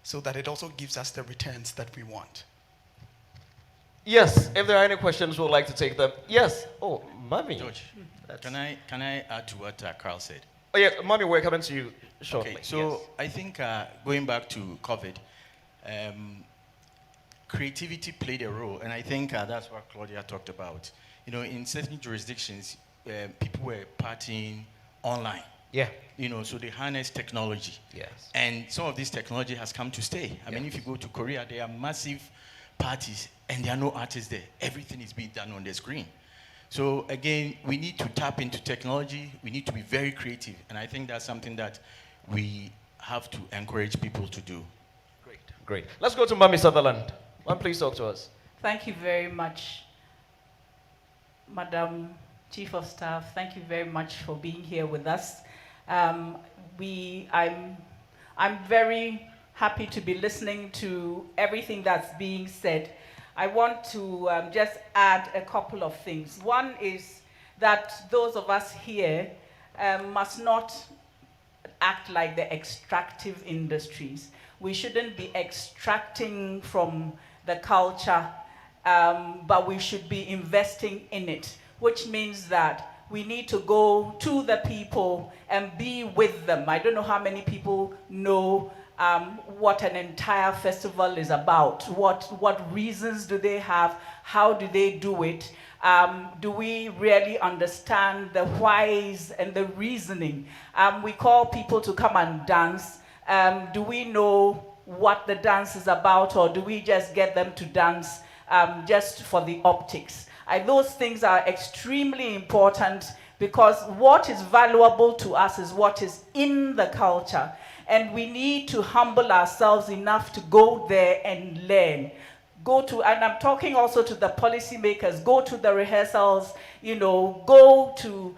so that it also gives us the returns that we want. Yes, if there are any questions, we'd like to take them. Yes. Oh, Mommy. George, can I add to what Carl said? Oh, yeah, Mommy, we're coming to you shortly. Okay, so yes. I think going back to COVID, creativity played a role, and I think that's what Claudia talked about. In certain jurisdictions, people were partying online. Yeah. So they harness technology. Yes. And some of this technology has come to stay. I mean, if you go to Korea, there are massive parties, and there are no artists there. Everything is being done on the screen. So again, we need to tap into technology. We need to be very creative, and I think that's something that we have to encourage people to do. Great. Let's go to Mami Sutherland. Ma'am, please talk to us. Thank you very much, Madam Chief of Staff. Thank you very much for being here with us. I'm very happy to be listening to everything that's being said. I want to just add a couple of things. One is that those of us here must not act like the extractive industries. We shouldn't be extracting from the culture, but we should be investing in it, which means that we need to go to the people and be with them. I don't know how many people know what an entire festival is about. What reasons do they have? How do they do it? Do we really understand the whys and the reasoning? We call people to come and dance. Do we know what the dance is about, or do we just get them to dance just for the optics? Those things are extremely important, because what is valuable to us is what is in the culture. And we need to humble ourselves enough to go there and learn. And I'm talking also to the policymakers, go to the rehearsals, go to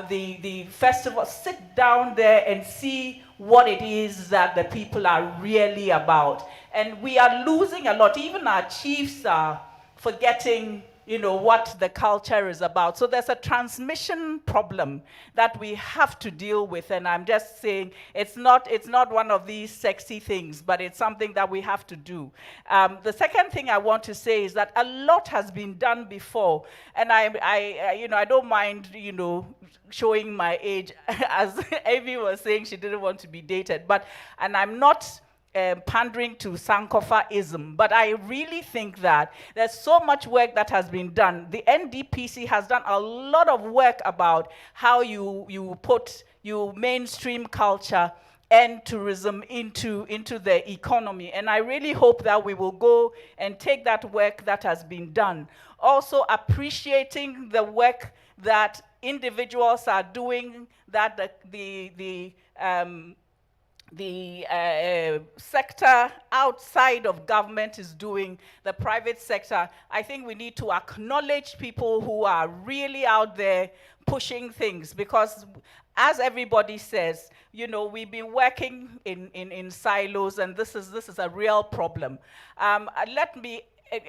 the festival, sit down there and see what it is that the people are really about. And we are losing a lot. Even our chiefs are forgetting what the culture is about. So there's a transmission problem that we have to deal with, and I'm just saying it's not one of these sexy things, but it's something that we have to do. The second thing I want to say is that a lot has been done before, and I don't mind showing my age, as Amy was saying she didn't want to be dated, and I'm not pandering to Sankofaism, but I really think that there's so much work that has been done. The NDPC has done a lot of work about how you mainstream culture and tourism into the economy, and I really hope that we will go and take that work that has been done. Also appreciating the work that individuals are doing, that the sector outside of government is doing, the private sector. I think we need to acknowledge people who are really out there pushing things, because as everybody says, we've been working in silos, and this is a real problem. Let me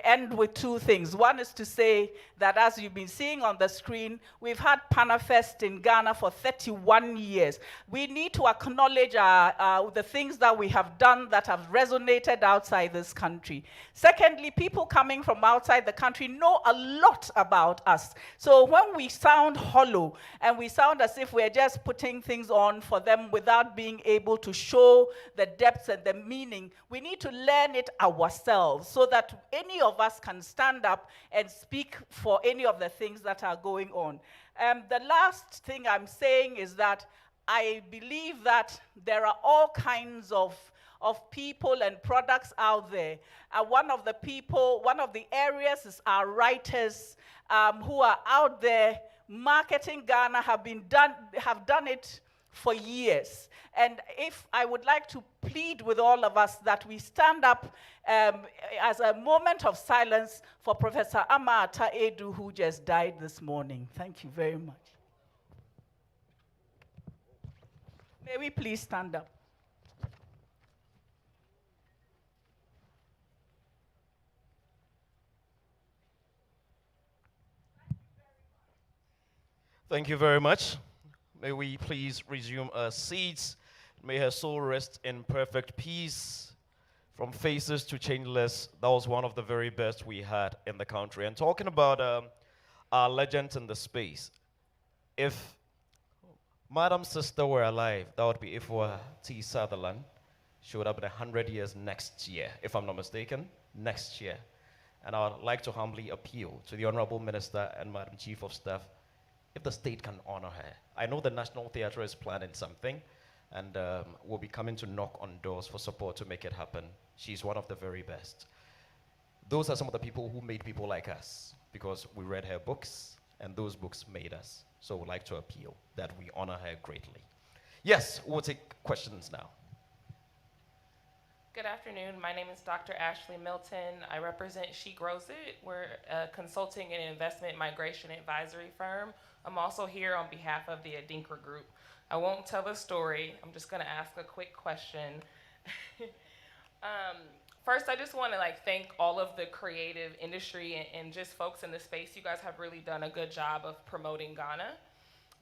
end with two things. One is to say that, as you've been seeing on the screen, we've had Panafest in Ghana for 31 years. We need to acknowledge the things that we have done that have resonated outside this country. Secondly, people coming from outside the country know a lot about us. So when we sound hollow and we sound as if we're just putting things on for them without being able to show the depths and the meaning, we need to learn it ourselves, so that any of us can stand up and speak for any of the things that are going on. The last thing I'm saying is that I believe that there are all kinds of people and products out there. One of the areas is our writers who are out there marketing Ghana, have done it for years. And if I would like to plead with all of us that we stand up as a moment of silence for Professor Amata Edu, who just died this morning. Thank you very much. May we please stand up? Thank you very much. May we please resume our seats. May her soul rest in perfect peace. From faces to changeless, that was one of the very best we had in the country. And talking about our legends in the space, if Madam's sister were alive, that would be Ifwa T. Sutherland. She would have been 100 years next year, if I'm not mistaken, next year. And I would like to humbly appeal to the Honorable Minister and Madam Chief of Staff, if the state can honor her. I know the National Theatre is planning something, and we'll be coming to knock on doors for support to make it happen. She's one of the very best. Those are some of the people who made people like us, because we read her books, and those books made us. So we'd like to appeal that we honor her greatly. Yes, we'll take questions now. Good afternoon. My name is Dr. Ashley Milton. I represent She Grows It. We're a consulting and investment migration advisory firm. I'm also here on behalf of the Adinkra Group. I won't tell the story. I'm just going to ask a quick question. First, I just want to thank all of the creative industry and just folks in the space. You guys have really done a good job of promoting Ghana.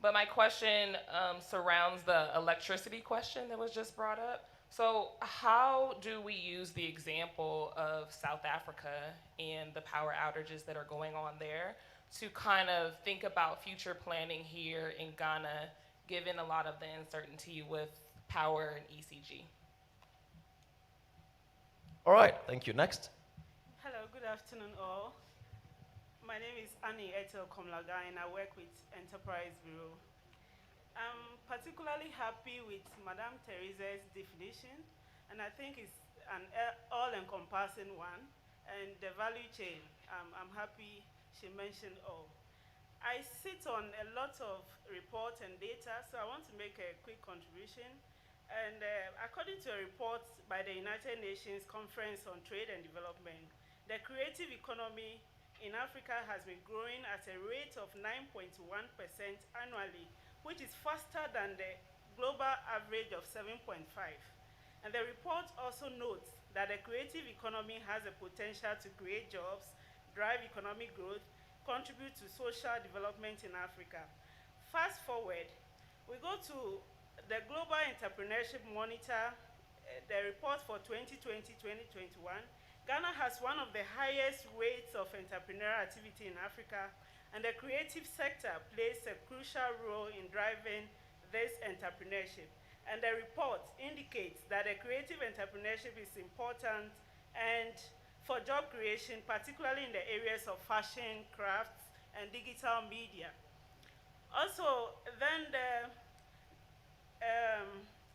But my question surrounds the electricity question that was just brought up. So how do we use the example of South Africa and the power outages that are going on there to kind of think about future planning here in Ghana, given a lot of the uncertainty with power and ECG? All right, thank you. Next. Hello, good afternoon all. My name is Annie Etel Komlaga and I work with Enterprise Bureau. I'm particularly happy with Madame Teresa's definition, and I think it's an all-encompassing one. And the value chain, I'm happy she mentioned all. I sit on a lot of reports and data, so I want to make a quick contribution. And according to a report by the United Nations Conference on Trade and Development, the creative economy in Africa has been growing at a rate of 9.1% annually, which is faster than the global average of 7.5. And the report also notes that the creative economy has the potential to create jobs, drive economic growth, contribute to social development in Africa. Fast forward, we go to the Global Entrepreneurship Monitor, the report for 2020-2021. Ghana has one of the highest rates of entrepreneurial activity in Africa, and the creative sector plays a crucial role in driving this entrepreneurship. And the report indicates that the creative entrepreneurship is important and for job creation, particularly in the areas of fashion, crafts, and digital media. Also, then the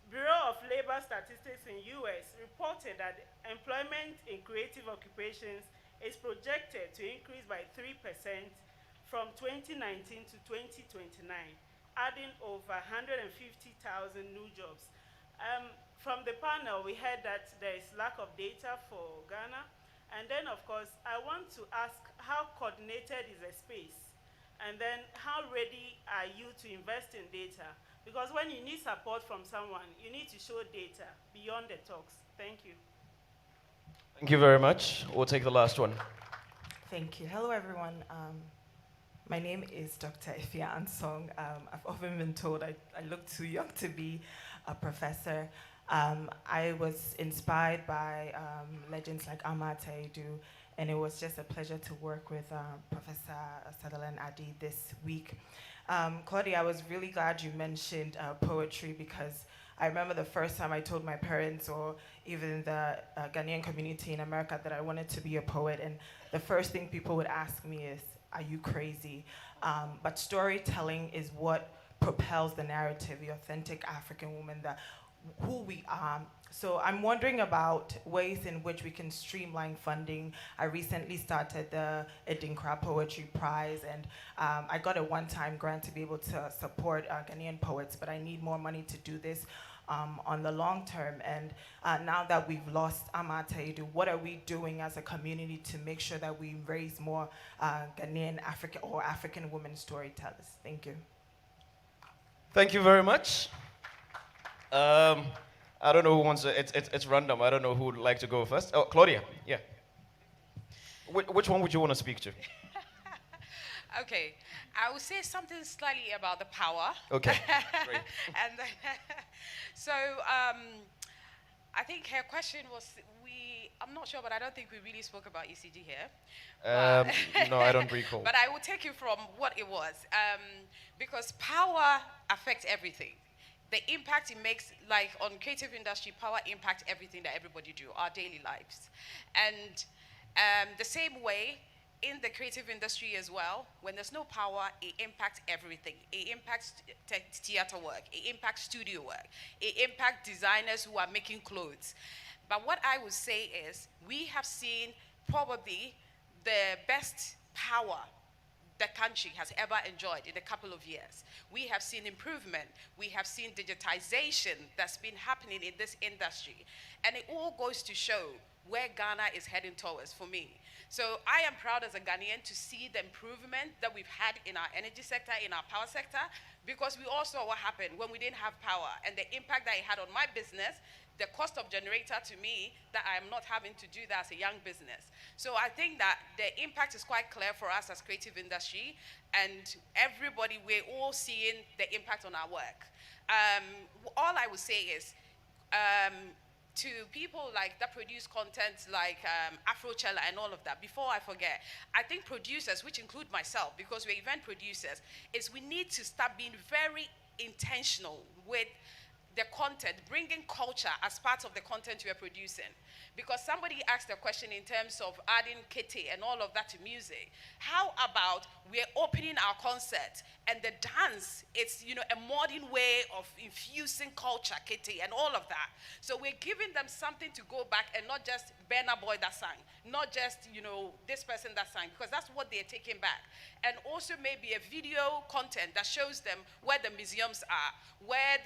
Bureau of Labor Statistics in US reported that employment in creative occupations is projected to increase by 3% from 2019 to 2029, adding over 150,000 new jobs. From the panel, we heard that there is lack of data for Ghana. And then, of course, I want to ask how coordinated is the space? And then how ready are you to invest in data? Because when you need support from someone, you need to show data beyond the talks. Thank you. Thank you very much. We'll take the last one. Thank you. Hello, everyone. My name is Dr. Ifya Ansong. I've often been told I look too young to be a professor. I was inspired by legends like Amata Edu, and it was just a pleasure to work with Professor Sutherland Adi this week. Claudia, I was really glad you mentioned poetry, because I remember the first time I told my parents or even the Ghanaian community in America that I wanted to be a poet, and the first thing people would ask me is, are you crazy? But storytelling is what propels the narrative, the authentic African woman, who we are. So I'm wondering about ways in which we can streamline funding. I recently started the Edinkra Poetry Prize, and I got a one-time grant to be able to support Ghanaian poets, but I need more money to do this on the long term. And now that we've lost Ama Taidu, what are we doing as a community to make sure that we raise more Ghanaian African women storytellers? Thank you. Thank you very much. I don't know who wants to, it's random. I don't know who would like to go first. Oh, Claudia, yeah. Which one would you want to speak to? Okay, I would say something slightly about the power. Okay, great. And so I think her question was, I'm not sure, but I don't think we really spoke about ECG here. No, I don't recall. But I will take you from what it was. Because power affects everything. The impact it makes, like on creative industry, power impacts everything that everybody do, our daily lives. And the same way, in the creative industry as well, when there's no power, it impacts everything. It impacts theater work, it impacts studio work, it impacts designers who are making clothes. But what I would say is, we have seen probably the best power the country has ever enjoyed in a couple of years. We have seen improvement. We have seen digitization that's been happening in this industry. And it all goes to show where Ghana is heading towards for me. So I am proud as a Ghanaian to see the improvement that we've had in our energy sector, in our power sector, because we all saw what happened when we didn't have power and the impact that it had on my business, the cost of generator to me, that I am not having to do that as a young business. So I think that the impact is quite clear for us as creative industry, and everybody, we're all seeing the impact on our work. All I would say is, to people like that produce content like Afrochella and all of that, before I forget, I think producers, which include myself, because we're event producers, is we need to start being very intentional with the content, bringing culture as part of the content we're producing. Because somebody asked a question in terms of adding kete and all of that to music. How about we're opening our concert and the dance, it's a modern way of infusing culture, kete and all of that. So we're giving them something to go back and not just Burna Boy that sang, not just this person that sang, because that's what they're taking back. And also maybe a video content that shows them where the museums are, where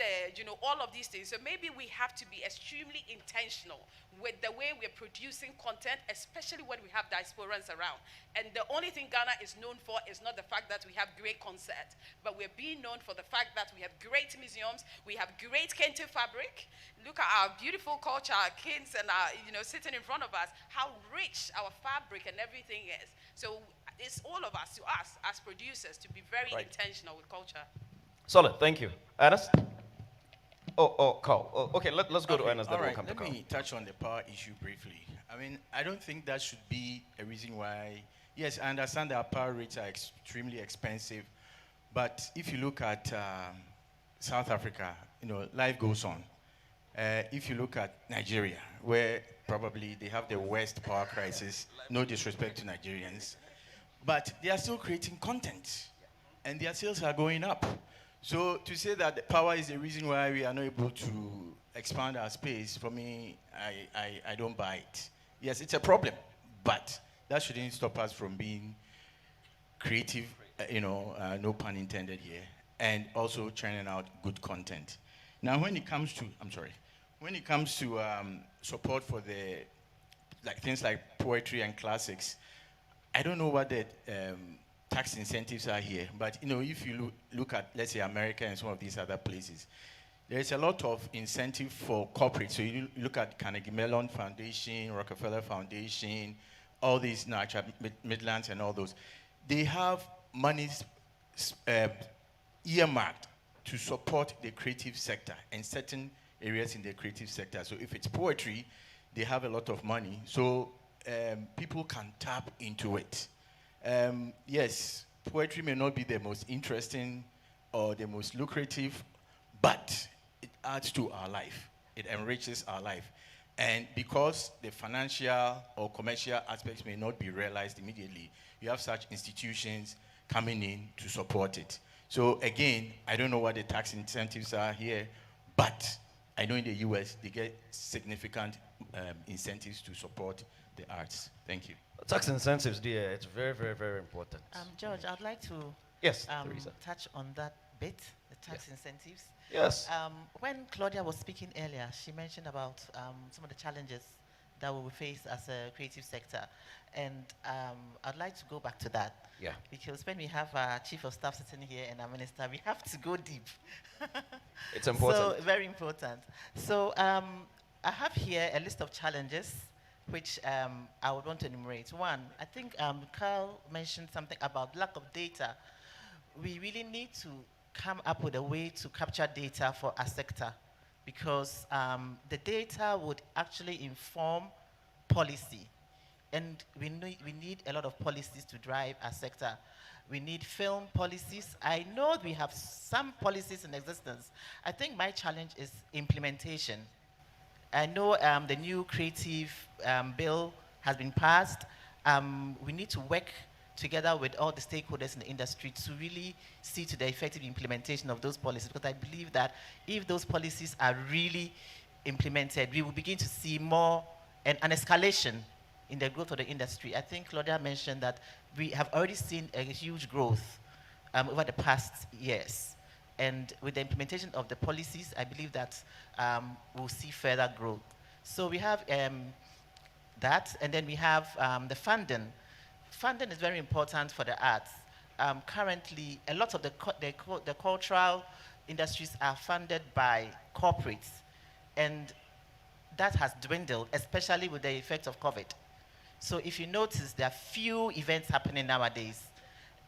all of these things. So maybe we have to be extremely intentional with the way we're producing content, especially when we have diasporans around. And the only thing Ghana is known for is not the fact that we have great concerts, but we're being known for the fact that we have great museums, we have great kente fabric. Look at our beautiful culture, our kids and our, sitting in front of us, how rich our fabric and everything is. So it's all of us, to us as producers, to be very intentional with culture. Solid, thank you. Ernest? Carl. Okay, let's go to Ernest. All right, let me touch on the power issue briefly. I mean, I don't think that should be a reason why. Yes, I understand that our power rates are extremely expensive, but if you look at South Africa, life goes on. If you look at Nigeria, where probably they have the worst power crisis, no disrespect to Nigerians, but they are still creating content, and their sales are going up. So to say that the power is the reason why we are not able to expand our space, for me, I don't buy it. Yes, it's a problem, but that shouldn't stop us from being creative, no pun intended here, and also churning out good content. Now, when it comes to support for things like poetry and classics, I don't know what the tax incentives are here, but if you look at, let's say, America and some of these other places, there's a lot of incentive for corporate. So you look at Carnegie Mellon Foundation, Rockefeller Foundation, all these natural Midlands and all those. They have monies earmarked to support the creative sector and certain areas in the creative sector. So if it's poetry, they have a lot of money. So people can tap into it. Yes, poetry may not be the most interesting or the most lucrative, but it adds to our life. It enriches our life. And because the financial or commercial aspects may not be realized immediately, you have such institutions coming in to support it. So again, I don't know what the tax incentives are here, but I know in the US they get significant incentives to support the arts. Thank you. Tax incentives, dear, it's very, very, very important. George, I'd like to Yes, Teresa. touch on that bit, the tax incentives. Yes. When Claudia was speaking earlier, she mentioned about some of the challenges that we will face as a creative sector. And I'd like to go back to that. Yeah. Because when we have our chief of staff sitting here and our minister, we have to go deep. It's important. So, very important. So I have here a list of challenges which I would want to enumerate. One, I think Carl mentioned something about lack of data. We really need to come up with a way to capture data for our sector, because the data would actually inform policy. And we need a lot of policies to drive our sector. We need film policies. I know we have some policies in existence. I think my challenge is implementation. I know the new creative bill has been passed. We need to work together with all the stakeholders in the industry to really see to the effective implementation of those policies, because I believe that if those policies are really implemented, we will begin to see more an escalation in the growth of the industry. I think Claudia mentioned that we have already seen a huge growth over the past years. And with the implementation of the policies, I believe that we'll see further growth. So we have that, and then we have the funding. Funding is very important for the arts. Currently, a lot of the cultural industries are funded by corporates, and that has dwindled, especially with the effect of COVID. So if you notice, there are few events happening nowadays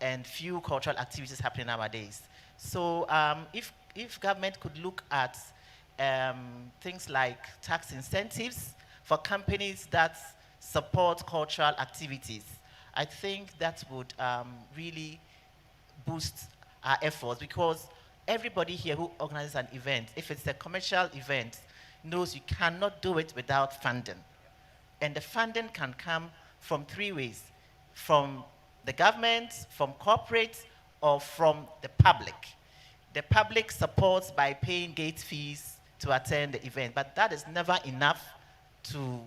and few cultural activities happening nowadays. So if government could look at things like tax incentives for companies that support cultural activities, I think that would really boost our efforts, because everybody here who organizes an event, if it's a commercial event, knows you cannot do it without funding. And the funding can come from three ways: from the government, from corporates, or from the public. The public supports by paying gate fees to attend the event, but that is never enough to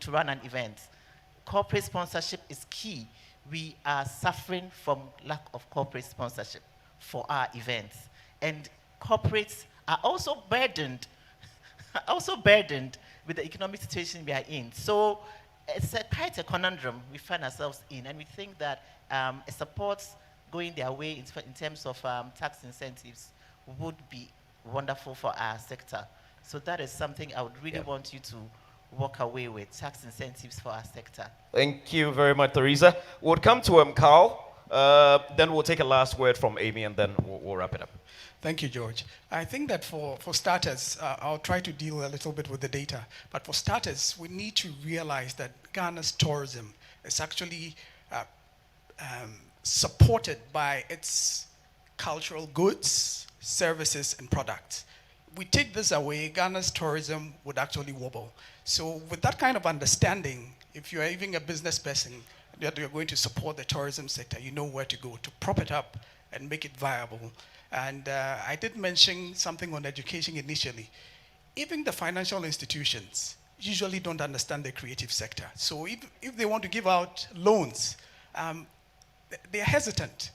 run an event. Corporate sponsorship is key. We are suffering from lack of corporate sponsorship for our events. And corporates are also burdened with the economic situation we are in. So it's quite a conundrum we find ourselves in, and we think that it supports going their way in terms of tax incentives would be wonderful for our sector. So that is something I would really want you to walk away with, tax incentives for our sector. Thank you very much, Teresa. We'll come to Carl, then we'll take a last word from Amy, and then we'll wrap it up. Thank you, George. I think that for starters, I'll try to deal a little bit with the data. But for starters, we need to realize that Ghana's tourism is actually supported by its cultural goods, services, and products. We take this away, Ghana's tourism would actually wobble. So with that kind of understanding, if you're even a business person, that you're going to support the tourism sector, you know where to go to prop it up and make it viable. And I did mention something on education initially. Even the financial institutions usually don't understand the creative sector. So if they want to give out loans, they're hesitant.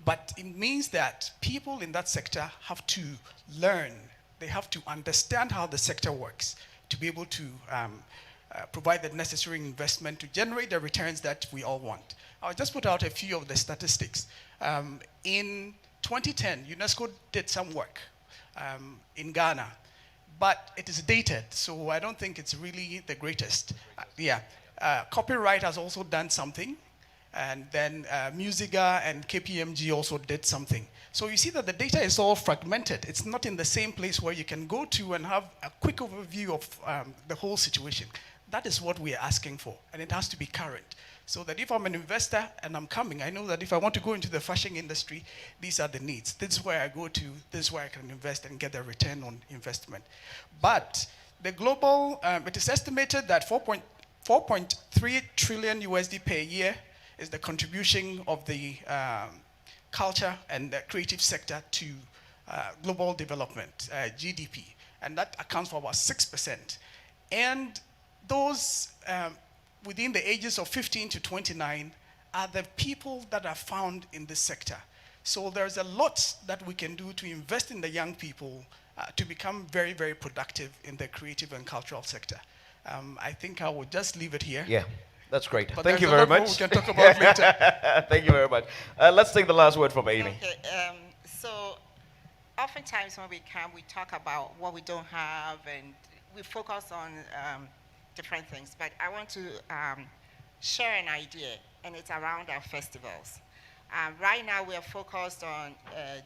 But it means that people in that sector have to learn. They have to understand how the sector works to be able to provide the necessary investment to generate the returns that we all want. I'll just put out a few of the statistics. In 2010, UNESCO did some work in Ghana, but it is dated, so I don't think it's really the greatest. Copyright has also done something, and then Musiga and KPMG also did something. So you see that the data is all fragmented. It's not in the same place where you can go to and have a quick overview of the whole situation. That is what we are asking for, and it has to be current. So that if I'm an investor and I'm coming, I know that if I want to go into the fashion industry, these are the needs. This is where I go to, this is where I can invest and get a return on investment. But the global, it is estimated that 4.3 trillion USD per year is the contribution of the culture and the creative sector to global development, GDP, and that accounts for about 6%. And those within the ages of 15 to 29 are the people that are found in this sector. So there's a lot that we can do to invest in the young people to become very, very productive in the creative and cultural sector. I think I will just leave it here. Yeah, that's great. But Thank you there's a very lot more much. we can talk about later. Thank you very much. Let's take the last word from Amy. Okay, so oftentimes when we come, we talk about what we don't have, and we focus on different things. But I want to share an idea, and it's around our festivals. Right now, we are focused on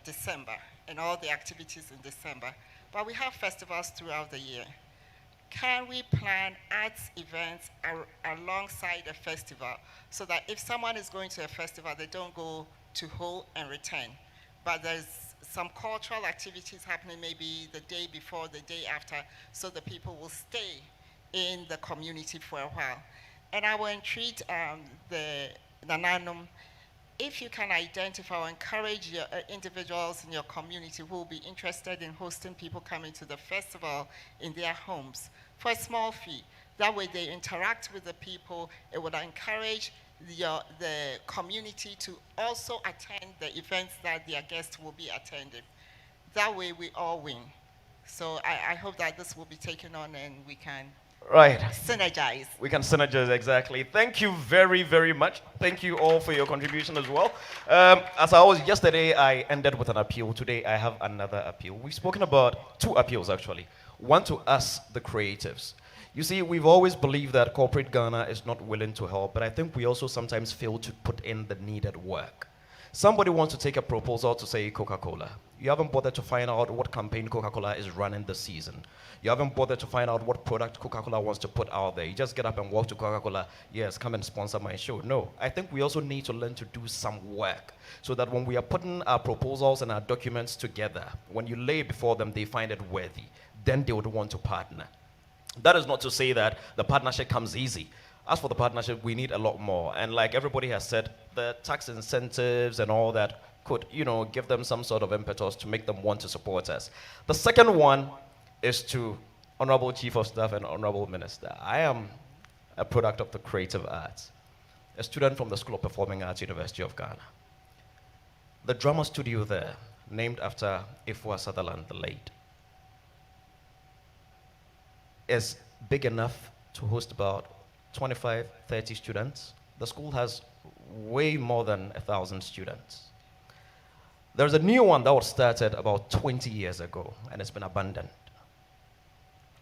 December and all the activities in December, but we have festivals throughout the year. Can we plan arts events alongside a festival so that if someone is going to a festival, they don't go to Ho and return, but there's some cultural activities happening maybe the day before, the day after, so the people will stay in the community for a while. And I will entreat the Nananum, if you can identify or encourage your individuals in your community who will be interested in hosting people coming to the festival in their homes for a small fee. That way they interact with the people. It would encourage the community to also attend the events that their guests will be attending. That way we all win. So I hope that this will be taken on and we can synergize. We can synergize, exactly. Thank you very, very much. Thank you all for your contribution as well. As I was yesterday, I ended with an appeal. Today, I have another appeal. We've spoken about two appeals, actually. One to us, the creatives. You see, we've always believed that corporate Ghana is not willing to help, but I think we also sometimes fail to put in the needed work. Somebody wants to take a proposal to, say, Coca-Cola. You haven't bothered to find out what campaign Coca-Cola is running this season. You haven't bothered to find out what product Coca-Cola wants to put out there. You just get up and walk to Coca-Cola, yes, come and sponsor my show. No, I think we also need to learn to do some work so that when we are putting our proposals and our documents together, when you lay before them, they find it worthy. Then they would want to partner. That is not to say that the partnership comes easy. As for the partnership, we need a lot more. And like everybody has said, the tax incentives and all that could, give them some sort of impetus to make them want to support us. The second one is to Honorable Chief of Staff and Honorable Minister. I am a product of the creative arts, a student from the School of Performing Arts, University of Ghana. The drama studio there, named after Ifua Sutherland, the late, is big enough to host about 25, 30 students. The school has way more than 1,000 students. There's a new one that was started about 20 years ago, and it's been abandoned.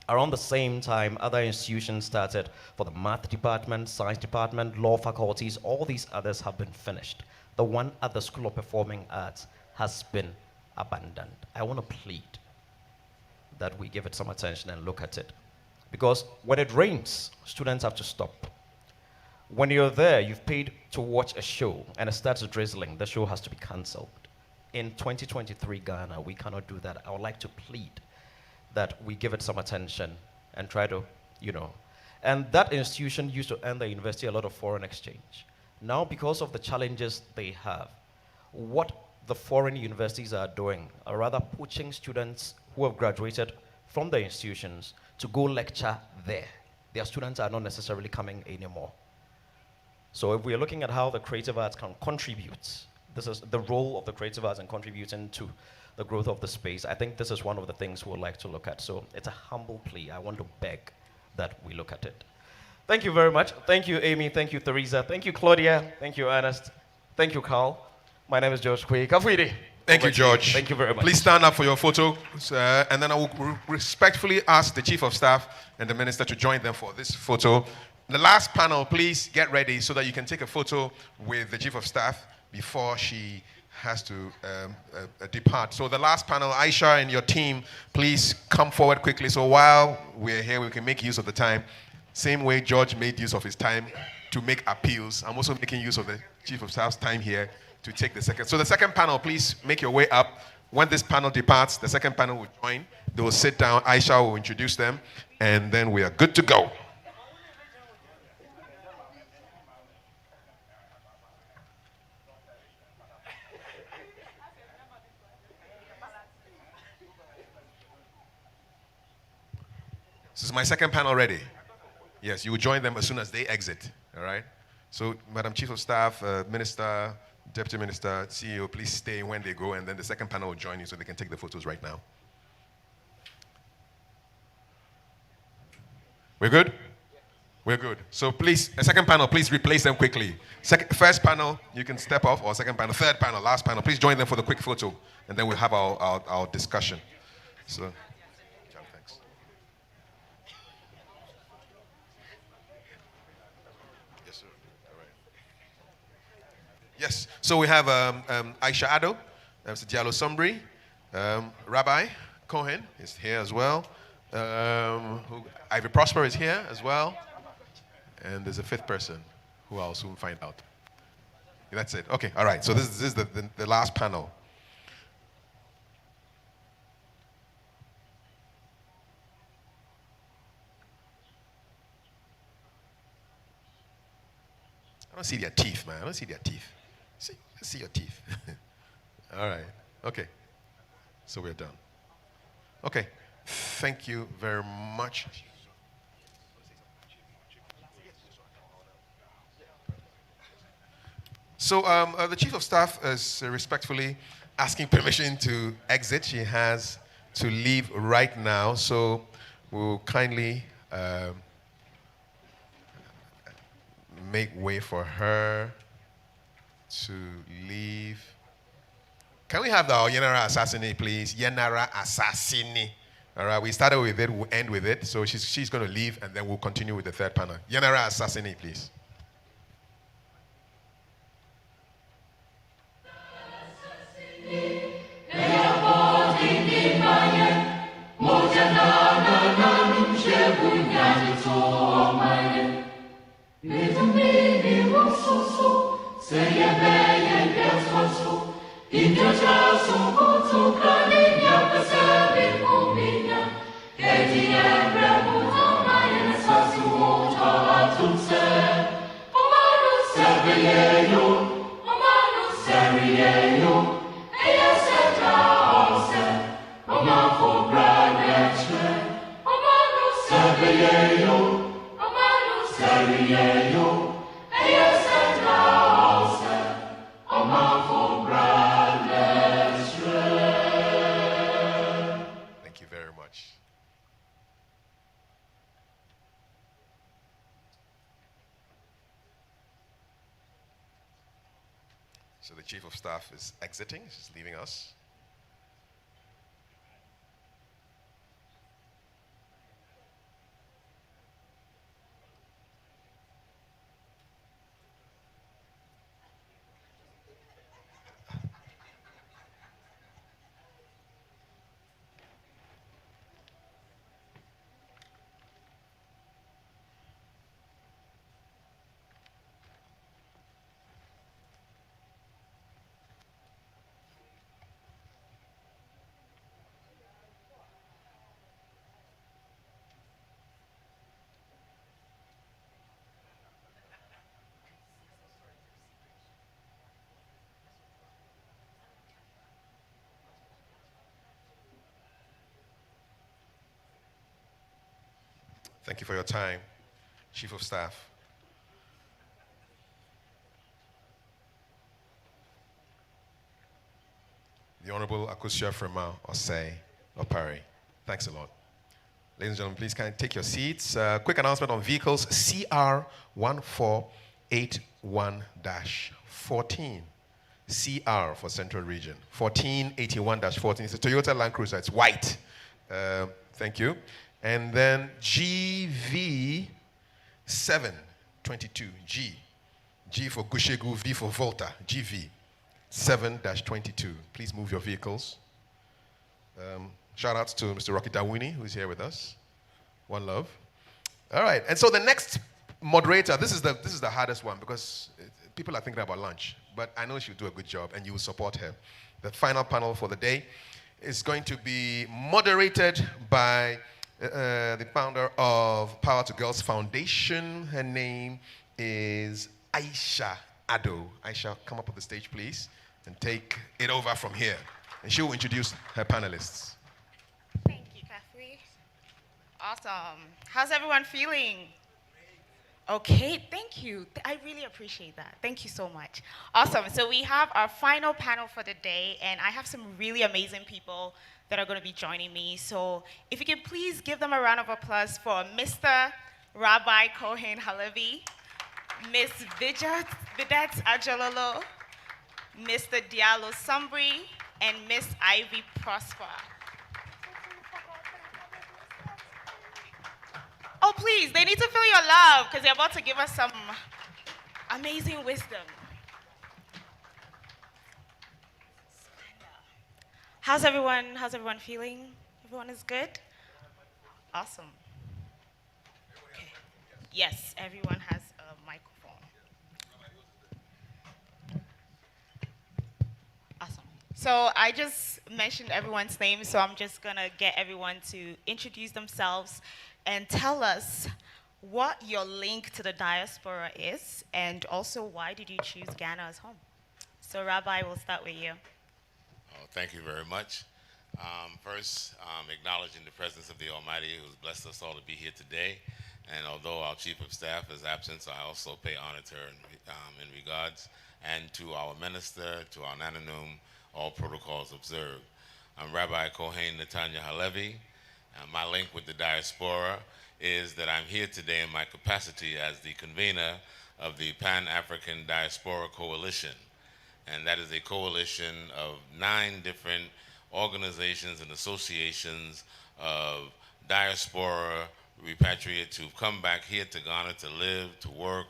Around the same time, other institutions started for the math department, science department, law faculties. All these others have been finished. The one at the School of Performing Arts has been abandoned. I want to plead that we give it some attention and look at it. Because when it rains, students have to stop. When you're there, you've paid to watch a show, and it starts drizzling, the show has to be cancelled. In 2023 Ghana, we cannot do that. I would like to plead that we give it some attention and try to, And that institution used to earn the university a lot of foreign exchange. Now, because of the challenges they have, what the foreign universities are doing are rather poaching students who have graduated from the institutions to go lecture there. Their students are not necessarily coming anymore. So if we are looking at how the creative arts can contribute, this is the role of the creative arts in contributing to the growth of the space. I think this is one of the things we would like to look at. So it's a humble plea. I want to beg that we look at it. Thank you very much. Thank you, Amy. Thank you, Theresa. Thank you, Claudia. Thank you, Ernest. Thank you, Carl. My name is George Kwei. Kafwidi. Thank you, George. Thank you very much. Please stand up for your photo, and then I will respectfully ask the Chief of Staff and the Minister to join them for this photo. The last panel, please get ready so that you can take a photo with the Chief of Staff before she has to depart. So the last panel, Aisha and your team, please come forward quickly. So while we're here, we can make use of the time. Same way George made use of his time to make appeals. I'm also making use of the Chief of Staff's time here to take the second. So the second panel, please make your way up. When this panel departs, the second panel will join. They will sit down. Aisha will introduce them, and then we are good to go. So is my second panel ready? Yes, you will join them as soon as they exit, all right? So, Madam Chief of Staff, Minister, Deputy Minister, CEO, please stay when they go, and then the second panel will join you so they can take the photos right now. We're good? We're good. So please, a second panel, please replace them quickly. First panel, you can step off, or second panel, third panel, last panel. Please join them for the quick photo, and then we'll have our discussion. So, John, thanks. Yes, sir. All right. Yes, so we have Aisha Ado, Mr. Diallo Sombri, Rabbi Cohen is here as well. Ivy Prosper is here as well. And there's a fifth person who I'll soon find out. That's it. Okay, all right. So this is the last panel. I don't see their teeth, man. I don't see their teeth. Let's see your teeth. All right. Okay. So we're done. Okay. Thank you very much. So the Chief of Staff is respectfully asking permission to exit. She has to leave right now, so we'll kindly make way for her to leave. Can we have the Yenara Assassini, please? Yenara Assassini. All right, we started with it, we'll end with it. So she's going to leave, and then we'll continue with the third panel. Yenara Assassini, please. Thank you very much. So the Chief of Staff is exiting, she's leaving us. Thank you for your time, Chief of Staff. The Honorable Akusia Frema Osei Opari. Thanks a lot. Ladies and gentlemen, please can take your seats. Quick announcement on vehicles. CR 1481-14. CR for Central Region. 1481-14. It's a Toyota Land Cruiser. It's white. Thank you. And then GV 722. G. G for Gushegu, V for Volta. GV 7-22. Please move your vehicles. Shout outs to Mr. Rocky Dawuni, who's here with us. One love. All right. And so the next moderator, this is the hardest one because people are thinking about lunch, but I know she'll do a good job and you will support her. The final panel for the day is going to be moderated by the founder of Power to Girls Foundation. Her name is Aisha Ado. Aisha, come up on the stage, please, and take it over from here. And she will introduce her panelists. Thank you, Kathleen. Awesome. How's everyone feeling? Okay, thank you. I really appreciate that. Thank you so much. Awesome. So we have our final panel for the day, and I have some really amazing people that are going to be joining me. So if you can please give them a round of applause for Mr. Rabbi Cohen Halevi, Miss Videt Ajalolo, Mr. Diallo Sumbri, and Miss Ivy Prosper. Oh, please, they need to feel your love because they're about to give us some amazing wisdom. How's everyone feeling? Everyone is good? Awesome. Okay. Yes, everyone has a microphone. Awesome. So I just mentioned everyone's name, so I'm just gonna get everyone to introduce themselves and tell us what your link to the diaspora is, and also why did you choose Ghana as home? So Rabbi, we'll start with you. Oh, thank you very much. First, acknowledging the presence of the Almighty who's blessed us all to be here today. And although our Chief of Staff is absent, I also pay honor to her in regards. And to our minister, to our Nananum, all protocols observed. I'm Rabbi Kohen Netanya Halevi. My link with the diaspora is that I'm here today in my capacity as the convener of the Pan-African Diaspora Coalition. And that is a coalition of 9 different organizations and associations of diaspora repatriates who've come back here to Ghana to live, to work,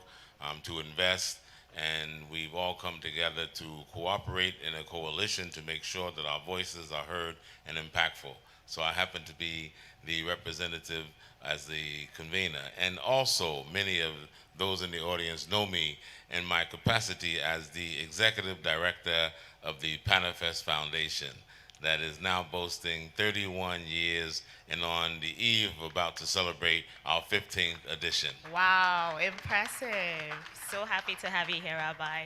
to invest. And we've all come together to cooperate in a coalition to make sure that our voices are heard and impactful. So I happen to be the representative as the convener. And also, many of those in the audience know me in my capacity as the executive director of the Panifest Foundation that is now boasting 31 years and on the eve of about to celebrate our 15th edition. Wow, impressive. So happy to have you here, Rabbi.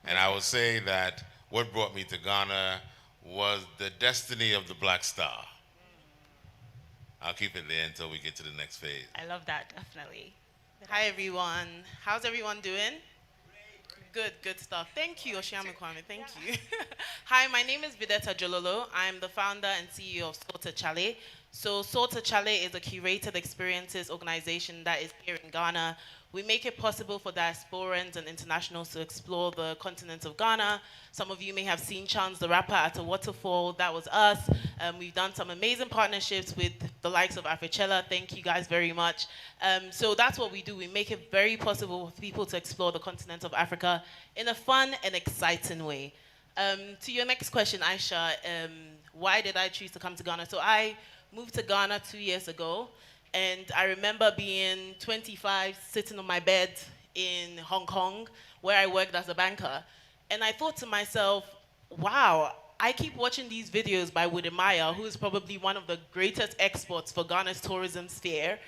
And I would say that what brought me to Ghana was the destiny of the Black Star. I'll keep it there until we get to the next phase. I love that, definitely. Hi, everyone. How's everyone doing? Good stuff. Thank you, Oshiamu Kwame. Thank you. Hi, my name is Videta Jololo. I'm the founder and CEO of Sorta Chale. So Sorta Chale is a curated experiences organization that is here in Ghana. We make it possible for diasporans and internationals to explore the continent of Ghana. Some of you may have seen Chance the Rapper at a waterfall. That was us. We've done some amazing partnerships with the likes of Africella. Thank you guys very much. So that's what we do. We make it very possible for people to explore the continent of Africa in a fun and exciting way. To your next question, Aisha, why did I choose to come to Ghana? So I moved to Ghana 2 years ago. And I remember being 25, sitting on my bed in Hong Kong, where I worked as a banker. And I thought to myself, wow, I keep watching these videos by Wudemaya, who is probably one of the greatest exports for Ghana's tourism sphere.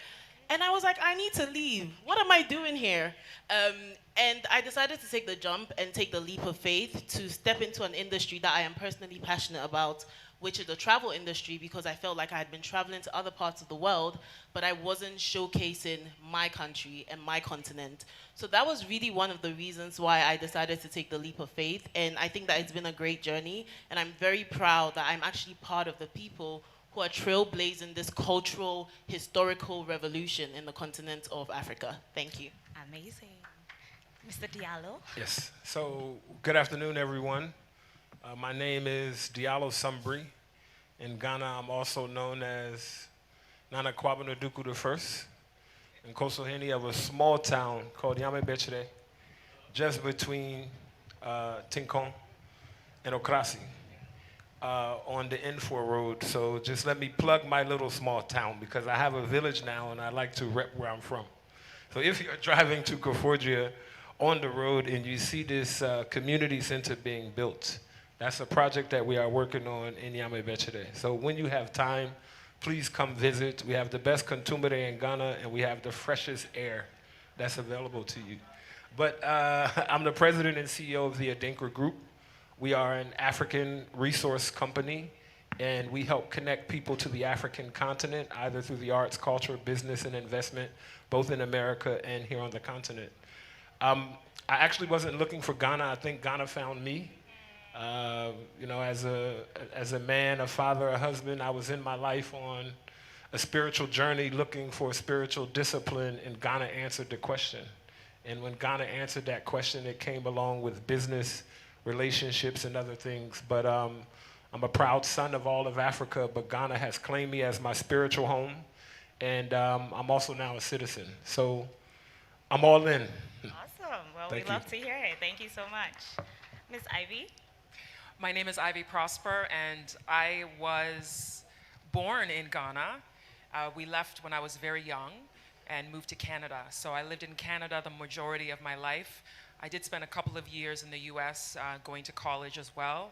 And I was like, I need to leave. What am I doing here? And I decided to take the jump and take the leap of faith to step into an industry that I am personally passionate about, which is the travel industry, because I felt like I had been traveling to other parts of the world, but I wasn't showcasing my country and my continent. So that was really one of the reasons why I decided to take the leap of faith. And I think that it's been a great journey. And I'm very proud that I'm actually part of the people who are trailblazing this cultural, historical revolution in the continent of Africa. Thank you. Amazing. Mr. Diallo? Yes. So, good afternoon, everyone. My name is Diallo Sumbri. In Ghana, I'm also known as Nana Kwabena Duku I. In Kosoheni, of a small town called Yamebechre, just between Tinkong and Okrasi, on the N4 road. So just let me plug my little small town, because I have a village now and I like to rep where I'm from. So if you're driving to Koforidua on the road and you see this community center being built, that's a project that we are working on in Yamebechre. So when you have time, please come visit. We have the best contumere in Ghana, and we have the freshest air that's available to you. But I'm the president and CEO of the Adinkra Group. We are an African resource company and we help connect people to the African continent, either through the arts, culture, business, and investment, both in America and here on the continent. I actually wasn't looking for Ghana. I think Ghana found me. You know, as a man, a father, a husband, I was in my life on a spiritual journey looking for spiritual discipline, and Ghana answered the question. And when Ghana answered that question, it came along with business, relationships, and other things. But I'm a proud son of all of Africa, but Ghana has claimed me as my spiritual home, and I'm also now a citizen. So I'm all in. Awesome. Well, Thank we love to hear it. Thank you so much. Miss Ivy? My name is Ivy Prosper, and I was born in Ghana. We left when I was very young and moved to Canada. So I lived in Canada the majority of my life. I did spend a couple of years in the US going to college as well.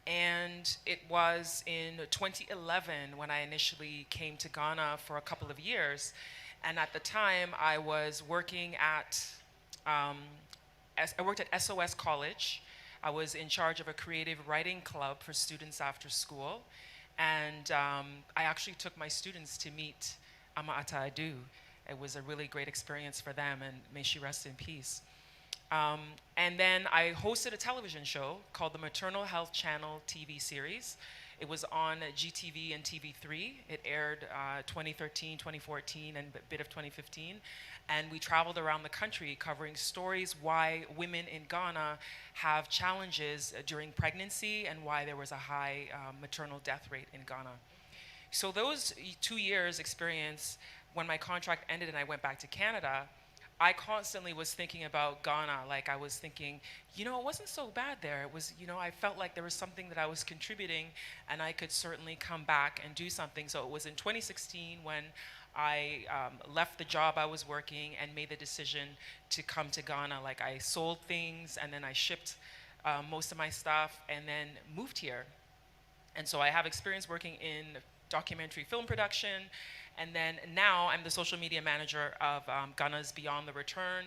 And it was in 2011 when I initially came to Ghana for a couple of years. And at the time, I was working at, I worked at SOS College. I was in charge of a creative writing club for students after school. And I actually took my students to meet Ama Ata Adu. It was a really great experience for them, and may she rest in peace. And then I hosted a television show called the Maternal Health Channel TV series. It was on GTV and TV3. It aired 2013, 2014, and a bit of 2015. And we traveled around the country covering stories why women in Ghana have challenges during pregnancy and why there was a high maternal death rate in Ghana. So those 2 years experience, when my contract ended and I went back to Canada, I constantly was thinking about Ghana. Like, I was thinking, you know, it wasn't so bad there. It was, you know, I felt like there was something that I was contributing and I could certainly come back and do something. So it was in 2016 when I left the job I was working and made the decision to come to Ghana. Like, I sold things and then I shipped most of my stuff and then moved here. And so I have experience working in documentary film production. And then now I'm the social media manager of Ghana's Beyond the Return,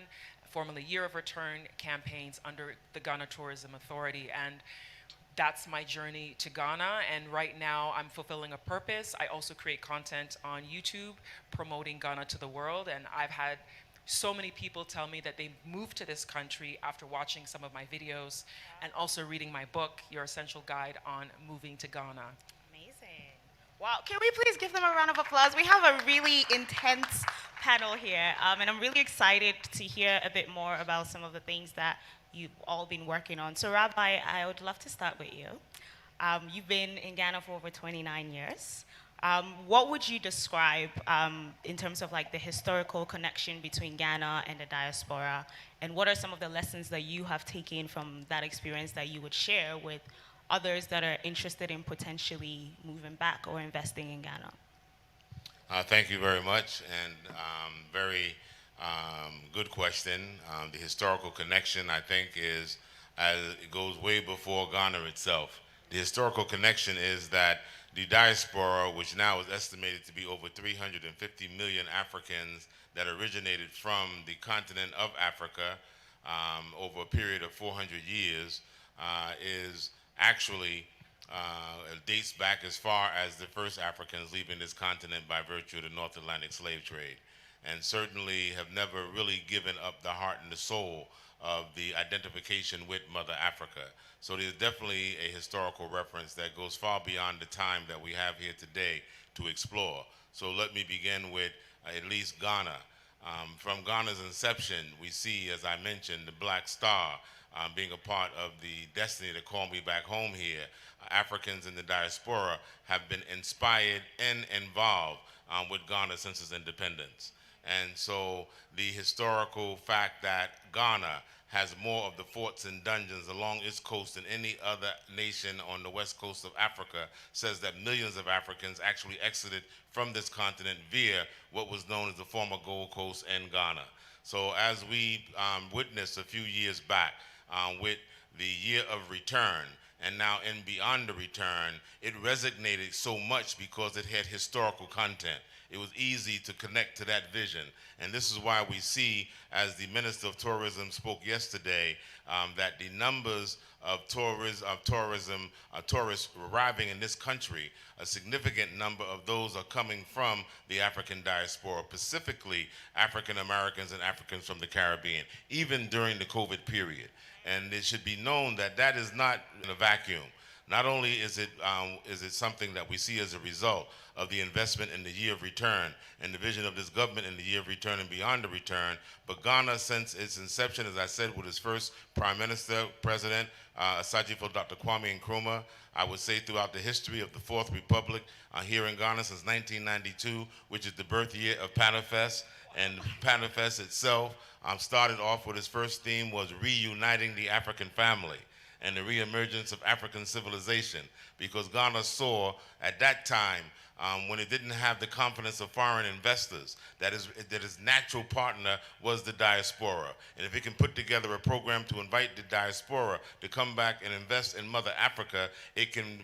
formerly Year of Return campaigns under the Ghana Tourism Authority. And that's my journey to Ghana. And right now I'm fulfilling a purpose. I also create content on YouTube promoting Ghana to the world. And I've had so many people tell me that they moved to this country after watching some of my videos and also reading my book, Your Essential Guide on Moving to Ghana. Wow, can we please give them a round of applause? We have a really intense panel here, and I'm really excited to hear a bit more about some of the things that you've all been working on. So Rabbi, I would love to start with you. You've been in Ghana for over 29 years. What would you describe in terms of like the historical connection between Ghana and the diaspora, and what are some of the lessons that you have taken from that experience that you would share with others that are interested in potentially moving back or investing in Ghana? Thank you very much, and very good question. The historical connection, I think, it goes way before Ghana itself. The historical connection is that the diaspora, which now is estimated to be over 350 million Africans that originated from the continent of Africa over a period of 400 years, is actually dates back as far as the first Africans leaving this continent by virtue of the North Atlantic slave trade, and certainly have never really given up the heart and the soul of the identification with Mother Africa. So there's definitely a historical reference that goes far beyond the time that we have here today to explore. So let me begin with at least Ghana. From Ghana's inception, we see, as I mentioned, the Black Star being a part of the destiny to call me back home here. Africans in the diaspora have been inspired and involved with Ghana since its independence. And so the historical fact that Ghana has more of the forts and dungeons along its coast than any other nation on the west coast of Africa says that millions of Africans actually exited from this continent via what was known as the former Gold Coast and Ghana. So as we witnessed a few years back with the Year of Return, and now in Beyond the Return, it resonated so much because it had historical content. It was easy to connect to that vision. And this is why we see, as the Minister of Tourism spoke yesterday, that the numbers of tourists arriving in this country, a significant number of those are coming from the African diaspora, specifically African Americans and Africans from the Caribbean, even during the COVID period. And it should be known that that is not in a vacuum. Not only is it something that we see as a result of the investment in the year of return and the vision of this government in the year of return and beyond the return, but Ghana, since its inception, as I said, with its first Prime Minister, President, Asajifo Dr. Kwame Nkrumah, I would say throughout the history of the Fourth Republic here in Ghana since 1992, which is the birth year of Panafest, and Panafest itself started off with its first theme was reuniting the African family and the reemergence of African civilization, because Ghana saw at that time, when it didn't have the confidence of foreign investors, that its natural partner was the diaspora. And if it can put together a program to invite the diaspora to come back and invest in Mother Africa, it can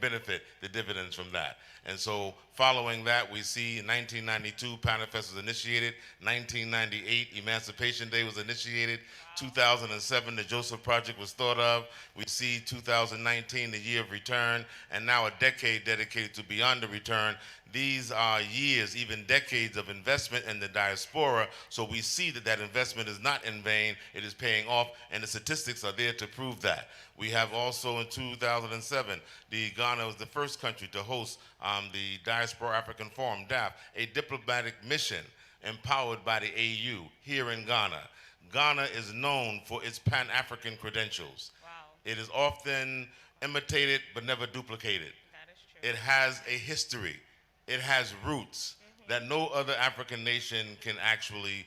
benefit the dividends from that. And so following that, we see in 1992, Panafest was initiated, 1998, Emancipation Day was initiated, 2007, the Joseph Project was thought of. We see 2019, the year of return, and now a decade dedicated to beyond the return. These are years, even decades of investment in the diaspora, so we see that that investment is not in vain, it is paying off, and the statistics are there to prove that. We have also in 2007, Ghana was the first country to host the Diaspora African Forum, DAF, a diplomatic mission empowered by the AU here in Ghana. Ghana is known for its Pan-African credentials. Wow. It is often imitated but never duplicated. That is true. It has a history. It has roots that no other African nation can actually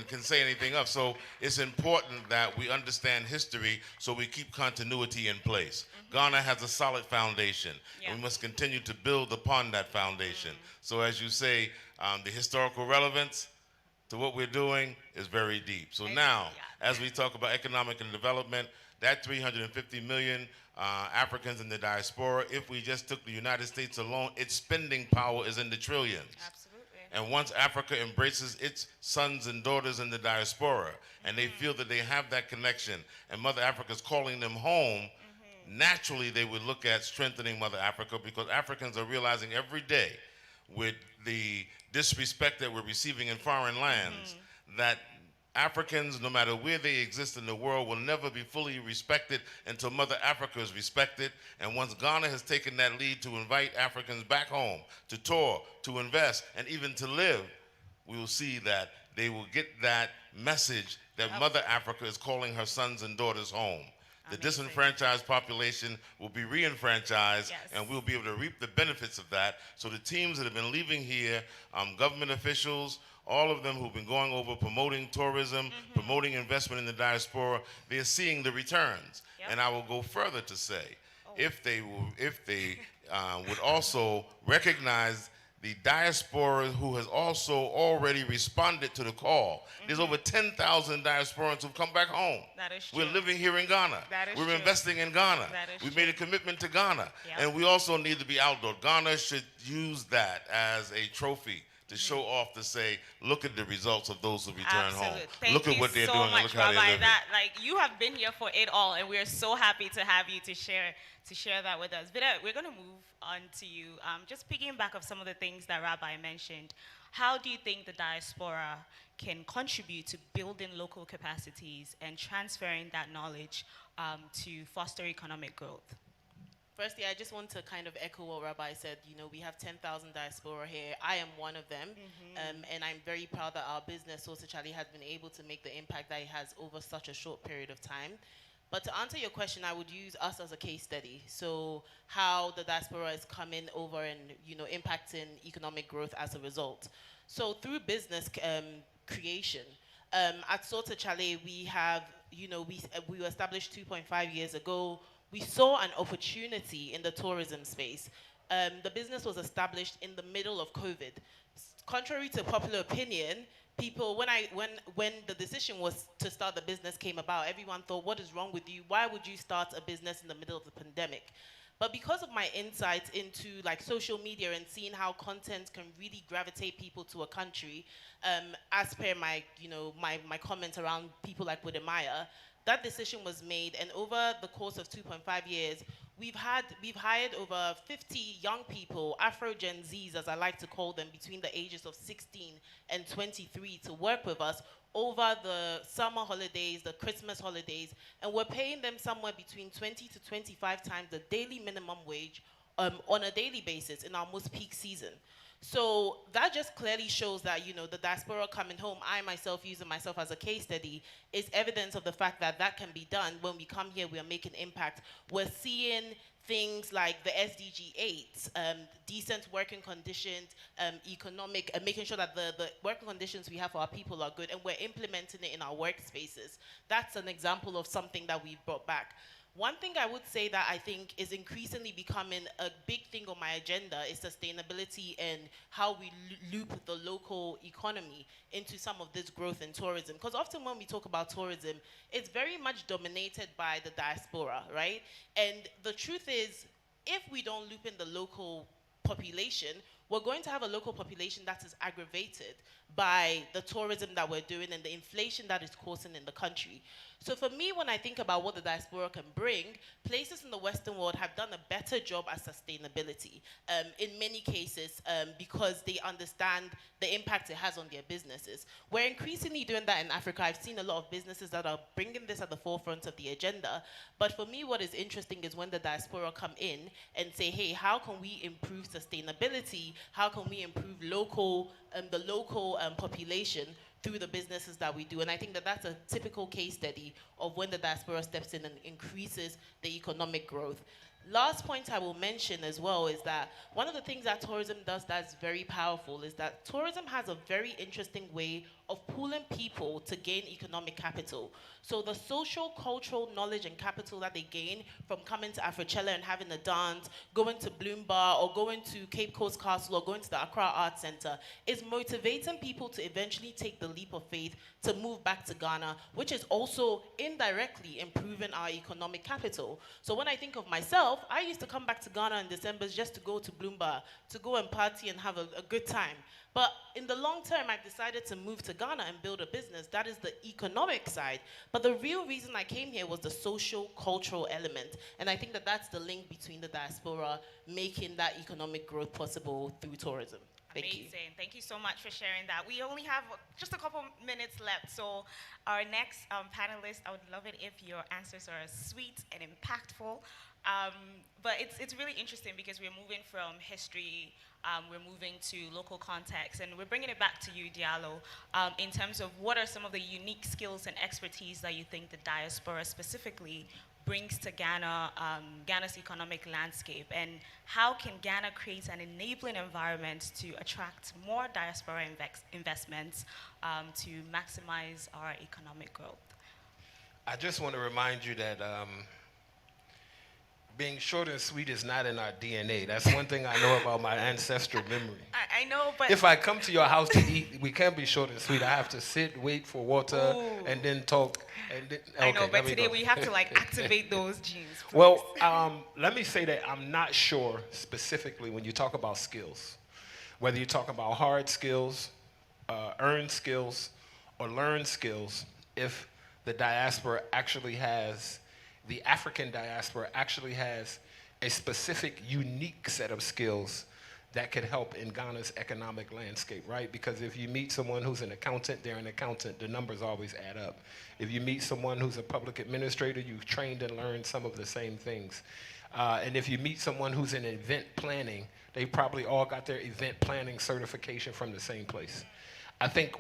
can say anything of. So it's important that we understand history so we keep continuity in place. Ghana has a solid foundation, and we must continue to build upon that foundation. So as you say, the historical relevance to what we're doing is very deep. So now, as we talk about economic and development, that 350 million Africans in the diaspora, if we just took the United States alone, its spending power is in the trillions. Absolutely. And once Africa embraces its sons and daughters in the diaspora, and they feel that they have that connection, and Mother Africa is calling them home, naturally they would look at strengthening Mother Africa, because Africans are realizing every day with the disrespect that we're receiving in foreign lands, that Africans, no matter where they exist in the world, will never be fully respected until Mother Africa is respected. And once Ghana has taken that lead to invite Africans back home, to tour, to invest, and even to live, we will see that they will get that message that Mother Africa is calling her sons and daughters home. The disenfranchised population will be re-enfranchised, and we'll be able to reap the benefits of that. So the teams that have been leaving here, government officials, all of them who've been going over promoting tourism, promoting investment in the diaspora, they're seeing the returns. And I will go further to say, if they would also recognize the diaspora who has also already responded to the call. There's over 10,000 diasporans who've come back home. That is true. We're living here in Ghana. That is We're true. investing in Ghana. That is We true. made a commitment to Ghana. And we also need to be outdoor. Ghana should use that as a trophy to show off, to say, look at the results of those who return home. Thank look you at what they're so doing much, and look how they're Rabbi. living. That, you have been here for it all, and we're so happy to have you to share that with us. Vida, we're going to move on to you. Just piggyback of some of the things that Rabbi mentioned. How do you think the diaspora can contribute to building local capacities and transferring that knowledge to foster economic growth? Firstly, I just want to kind of echo what Rabbi said. You know, we have 10,000 diaspora here. I am one of them. And I'm very proud that our business, Sosa Charlie, has been able to make the impact that it has over such a short period of time. But to answer your question, I would use us as a case study. So how the diaspora is coming over and, you know, impacting economic growth as a result. So through business creation, at Sosa Charlie, we have, you know, we were established 2.5 years ago. We saw an opportunity in the tourism space. The business was established in the middle of COVID. Contrary to popular opinion, people, when the decision was to start the business came about, everyone thought, what is wrong with you? Why would you start a business in the middle of the pandemic? But because of my insights into like social media and seeing how content can really gravitate people to a country, as per my, you know, my comment around people like Budemaya, that decision was made, and over the course of 2.5 years, we've hired over 50 young people, Afro Gen Zs as I like to call them, between the ages of 16 and 23 to work with us over the summer holidays, the Christmas holidays, and we're paying them somewhere between 20 to 25 times the daily minimum wage on a daily basis in our most peak season. So that just clearly shows that, the diaspora coming home, I myself using myself as a case study, is evidence of the fact that that can be done. When we come here, we are making impact. We're seeing things like the SDG 8, decent working conditions, economic, making sure that the working conditions we have for our people are good, and we're implementing it in our workspaces. That's an example of something that we've brought back. One thing I would say that I think is increasingly becoming a big thing on my agenda is sustainability and how we loop the local economy into some of this growth in tourism. Because often when we talk about tourism, it's very much dominated by the diaspora, right? And the truth is, if we don't loop in the local population, we're going to have a local population that is aggravated by the tourism that we're doing and the inflation that is causing in the country. So for me, when I think about what the diaspora can bring, places in the Western world have done a better job at sustainability in many cases because they understand the impact it has on their businesses. We're increasingly doing that in Africa. I've seen a lot of businesses that are bringing this at the forefront of the agenda. But for me, what is interesting is when the diaspora come in and say, hey, how can we improve sustainability? How can we improve the local population through the businesses that we do? And I think that that's a typical case study of when the diaspora steps in and increases the economic growth. Last point I will mention as well is that one of the things that tourism does that's very powerful is that tourism has a very interesting way of pooling people to gain economic capital. So the social, cultural knowledge and capital that they gain from coming to Afrochella and having a dance, going to Bloom Bar, or going to Cape Coast Castle, or going to the Accra Arts Center, is motivating people to eventually take the leap of faith to move back to Ghana, which is also indirectly improving our economic capital. So when I think of myself, I used to come back to Ghana in December just to go to Bloom Bar, to go and party and have a good time. But in the long term, I've decided to move to Ghana and build a business. That is the economic side. But the real reason I came here was the social, cultural element. And I think that that's the link between the diaspora making that economic growth possible through tourism. Thank you. Amazing. Thank you so much for sharing that. We only have just a couple minutes left. So our next panelist, I would love it if your answers are sweet and impactful. But it's really interesting because we're moving from history, we're moving to local context, and we're bringing it back to you, Diallo, in terms of what are some of the unique skills and expertise that you think the diaspora specifically brings to Ghana, Ghana's economic landscape, and how can Ghana create an enabling environment to attract more diaspora investments to maximize our economic growth? I just want to remind you that being short and sweet is not in our DNA. That's one thing I know about my ancestral memory. I know, but... If I come to your house to eat, we can't be short and sweet. I have to sit, wait for water, and then talk. And then, okay, I know, but today we have to activate those genes. Please. Well, let me say that I'm not sure specifically when you talk about skills, whether you talk about hard skills, earned skills, or learned skills, if the diaspora actually has, the African diaspora actually has a specific, unique set of skills that could help in Ghana's economic landscape, right? Because if you meet someone who's an accountant, they're an accountant, the numbers always add up. If you meet someone who's a public administrator, you've trained and learned some of the same things. And if you meet someone who's in event planning, they probably all got their event planning certification from the same place. I think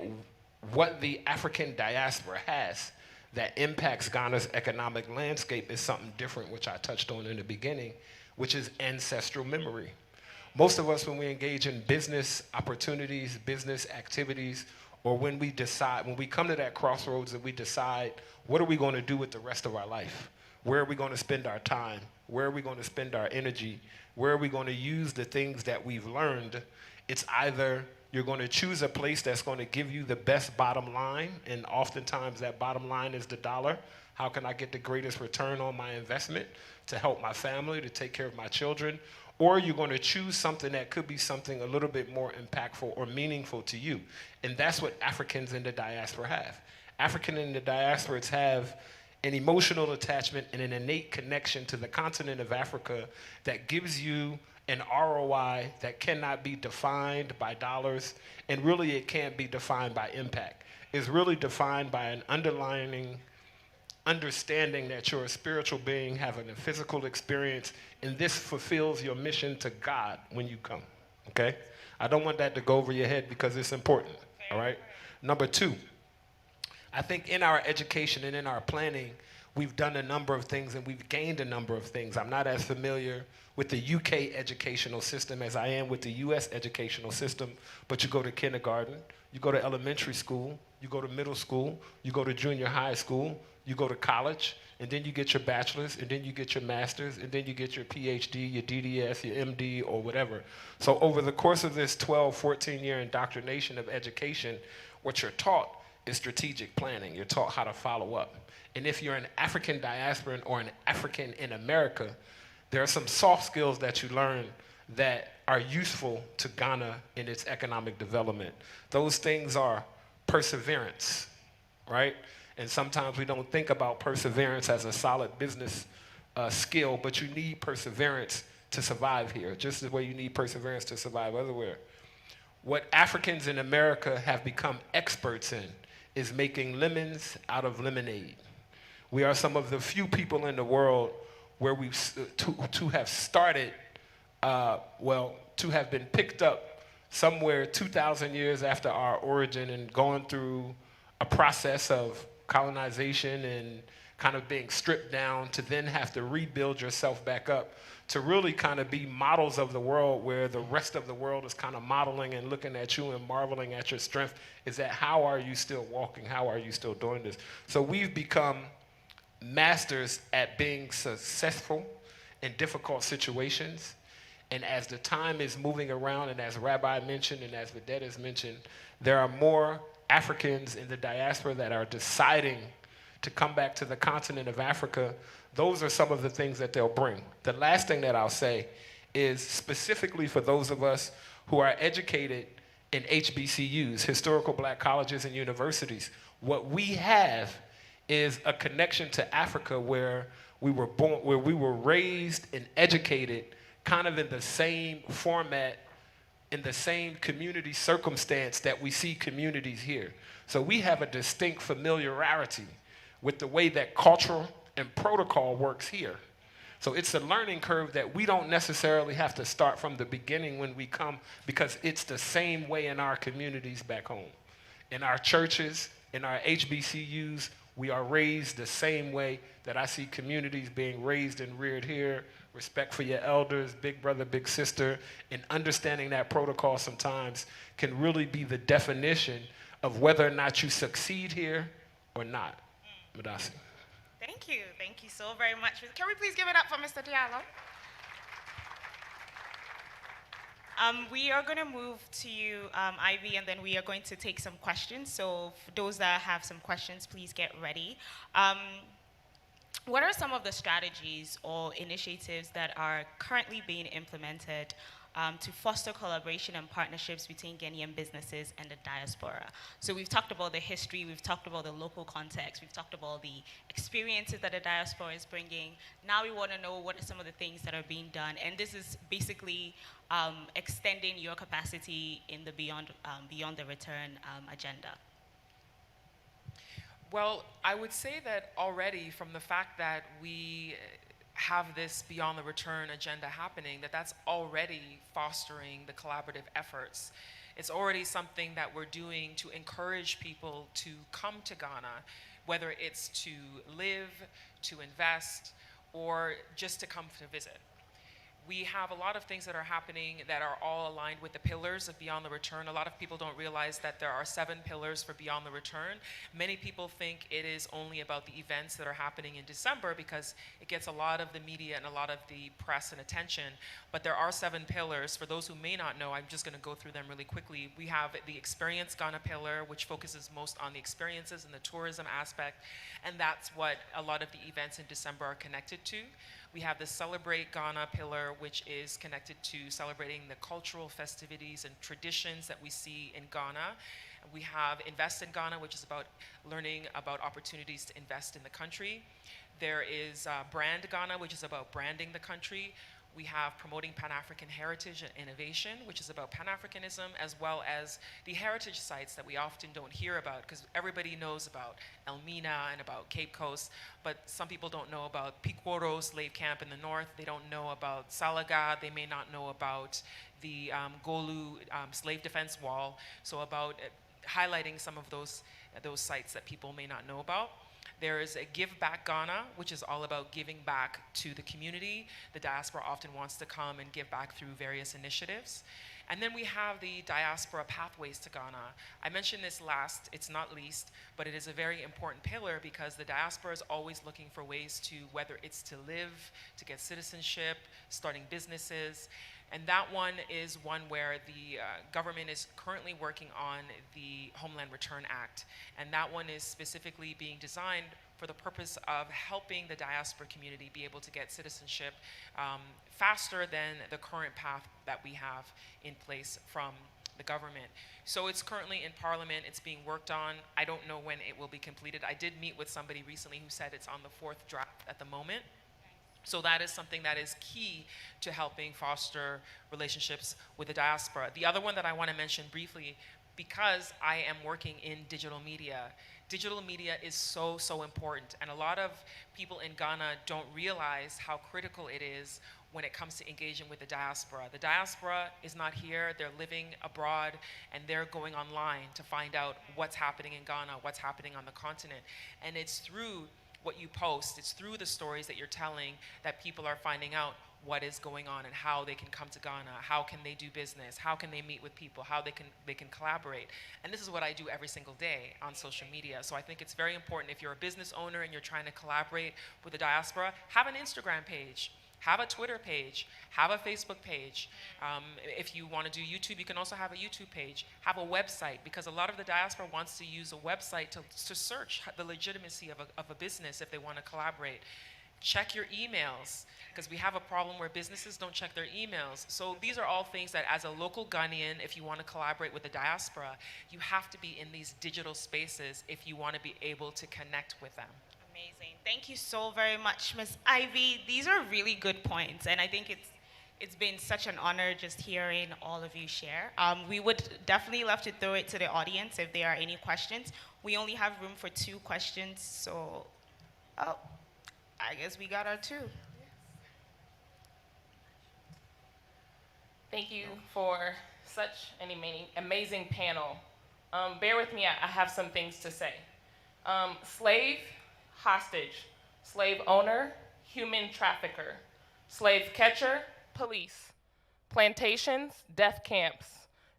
what the African diaspora has that impacts Ghana's economic landscape is something different, which I touched on in the beginning, which is ancestral memory. Most of us, when we engage in business opportunities, business activities, or when we come to that crossroads and we decide, what are we going to do with the rest of our life? Where are we going to spend our time? Where are we going to spend our energy? Where are we going to use the things that we've learned? It's either you're going to choose a place that's going to give you the best bottom line, and oftentimes that bottom line is the dollar. How can I get the greatest return on my investment to help my family, to take care of my children? Or you're going to choose something that could be something a little bit more impactful or meaningful to you. And that's what Africans in the diaspora have. Africans in the diaspora have an emotional attachment and an innate connection to the continent of Africa that gives you an ROI that cannot be defined by dollars, and really it can't be defined by impact. It's really defined by an underlying understanding that you're a spiritual being having a physical experience, and this fulfills your mission to God when you come, okay? I don't want that to go over your head because it's important, all right? Number two, I think in our education and in our planning, we've done a number of things and we've gained a number of things. I'm not as familiar with the UK educational system as I am with the US educational system, but you go to kindergarten, you go to elementary school, you go to middle school, you go to junior high school, you go to college, and then you get your bachelor's, and then you get your master's, and then you get your PhD, your DDS, your MD, or whatever. So over the course of this 12, 14-year indoctrination of education, what you're taught is strategic planning. You're taught how to follow up. And if you're an African diasporan or an African in America, there are some soft skills that you learn that are useful to Ghana in its economic development. Those things are perseverance, right? And sometimes we don't think about perseverance as a solid business skill, but you need perseverance to survive here, just the way you need perseverance to survive everywhere. What Africans in America have become experts in is making lemons out of lemonade. We are some of the few people in the world where we to have started, to have been picked up somewhere 2,000 years after our origin and gone through a process of colonization and kind of being stripped down to then have to rebuild yourself back up to really kind of be models of the world where the rest of the world is kind of modeling and looking at you and marveling at your strength. Is that how are you still walking? How are you still doing this? So we've become masters at being successful in difficult situations. And as the time is moving around, and as Rabbi mentioned and as Vedette has mentioned, there are more Africans in the diaspora that are deciding to come back to the continent of Africa. Those are some of the things that they'll bring. The last thing that I'll say is specifically for those of us who are educated in HBCUs, historical black colleges and universities, what we have is a connection to Africa where we were born, where we were raised and educated kind of in the same format, in the same community circumstance that we see communities here. So we have a distinct familiarity with the way that culture and protocol works here. So it's a learning curve that we don't necessarily have to start from the beginning when we come, because it's the same way in our communities back home. In our churches, in our HBCUs, we are raised the same way that I see communities being raised and reared here. Respect for your elders, big brother, big sister, and understanding that protocol sometimes can really be the definition of whether or not you succeed here or not. Madasi. Thank you so very much. Can we please give it up for Mr. Diallo? We are going to move to you, Ivy, and then we are going to take some questions. So for those that have some questions, please get ready. What are some of the strategies or initiatives that are currently being implemented to foster collaboration and partnerships between Ghanaian businesses and the diaspora? So we've talked about the history, we've talked about the local context, we've talked about the experiences that the diaspora is bringing. Now we want to know what are some of the things that are being done, and this is basically extending your capacity in the beyond the return agenda. Well, I would say that already from the fact that we have this Beyond the Return agenda happening, that's already fostering the collaborative efforts. It's already something that we're doing to encourage people to come to Ghana, whether it's to live, to invest, or just to come to visit. We have a lot of things that are happening that are all aligned with the pillars of Beyond the Return. A lot of people don't realize that there are 7 pillars for Beyond the Return. Many people think it is only about the events that are happening in December because it gets a lot of the media and a lot of the press and attention. But there are 7 pillars. For those who may not know, I'm just going to go through them really quickly. We have the Experience Ghana pillar, which focuses most on the experiences and the tourism aspect. And that's what a lot of the events in December are connected to. We have the Celebrate Ghana pillar, which is connected to celebrating the cultural festivities and traditions that we see in Ghana. We have Invest in Ghana, which is about learning about opportunities to invest in the country. There is Brand Ghana, which is about branding the country. We have Promoting Pan-African Heritage and Innovation, which is about Pan-Africanism, as well as the heritage sites that we often don't hear about, because everybody knows about Elmina and about Cape Coast, but some people don't know about Piquoro slave camp in the north. They don't know about Salaga. They may not know about the Golu slave defense wall. So about highlighting some of those sites that people may not know about. There is a Give Back Ghana, which is all about giving back to the community. The diaspora often wants to come and give back through various initiatives. And then we have the Diaspora Pathways to Ghana. I mentioned this last, it's not least, but it is a very important pillar because the diaspora is always looking for ways to, whether it's to live, to get citizenship, starting businesses. And that one is one where the government is currently working on the Homeland Return Act. And that one is specifically being designed for the purpose of helping the diaspora community be able to get citizenship faster than the current path that we have in place from the government. So it's currently in Parliament, it's being worked on. I don't know when it will be completed. I did meet with somebody recently who said it's on the 4th draft at the moment. So that is something that is key to helping foster relationships with the diaspora. The other one that I want to mention briefly, because I am working in digital media is so, so important. And a lot of people in Ghana don't realize how critical it is when it comes to engaging with the diaspora. The diaspora is not here, they're living abroad, and they're going online to find out what's happening in Ghana, what's happening on the continent. And it's through what you post, it's through the stories that you're telling that people are finding out what is going on and how they can come to Ghana, how can they do business, how can they meet with people, how they can collaborate. And this is what I do every single day on social media. So I think it's very important if you're a business owner and you're trying to collaborate with the diaspora, have an Instagram page, have a Twitter page, have a Facebook page. If you want to do YouTube, you can also have a YouTube page, have a website, because a lot of the diaspora wants to use a website to search the legitimacy of a business if they want to collaborate. Check your emails, because we have a problem where businesses don't check their emails. So these are all things that as a local Ghanaian, if you want to collaborate with the diaspora, you have to be in these digital spaces if you want to be able to connect with them. Amazing. Thank you so very much, Ms. Ivy. These are really good points, and I think it's been such an honor just hearing all of you share. We would definitely love to throw it to the audience if there are any questions. We only have room for 2 questions, so I guess we got our 2. Thank you for such an amazing panel. Bear with me, I have some things to say. Slave, hostage. Slave owner, human trafficker. Slave catcher, police. Plantations, death camps.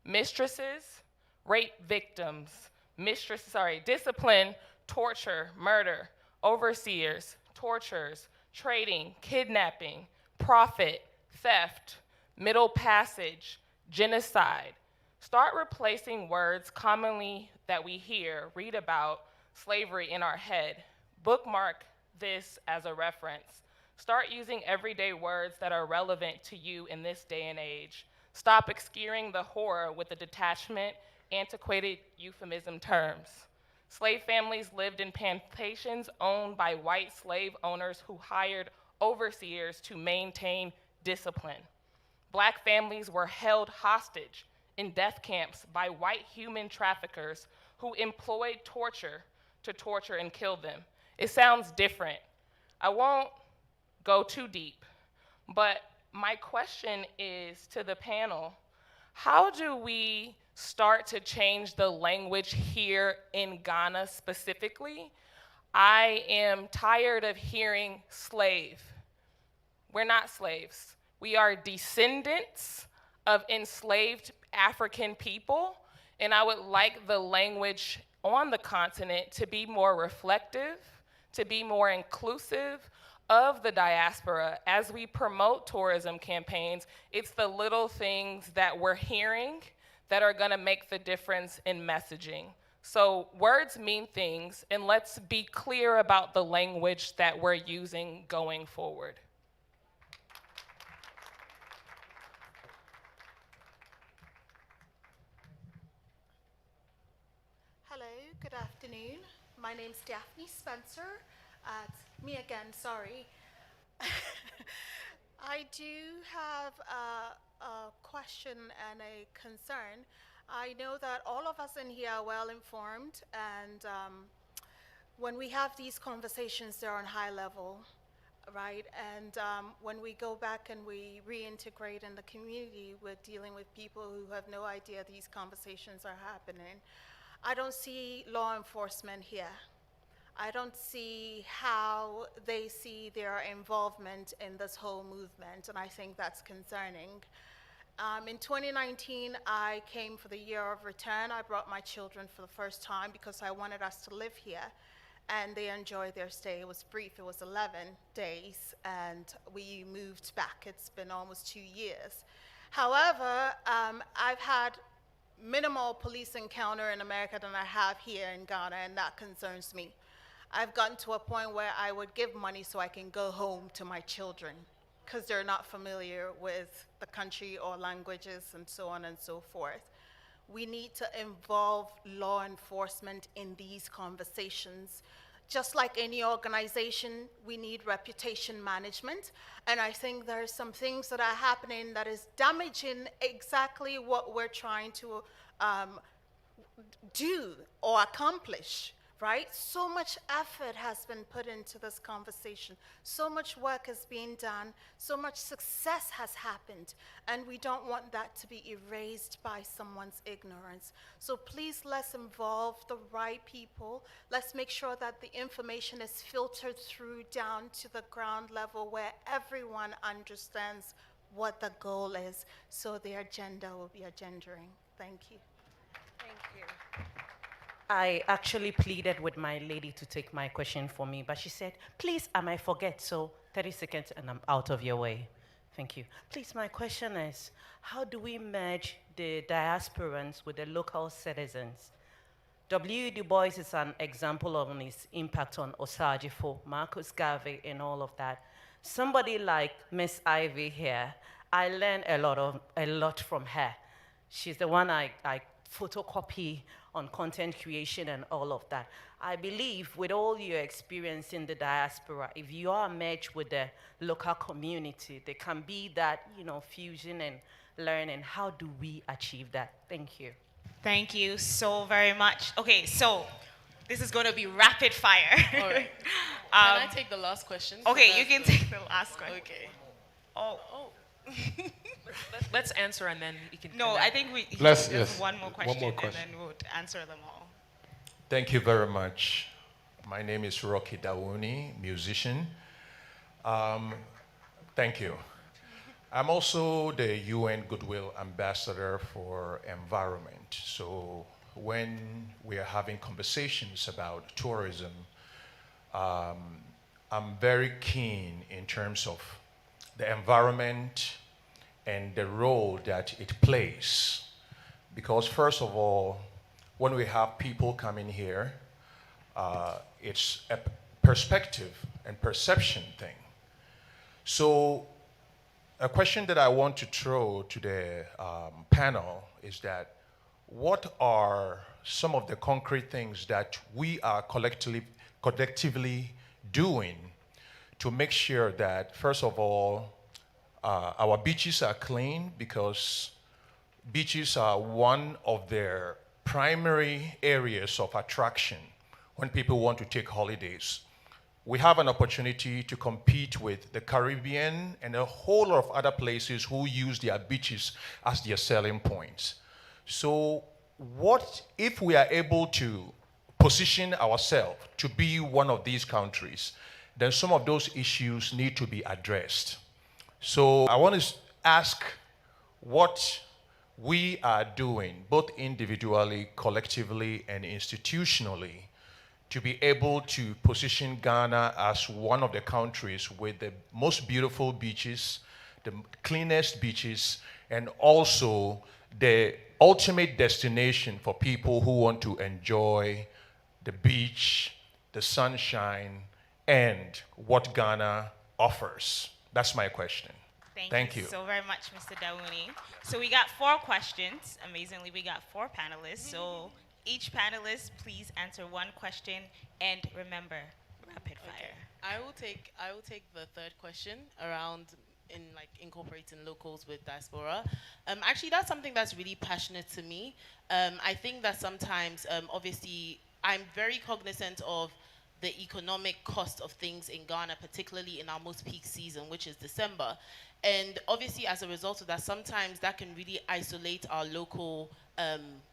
Mistresses, rape victims. Discipline, torture, murder. Overseers, tortures, trading, kidnapping, profit, theft, middle passage, genocide. Start replacing words commonly that we read about slavery in our head. Bookmark this as a reference. Start using everyday words that are relevant to you in this day and age. Stop obscuring the horror with the detachment, antiquated euphemism terms. Slave families lived in plantations owned by white slave owners who hired overseers to maintain discipline. Black families were held hostage in death camps by white human traffickers who employed torture to torture and kill them. It sounds different. I won't go too deep, but my question is to the panel, how do we start to change the language here in Ghana specifically? I am tired of hearing slave. We're not slaves. We are descendants of enslaved African people, and I would like the language on the continent to be more reflective, to be more inclusive of the diaspora. As we promote tourism campaigns, it's the little things that we're hearing that are gonna make the difference in messaging. So words mean things, and let's be clear about the language that we're using going forward. Good afternoon. My name's Daphne Spencer. Me again, sorry. I do have a question and a concern. I know that all of us in here are well informed, and when we have these conversations, they're on high level, right? And when we go back and we reintegrate in the community, we're dealing with people who have no idea these conversations are happening. I don't see law enforcement here. I don't see how they see their involvement in this whole movement, and I think that's concerning. In 2019, I came for the year of return. I brought my children for the first time because I wanted us to live here, and they enjoyed their stay. It was brief, it was 11 days, and we moved back. It's been almost 2 years. However, I've had minimal police encounter in America than I have here in Ghana, and that concerns me. I've gotten to a point where I would give money so I can go home to my children because they're not familiar with the country or languages and so on and so forth. We need to involve law enforcement in these conversations. Just like any organization, we need reputation management. And I think there are some things that are happening that is damaging exactly what we're trying to do or accomplish, right? So much effort has been put into this conversation. So much work is being done. So much success has happened. And we don't want that to be erased by someone's ignorance. So please, let's involve the right people. Let's make sure that the information is filtered through down to the ground level where everyone understands what the goal is, so their agenda will be agendering. Thank you. Thank you. I actually pleaded with my lady to take my question for me, but she said, please, I might forget, so 30 seconds and I'm out of your way. Thank you. Please, my question is, how do we merge the diasporans with the local citizens? W. Du Bois is an example of his impact on Osagifo, Marcus Garvey, and all of that. Somebody like Miss Ivy here, I learned a lot from her. She's the one I photocopy on content creation and all of that. I believe with all your experience in the diaspora, if you are merged with the local community, there can be that, fusion and learning. How do we achieve that? Thank you. Thank you so very much. Okay, so this is going to be rapid fire. All right. Can I take the last question? Okay, you can take the last question. Okay. Oh. Let's answer and then you can. No, I think Yes. one more question, One more question. and then we'll answer them all. Thank you very much. My name is Rocky Dawuni, musician. Thank you. I'm also the UN Goodwill Ambassador for Environment. So when we are having conversations about tourism, I'm very keen in terms of the environment and the role that it plays. Because first of all, when we have people coming here, it's a perspective and perception thing. So a question that I want to throw to the panel is that what are some of the concrete things that we are collectively doing to make sure that, first of all, our beaches are clean, because beaches are one of their primary areas of attraction when people want to take holidays. We have an opportunity to compete with the Caribbean and a whole lot of other places who use their beaches as their selling points. So what if we are able to position ourselves to be one of these countries, then some of those issues need to be addressed. So I want to ask what we are doing, both individually, collectively, and institutionally, to be able to position Ghana as one of the countries with the most beautiful beaches, the cleanest beaches, and also the ultimate destination for people who want to enjoy the beach, the sunshine, and what Ghana offers. That's my question. Thank you so very much, Mr. Dawuni. So we got 4 questions. Amazingly, we got 4 panelists. So Each panelist, please answer one question, and remember, rapid fire. I will take the third question around in like incorporating locals with diaspora. Actually, that's something that's really passionate to me. I think that sometimes, obviously, I'm very cognizant of the economic cost of things in Ghana, particularly in our most peak season, which is December. And obviously, as a result of that, sometimes that can really isolate our local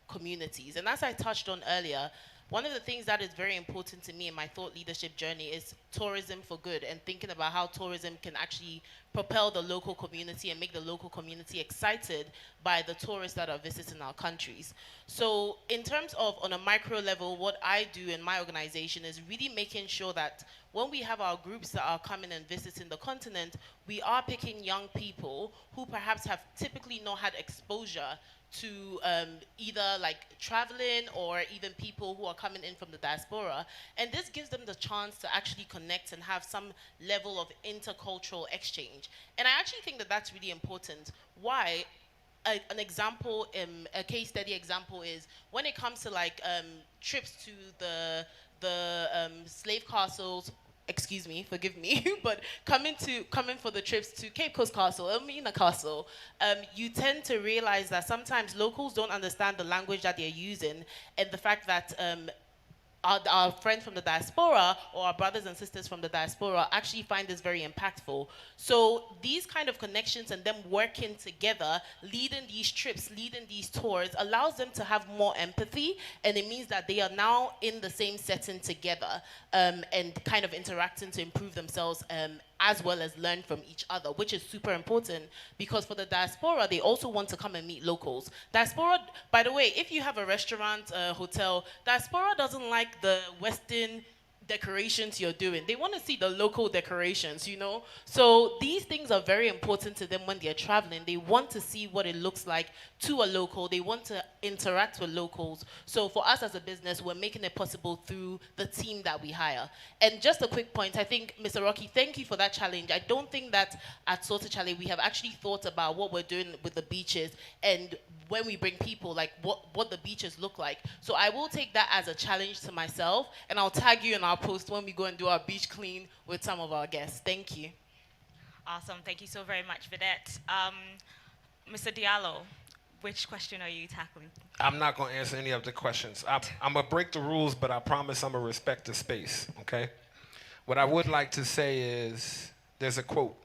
communities. And as I touched on earlier, one of the things that is very important to me in my thought leadership journey is tourism for good, and thinking about how tourism can actually propel the local community and make the local community excited by the tourists that are visiting our countries. So in terms of, on a micro level, what I do in my organization is really making sure that when we have our groups that are coming and visiting the continent, we are picking young people who perhaps have typically not had exposure to either like traveling or even people who are coming in from the diaspora. And this gives them the chance to actually connect and have some level of intercultural exchange. And I actually think that that's really important. Why? An example, a case study example is when it comes to like trips to the slave castles. Excuse me, forgive me, but coming for the trips to Cape Coast Castle, Elmina Castle, you tend to realize that sometimes locals don't understand the language that they're using, and the fact that our friends from the diaspora or our brothers and sisters from the diaspora actually find this very impactful. So these kind of connections and them working together, leading these trips, leading these tours, allows them to have more empathy, and it means that they are now in the same setting together and kind of interacting to improve themselves as well as learn from each other, which is super important because for the diaspora, they also want to come and meet locals. Diaspora, by the way, if you have a restaurant, hotel, diaspora doesn't like the Western decorations you're doing. They want to see the local decorations, you know? So these things are very important to them when they're traveling. They want to see what it looks like to a local. They want to interact with locals. So for us as a business, we're making it possible through the team that we hire. And just a quick point, I think, Mr. Rocky, thank you for that challenge. I don't think that at Salter Chalet we have actually thought about what we're doing with the beaches and when we bring people, like what the beaches look like. So I will take that as a challenge to myself, and I'll tag you in our post when we go and do our beach clean with some of our guests. Thank you. Awesome. Thank you so very much for that. Mr. Diallo, which question are you tackling? I'm not going to answer any of the questions. I'm going to break the rules, but I promise I'm going to respect the space, okay? What I would like to say is there's a quote,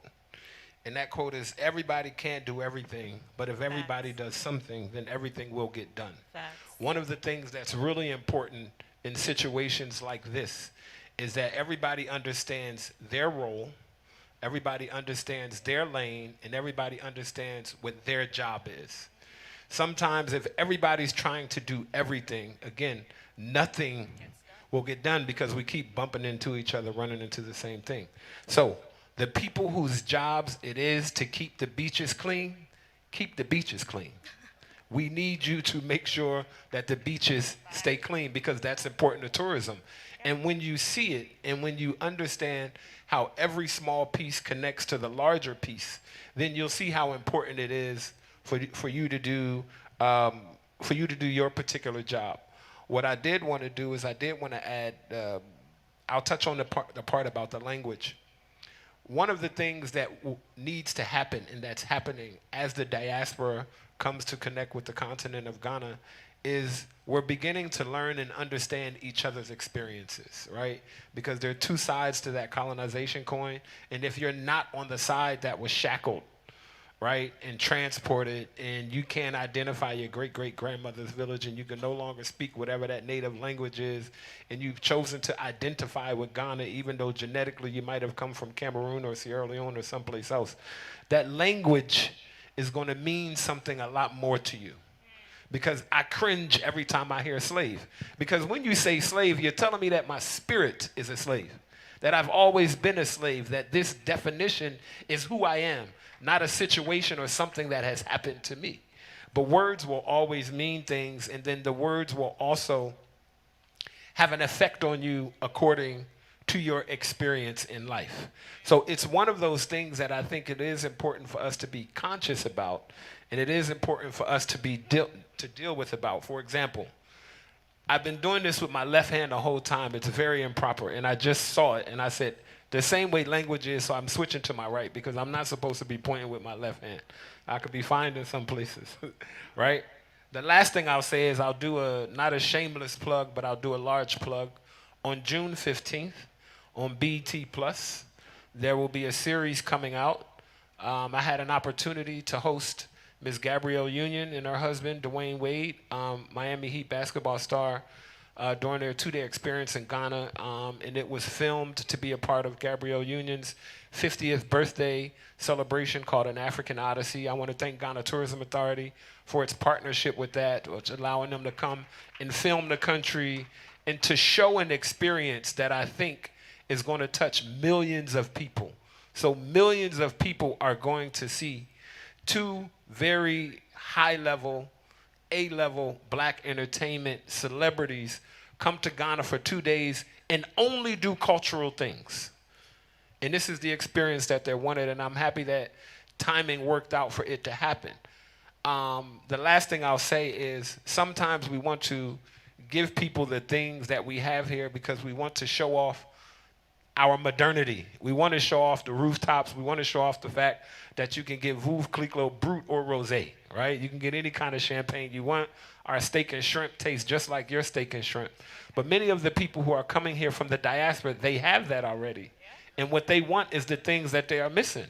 and that quote is, everybody can't do everything, but if everybody does something, then everything will get done. Facts. One of the things that's really important in situations like this is that everybody understands their role, everybody understands their lane, and everybody understands what their job is. Sometimes if everybody's trying to do everything, again, nothing will get done because we keep bumping into each other, running into the same thing. So the people whose jobs it is to keep the beaches clean, keep the beaches clean. We need you to make sure that the beaches stay clean because that's important to tourism. And when you see it and when you understand how every small piece connects to the larger piece, then you'll see how important it is for you to do your particular job. What I did want to do is I did want to add, I'll touch on the part about the language. One of the things that needs to happen and that's happening as the diaspora comes to connect with the continent of Ghana is we're beginning to learn and understand each other's experiences, right? Because there are two sides to that colonization coin. And if you're not on the side that was shackled, right, and transported, and you can't identify your great-great-grandmother's village, and you can no longer speak whatever that native language is, and you've chosen to identify with Ghana, even though genetically you might have come from Cameroon or Sierra Leone or someplace else, that language is going to mean something a lot more to you. Because I cringe every time I hear slave. Because when you say slave, you're telling me that my spirit is a slave, that I've always been a slave, that this definition is who I am, not a situation or something that has happened to me. But words will always mean things, and then the words will also have an effect on you according to your experience in life. So it's one of those things that I think it is important for us to be conscious about, and it is important for us to deal with about. For example, I've been doing this with my left hand the whole time. It's very improper. And I just saw it and I said, the same way language is, so I'm switching to my right because I'm not supposed to be pointing with my left hand. I could be fined in some places, right? The last thing I'll say is I'll do not a shameless plug, but I'll do a large plug. On June 15th on BT Plus, there will be a series coming out. I had an opportunity to host Ms. Gabrielle Union and her husband, Dwayne Wade, Miami Heat basketball star, during their 2-day experience in Ghana. And it was filmed to be a part of Gabrielle Union's 50th birthday celebration called An African Odyssey. I want to thank Ghana Tourism Authority for its partnership with that, which allowing them to come and film the country and to show an experience that I think is going to touch millions of people. So millions of people are going to see 2 very high-level, A-level black entertainment celebrities come to Ghana for 2 days and only do cultural things. And this is the experience that they wanted, and I'm happy that timing worked out for it to happen. The last thing I'll say is sometimes we want to give people the things that we have here because we want to show off our modernity. We want to show off the rooftops. We want to show off the fact that you can get Veuve Clicquot Brut or Rosé, right? You can get any kind of champagne you want. Our steak and shrimp tastes just like your steak and shrimp. But many of the people who are coming here from the diaspora, they have that already. And what they want is the things that they are missing.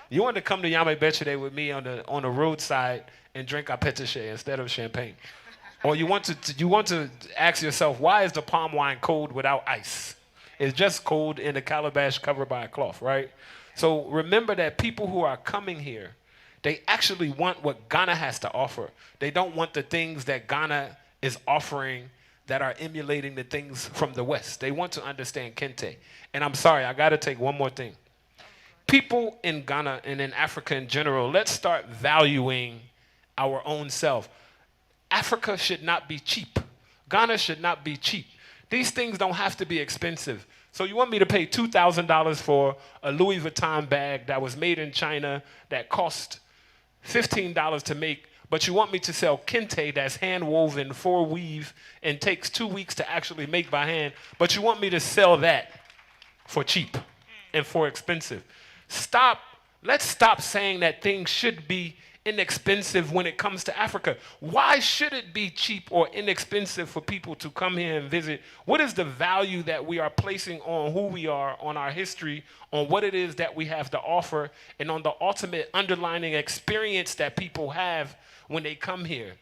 You want to come to Yame Betchede with me on the roadside and drink apetiche instead of champagne. Or you want to ask yourself, why is the palm wine cold without ice? It's just cold in a calabash covered by a cloth, right? So remember that people who are coming here, they actually want what Ghana has to offer. They don't want the things that Ghana is offering that are emulating the things from the West. They want to understand Kente. And I'm sorry, I got to take one more thing. People in Ghana and in Africa in general, let's start valuing our own self. Africa should not be cheap. Ghana should not be cheap. These things don't have to be expensive. So you want me to pay $2,000 for a Louis Vuitton bag that was made in China that cost $15 to make, but you want me to sell kente that's hand woven for weave and takes 2 weeks to actually make by hand, but you want me to sell that for cheap and for expensive. Let's stop saying that things should be inexpensive when it comes to Africa. Why should it be cheap or inexpensive for people to come here and visit? What is the value that we are placing on who we are, on our history, on what it is that we have to offer, and on the ultimate underlining experience that people have when they come here?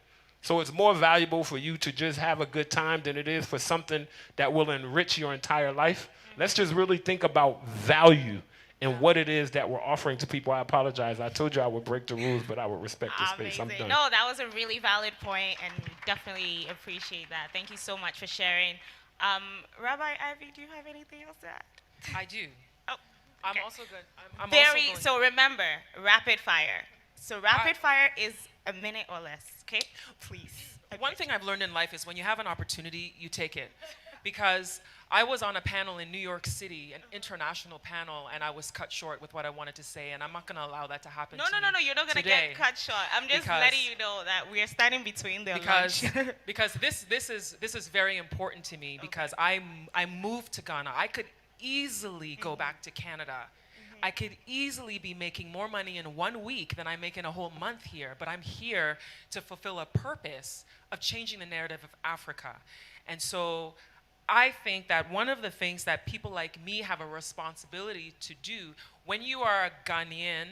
So it's more valuable for you to just have a good time than it is for something that will enrich your entire life. Let's just really think about value and what it is that we're offering to people. I apologize. I told you I would break the rules, but I would respect the space. I'm done. No, that was a really valid point, and definitely appreciate that. Thank you so much for sharing. Rabbi Ivy, do you have anything else to add? I do. Oh, I'm also good. I'm Very, also going. so remember, rapid fire. So rapid fire is a minute or less, okay? Please. One thing I've learned in life is when you have an opportunity, you take it. Because I was on a panel in New York City, an international panel, and I was cut short with what I wanted to say, and I'm not going to allow that to happen No, to no, me you're not going to get cut short. I'm just letting you know that we are standing between the lunch. Because this is very important to me because I moved to Ghana. I could easily go back to Canada. I could easily be making more money in 1 week than I make in a whole month here, but I'm here to fulfill a purpose of changing the narrative of Africa. And so I think that one of the things that people like me have a responsibility to do, when you are a Ghanaian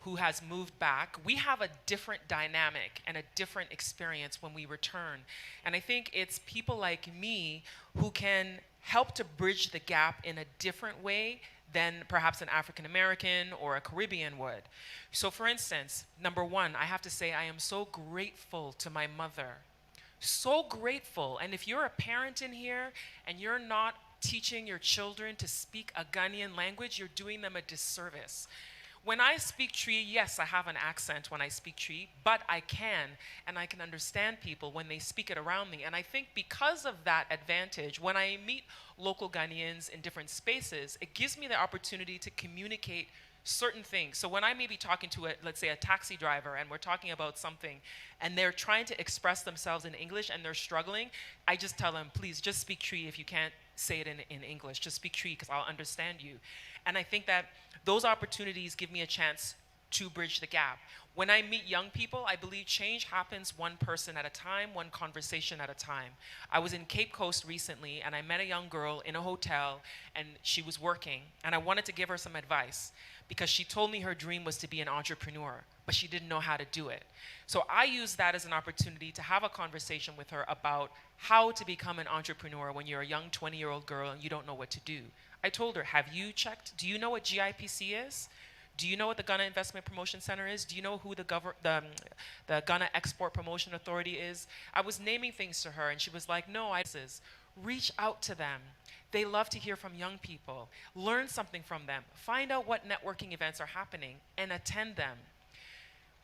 who has moved back, we have a different dynamic and a different experience when we return. And I think it's people like me who can help to bridge the gap in a different way than perhaps an African American or a Caribbean would. So for instance, number one, I have to say I am so grateful to my mother. So grateful. And if you're a parent in here and you're not teaching your children to speak a Ghanaian language, you're doing them a disservice. When I speak Tree, yes, I have an accent when I speak Tree, but I can, and I can understand people when they speak it around me. And I think because of that advantage, when I meet local Ghanaians in different spaces, it gives me the opportunity to communicate certain things. So when I may be talking to let's say a taxi driver, and we're talking about something, and they're trying to express themselves in English and they're struggling, I just tell them, please just speak Tree. If you can't say it in English, just speak Tree because I'll understand you. And I think that those opportunities give me a chance to bridge the gap. When I meet young people, I believe change happens one person at a time, one conversation at a time. I was in Cape Coast recently, and I met a young girl in a hotel, and she was working, and I wanted to give her some advice because she told me her dream was to be an entrepreneur, but she didn't know how to do it. So I used that as an opportunity to have a conversation with her about how to become an entrepreneur when you're a young 20-year-old girl and you don't know what to do. I told her, have you checked? Do you know what GIPC is? Do you know what the Ghana Investment Promotion Center is? Do you know who the Ghana Export Promotion Authority is? I was naming things to her, and she was like, no, reach out to them. They love to hear from young people. Learn something from them. Find out what networking events are happening and attend them.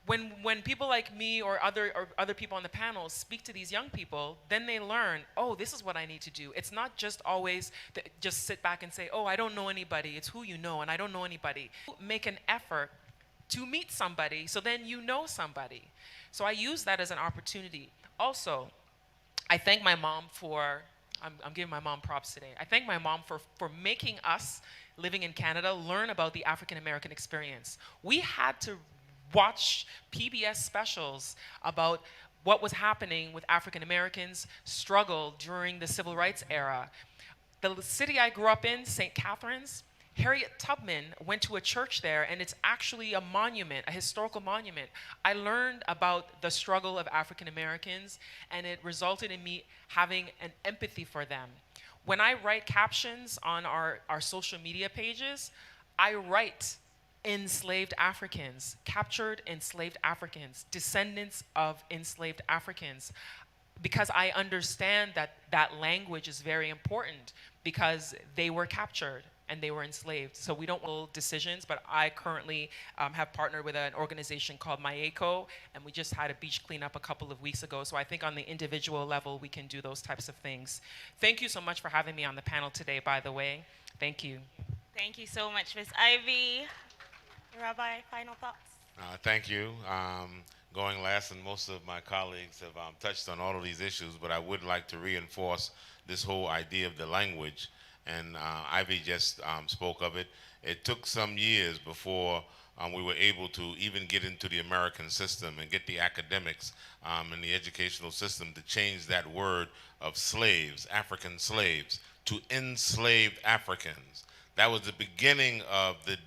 When people like me or other people on the panel speak to these young people, then they learn, oh, this is what I need to do. It's not just always just sit back and say, oh, I don't know anybody. It's who you know, and I don't know anybody. Make an effort to meet somebody so then you know somebody. So I use that as an opportunity. Also, I thank my mom for, I'm giving my mom props today. I thank my mom for making us living in Canada learn about the African American experience. We had to watch PBS specials about what was happening with African Americans' struggle during the civil rights era. The city I grew up in, St. Catharines, Harriet Tubman went to a church there, and it's actually a monument, a historical monument. I learned about the struggle of African Americans, and it resulted in me having an empathy for them. When I write captions on our social media pages, I write enslaved Africans, captured enslaved Africans, descendants of enslaved Africans, because I understand that that language is very important because they were captured and they were enslaved. So we don't make decisions, but I currently have partnered with an organization called Maeko, and we just had a beach cleanup a couple of weeks ago. So I think on the individual level, we can do those types of things. Thank you so much for having me on the panel today, by the way. Thank you. Thank you so much, Ms. Ivy. Rabbi, final thoughts? Thank you. Going last, and most of my colleagues have touched on all of these issues, but I would like to reinforce this whole idea of the language. And Ivy just spoke of it. It took some years before we were able to even get into the American system and get the academics and the educational system to change that word of slaves, African slaves, to enslaved Africans. That was the beginning of the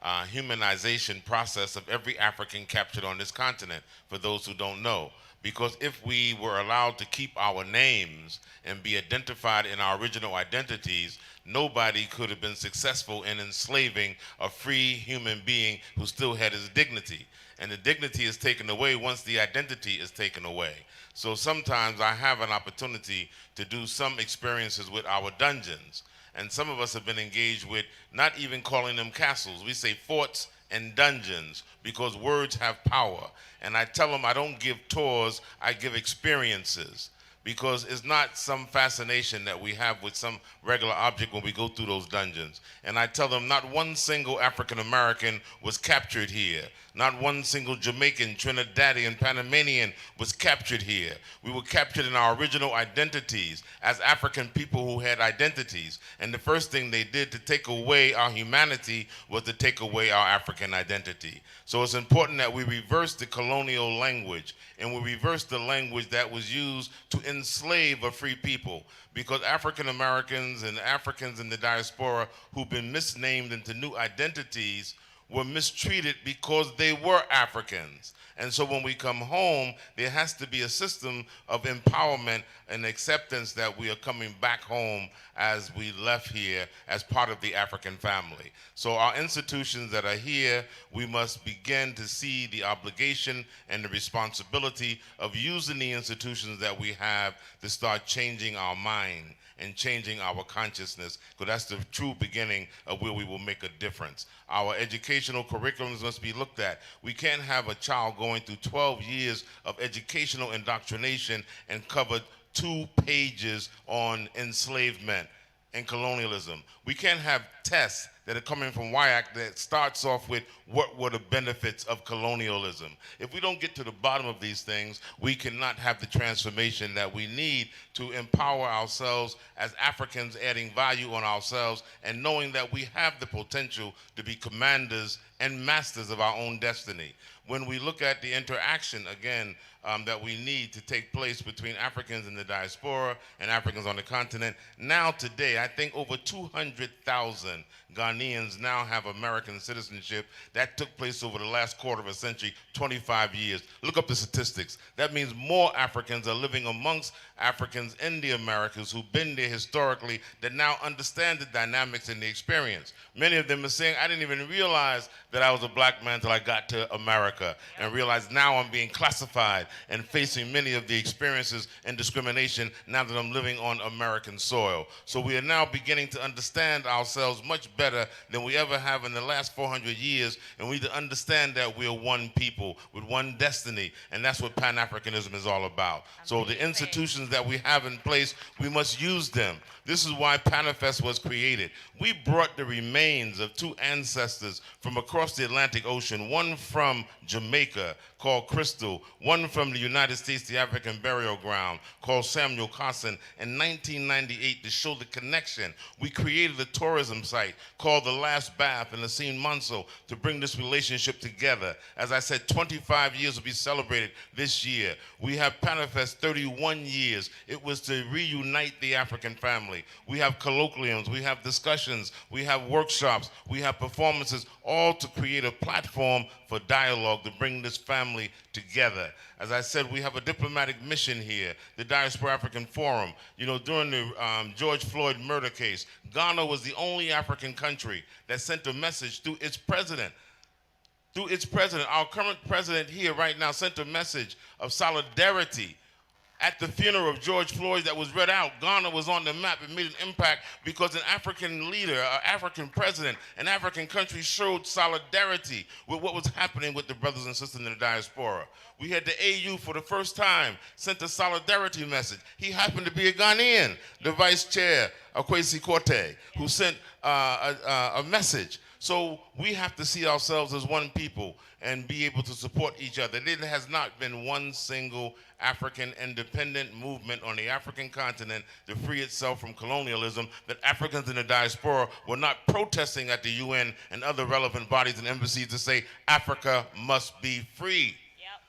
dehumanization process of every African captured on this continent, for those who don't know. Because if we were allowed to keep our names and be identified in our original identities, nobody could have been successful in enslaving a free human being who still had his dignity. And the dignity is taken away once the identity is taken away. So sometimes I have an opportunity to do some experiences with our dungeons. And some of us have been engaged with not even calling them castles. We say forts and dungeons because words have power. And I tell them I don't give tours, I give experiences. Because it's not some fascination that we have with some regular object when we go through those dungeons. And I tell them not one single African American was captured here. Not one single Jamaican, Trinidadian, Panamanian was captured here. We were captured in our original identities as African people who had identities. And the first thing they did to take away our humanity was to take away our African identity. So it's important that we reverse the colonial language and we reverse the language that was used to enslave a free people. Because African Americans and Africans in the diaspora who've been misnamed into new identities were mistreated because they were Africans. And so when we come home, there has to be a system of empowerment and acceptance that we are coming back home as we left here as part of the African family. So our institutions that are here, we must begin to see the obligation and the responsibility of using the institutions that we have to start changing our mind and changing our consciousness, because that's the true beginning of where we will make a difference. Our educational curriculums must be looked at. We can't have a child going through 12 years of educational indoctrination and cover 2 pages on enslavement and colonialism. We can't have tests that are coming from WIAC that starts off with what were the benefits of colonialism. If we don't get to the bottom of these things, we cannot have the transformation that we need to empower ourselves as Africans, adding value on ourselves and knowing that we have the potential to be commanders and masters of our own destiny. When we look at the interaction, again, that we need to take place between Africans in the diaspora and Africans on the continent, now today, I think over 200,000 Ghanaians now have American citizenship. That took place over the last quarter of a century, 25 years. Look up the statistics. That means more Africans are living amongst Africans in the Americas who've been there historically that now understand the dynamics and the experience. Many of them are saying, I didn't even realize that I was a black man until I got to America and realized now I'm being classified and facing many of the experiences and discrimination now that I'm living on American soil. So we are now beginning to understand ourselves much better than we ever have in the last 400 years, and we need to understand that we're one people with one destiny, and that's what Pan-Africanism is all about. So the institutions that we have in place, we must use them. This is why Panifest was created. We brought the remains of two ancestors from across the Atlantic Ocean, one from Jamaica called Crystal, one from the United States, the African burial ground called Samuel Carson in 1998 to show the connection. We created a tourism site called The Last Bath in Lassine Manso to bring this relationship together. As I said, 25 years will be celebrated this year. We have Panifest 31 years. It was to reunite the African family. We have colloquiums, we have discussions, we have workshops, we have performances, all to create a platform for dialogue to bring this family together. As I said, we have a diplomatic mission here, the Diaspora African Forum. You know, during the George Floyd murder case, Ghana was the only African country that sent a message through its president. Our current president here right now sent a message of solidarity. At the funeral of George Floyd that was read out, Ghana was on the map. It made an impact because an African leader, an African president, an African country showed solidarity with what was happening with the brothers and sisters in the diaspora. We had the AU for the first time sent a solidarity message. He happened to be a Ghanaian, the vice chair, Akwesi Korte, who sent a message. So we have to see ourselves as one people and be able to support each other. There has not been one single African independent movement on the African continent to free itself from colonialism that Africans in the diaspora were not protesting at the UN and other relevant bodies and embassies to say Africa must be free.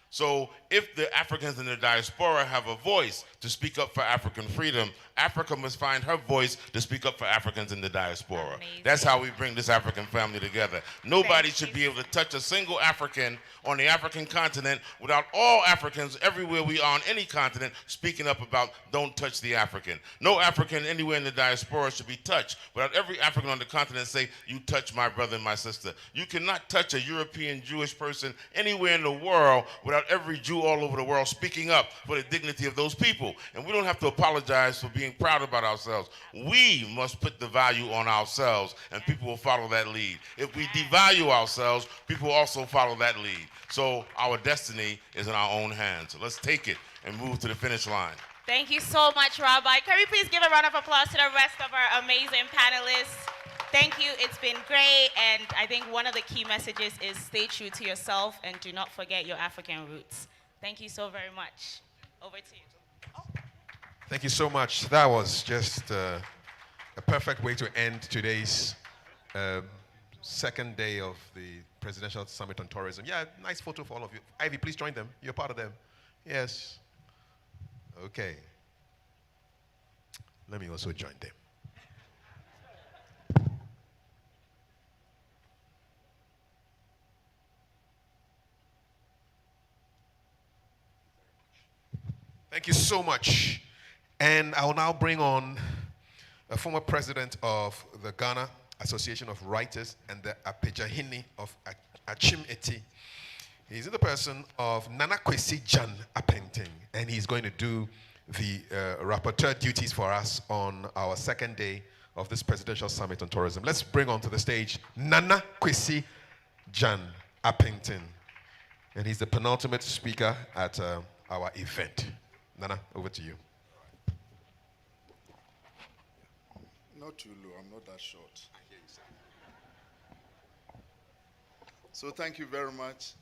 So if the Africans in the diaspora have a voice to speak up for African freedom, Africa must find her voice to speak up for Africans in the diaspora. Amazing. That's how we bring this African family together. Nobody should be able to touch a single African on the African continent without all Africans everywhere we are on any continent speaking up about don't touch the African. No African anywhere in the diaspora should be touched without every African on the continent say, you touch my brother and my sister. You cannot touch a European Jewish person anywhere in the world without every Jew all over the world speaking up for the dignity of those people. And we don't have to apologize for being proud about ourselves. We must put the value on ourselves, and people will follow that lead. If we devalue ourselves, people will also follow that lead. So our destiny is in our own hands. So let's take it and move to the finish line. Thank you so much, Rabbi. Can we please give a round of applause to the rest of our amazing panelists? Thank you. It's been great. And I think one of the key messages is stay true to yourself and do not forget your African roots. Thank you so very much. Over to you. Thank you so much. That was just a perfect way to end today's second day of the Presidential Summit on Tourism. Yeah, nice photo for all of you. Ivy, please join them. You're part of them. Yes. Okay. Let me also join them. Thank you so much. And I will now bring on a former president of the Ghana Association of Writers and the Apejahini of Achim Eti. He's in the person of Nana Kwesi Jan Apenteng, and he's going to do the rapporteur duties for us on our second day of this Presidential Summit on Tourism. Let's bring onto the stage Nana Kwesi Jan Apenteng, and he's the penultimate speaker at our event. Nana, over to you. Not too low, I'm not that short. So thank you very much.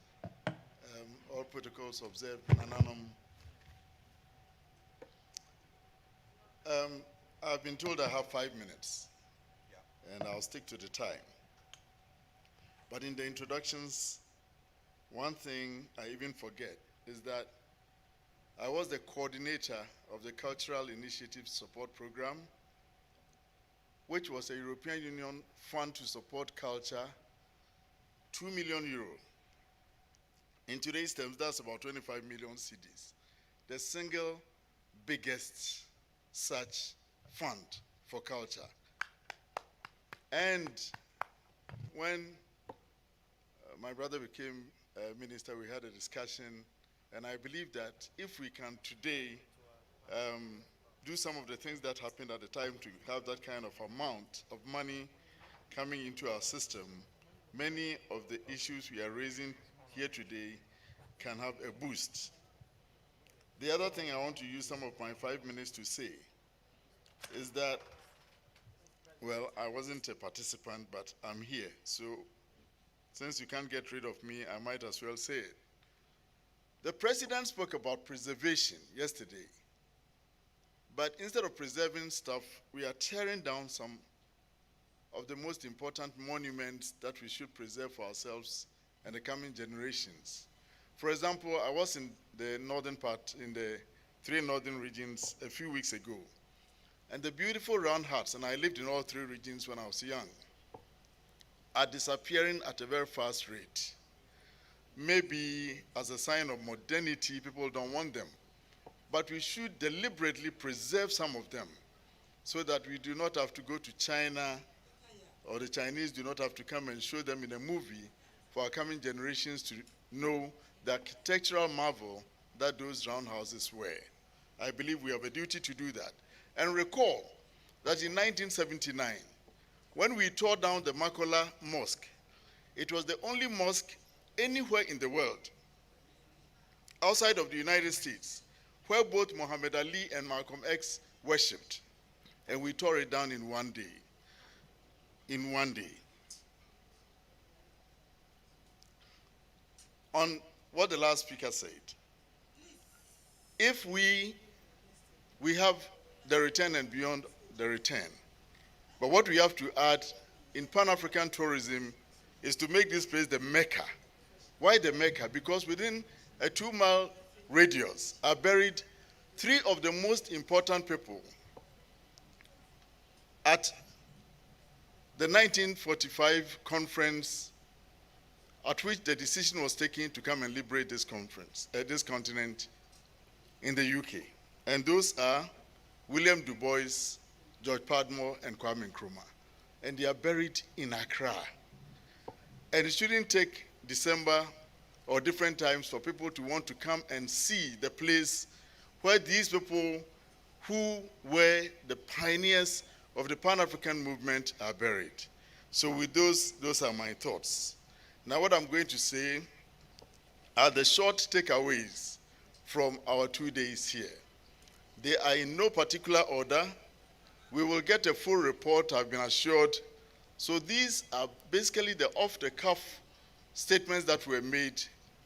All protocols observed. Nananum. I've been told I have 5 minutes, and I'll stick to the time. But in the introductions, one thing I even forget is that I was the coordinator of the Cultural Initiative Support Program, which was a European Union fund to support culture, 2 million euro. In today's terms, that's about 25 million cedis. The single biggest such fund for culture. And when my brother became minister, we had a discussion, and I believe that if we can today do some of the things that happened at the time to have that kind of amount of money coming into our system, many of the issues we are raising here today can have a boost. The other thing I want to use some of my 5 minutes to say is that, well, I wasn't a participant, but I'm here. So since you can't get rid of me, I might as well say it. The president spoke about preservation yesterday. But instead of preserving stuff, we are tearing down some of the most important monuments that we should preserve for ourselves and the coming generations. For example, I was in the northern part, in the 3 northern regions a few weeks ago. And the beautiful round huts, and I lived in all 3 regions when I was young, are disappearing at a very fast rate. Maybe as a sign of modernity, people don't want them. But we should deliberately preserve some of them so that we do not have to go to China, or the Chinese do not have to come and show them in a movie for our coming generations to know the architectural marvel that those roundhouses were. I believe we have a duty to do that. And recall that in 1979, when we tore down the Makola Mosque, it was the only mosque anywhere in the world, outside of the United States, where both Muhammad Ali and Malcolm X worshipped. And we tore it down in 1 day. In 1 day. On what the last speaker said, if we have the return and beyond the return, but what we have to add in Pan-African tourism is to make this place the Mecca. Why the Mecca? Because within a 2-mile radius are buried 3 of the most important people at the 1945 conference, at which the decision was taken to come and liberate this this continent in the UK. And those are William Du Bois, George Padmore, and Kwame Nkrumah. And they are buried in Accra. And it shouldn't take December or different times for people to want to come and see the place where these people who were the pioneers of the Pan-African movement are buried. So with those are my thoughts. Now what I'm going to say are the short takeaways from our 2 days here. They are in no particular order. We will get a full report, I've been assured. So these are basically the off-the-cuff statements that were made,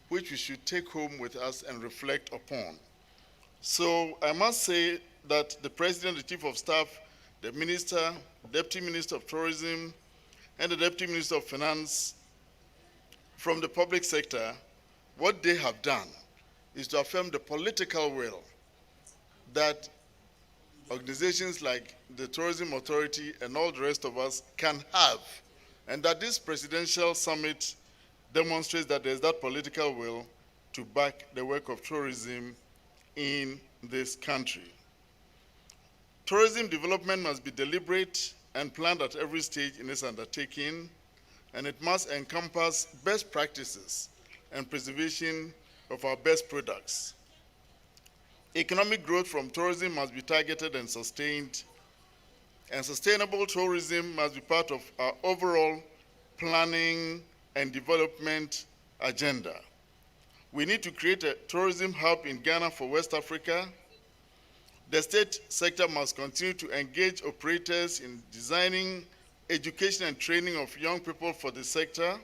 which we should take home with us and reflect upon. So I must say that the President, the Chief of Staff, the Minister, Deputy Minister of Tourism, and the Deputy Minister of Finance from the public sector, what they have done is to affirm the political will that organizations like the Tourism Authority and all the rest of us can have, and that this presidential summit demonstrates that there's that political will to back the work of tourism in this country. Tourism development must be deliberate and planned at every stage in its undertaking, and it must encompass best practices and preservation of our best products. Economic growth from tourism must be targeted and sustained, and sustainable tourism must be part of our overall planning and development agenda. We need to create a tourism hub in Ghana for West Africa. The state sector must continue to engage operators in designing education and training of young people for the sector.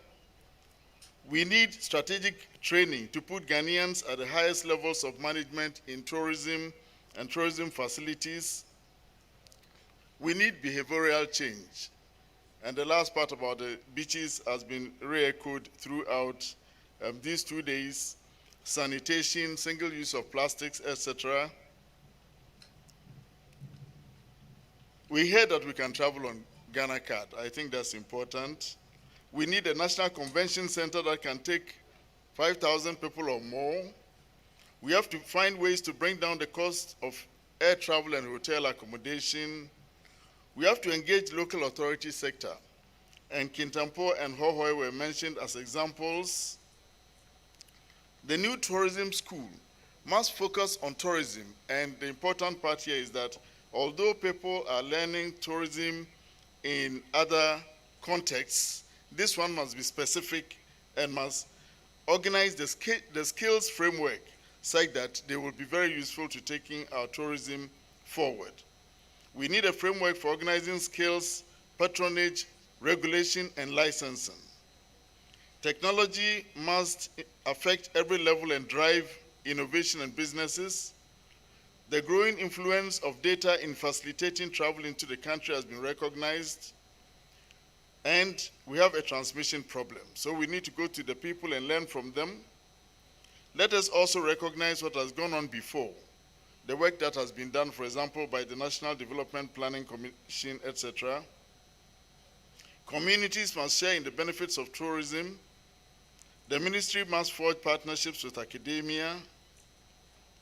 We need strategic training to put Ghanaians at the highest levels of management in tourism and tourism facilities. We need behavioral change. And the last part about the beaches has been re-echoed throughout these 2 days. Sanitation, single use of plastics, etc. We hear that we can travel on Ghana card. I think that's important. We need a national convention center that can take 5,000 people or more. We have to find ways to bring down the cost of air travel and hotel accommodation. We have to engage local authority sector. And Kintampo and Hohoi were mentioned as examples. The new tourism school must focus on tourism, and the important part here is that although people are learning tourism in other contexts, this one must be specific and must organize the skills framework such that they will be very useful to taking our tourism forward. We need a framework for organizing skills, patronage, regulation, and licensing. Technology must affect every level and drive innovation and businesses. The growing influence of data in facilitating travel into the country has been recognized. And we have a transmission problem. So we need to go to the people and learn from them. Let us also recognize what has gone on before. The work that has been done, for example, by the National Development Planning Commission, etc. Communities must share in the benefits of tourism. The ministry must forge partnerships with academia.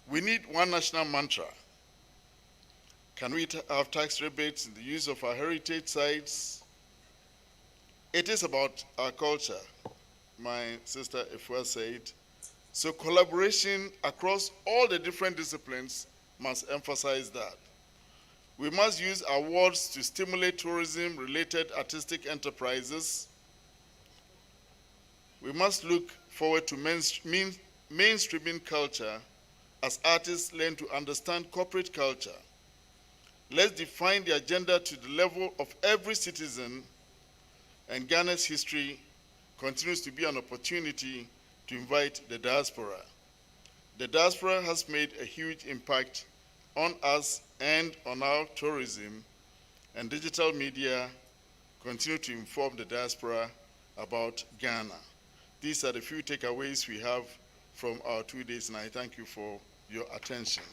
We need one national mantra. Can we have tax rebates in the use of our heritage sites? It is about our culture, my sister Ifua said. So collaboration across all the different disciplines must emphasize that. We must use awards to stimulate tourism-related artistic enterprises. We must look forward to mainstreaming culture as artists learn to understand corporate culture. Let's define the agenda to the level of every citizen, and Ghana's history continues to be an opportunity to invite the diaspora. The diaspora has made a huge impact on us and on our tourism, and digital media continue to inform the diaspora about Ghana. These are the few takeaways we have from our 2 days, and I thank you for your attention.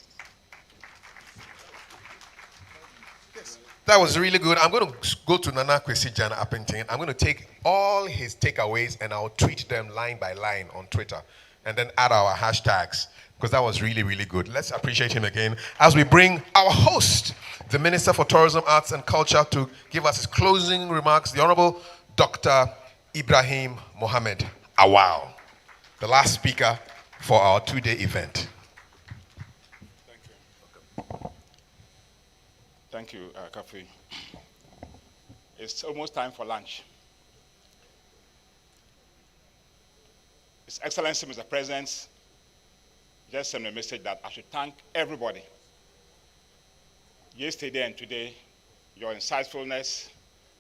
Yes. That was really good. I'm going to go to Nana Kwesi Jana Appington. I'm going to take all his takeaways and I'll tweet them line by line on Twitter and then add our hashtags because that was really, really good. Let's appreciate him again as we bring our host, the Minister for Tourism, Arts and Culture, to give us his closing remarks, the Honorable Dr. Ibrahim Mohammed Awal, the last speaker for our 2-day event. Thank you, Kafi. It's almost time for lunch. His Excellency, Mr. President, just sent a message that I should thank everybody. Yesterday and today, your insightfulness,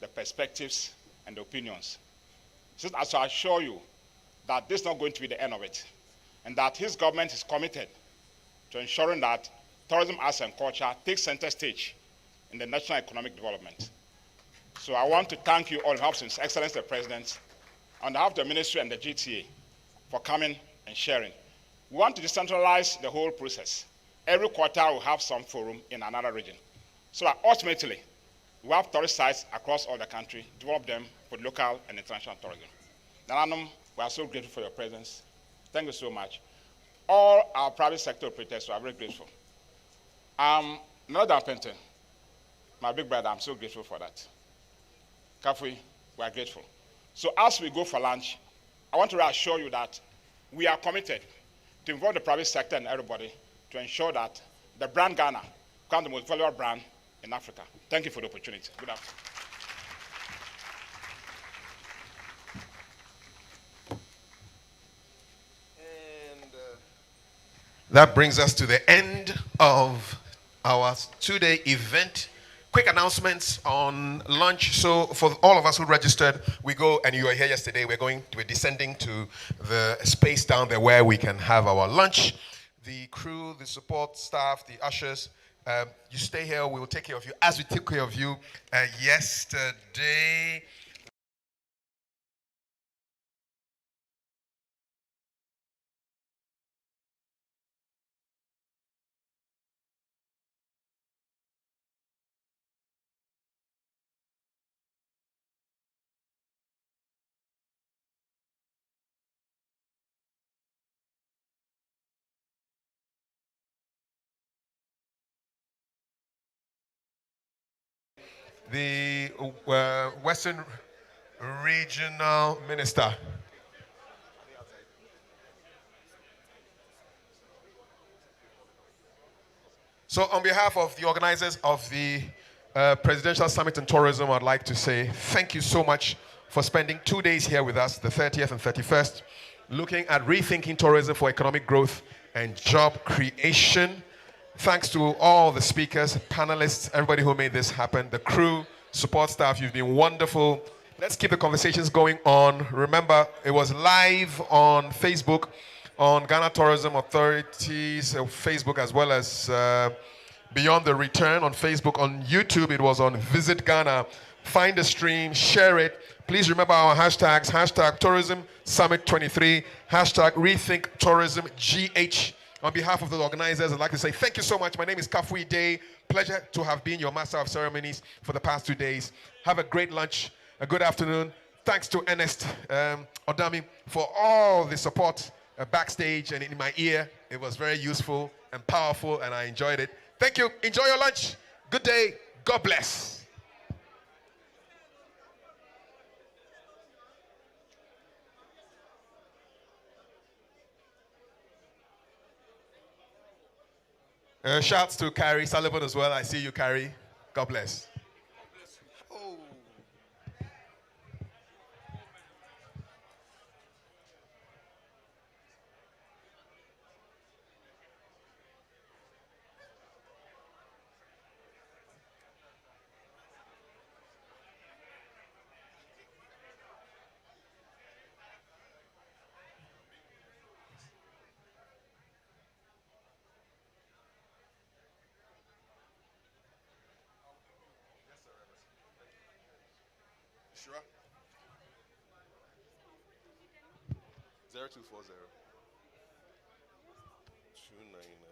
the perspectives, and the opinions. Just as I assure you that this is not going to be the end of it, and that his government is committed to ensuring that tourism, arts, and culture take center stage in the national economic development. So I want to thank you all on behalf of His Excellency the President, on behalf of the Ministry and the GTA, for coming and sharing. We want to decentralize the whole process. Every quarter we'll have some forum in another region. So that ultimately, we have tourist sites across all the country, develop them for local and international tourism. Nananum, we are so grateful for your presence. Thank you so much. All our private sector operators are very grateful. Another Pente, my big brother, I'm so grateful for that. Kafui, we are grateful. So as we go for lunch, I want to reassure you that we are committed to involve the private sector and everybody to ensure that the brand Ghana becomes the most valuable brand in Africa. Thank you for the opportunity. Good afternoon. That brings us to the end of our 2-day event. quick announcements on lunch. So for all of us who registered, we go, and you were here yesterday, we're descending to the space down there where we can have our lunch. The crew, the support staff, the ushers, you stay here, we will take care of you as we took care of you yesterday. The Western Regional Minister. So on behalf of the organizers of the Presidential Summit on Tourism, I'd like to say thank you so much for spending 2 days here with us, the 30th and 31st, looking at rethinking tourism for economic growth and job creation. Thanks to all the speakers, panelists, everybody who made this happen, the crew, support staff, you've been wonderful. Let's keep the conversations going on. Remember, it was live on Facebook, on Ghana Tourism Authority's Facebook, as well as Beyond the Return on Facebook. On YouTube, it was on Visit Ghana. Find the stream, share it. Please remember our hashtags, hashtag Tourism Summit 23, hashtag Rethink Tourism GH. On behalf of the organizers, I'd like to say thank you so much. My name is Kafui Day. Pleasure to have been your master of ceremonies for the past 2 days. Have a great lunch, a good afternoon. Thanks to Ernest Odami for all the support backstage and in my ear. It was very useful and powerful, and I enjoyed it. Thank you. Enjoy your lunch. Good day. God bless. Shouts to Carrie Sullivan as well. I see you, Carrie. God bless. Sure. 0240 299.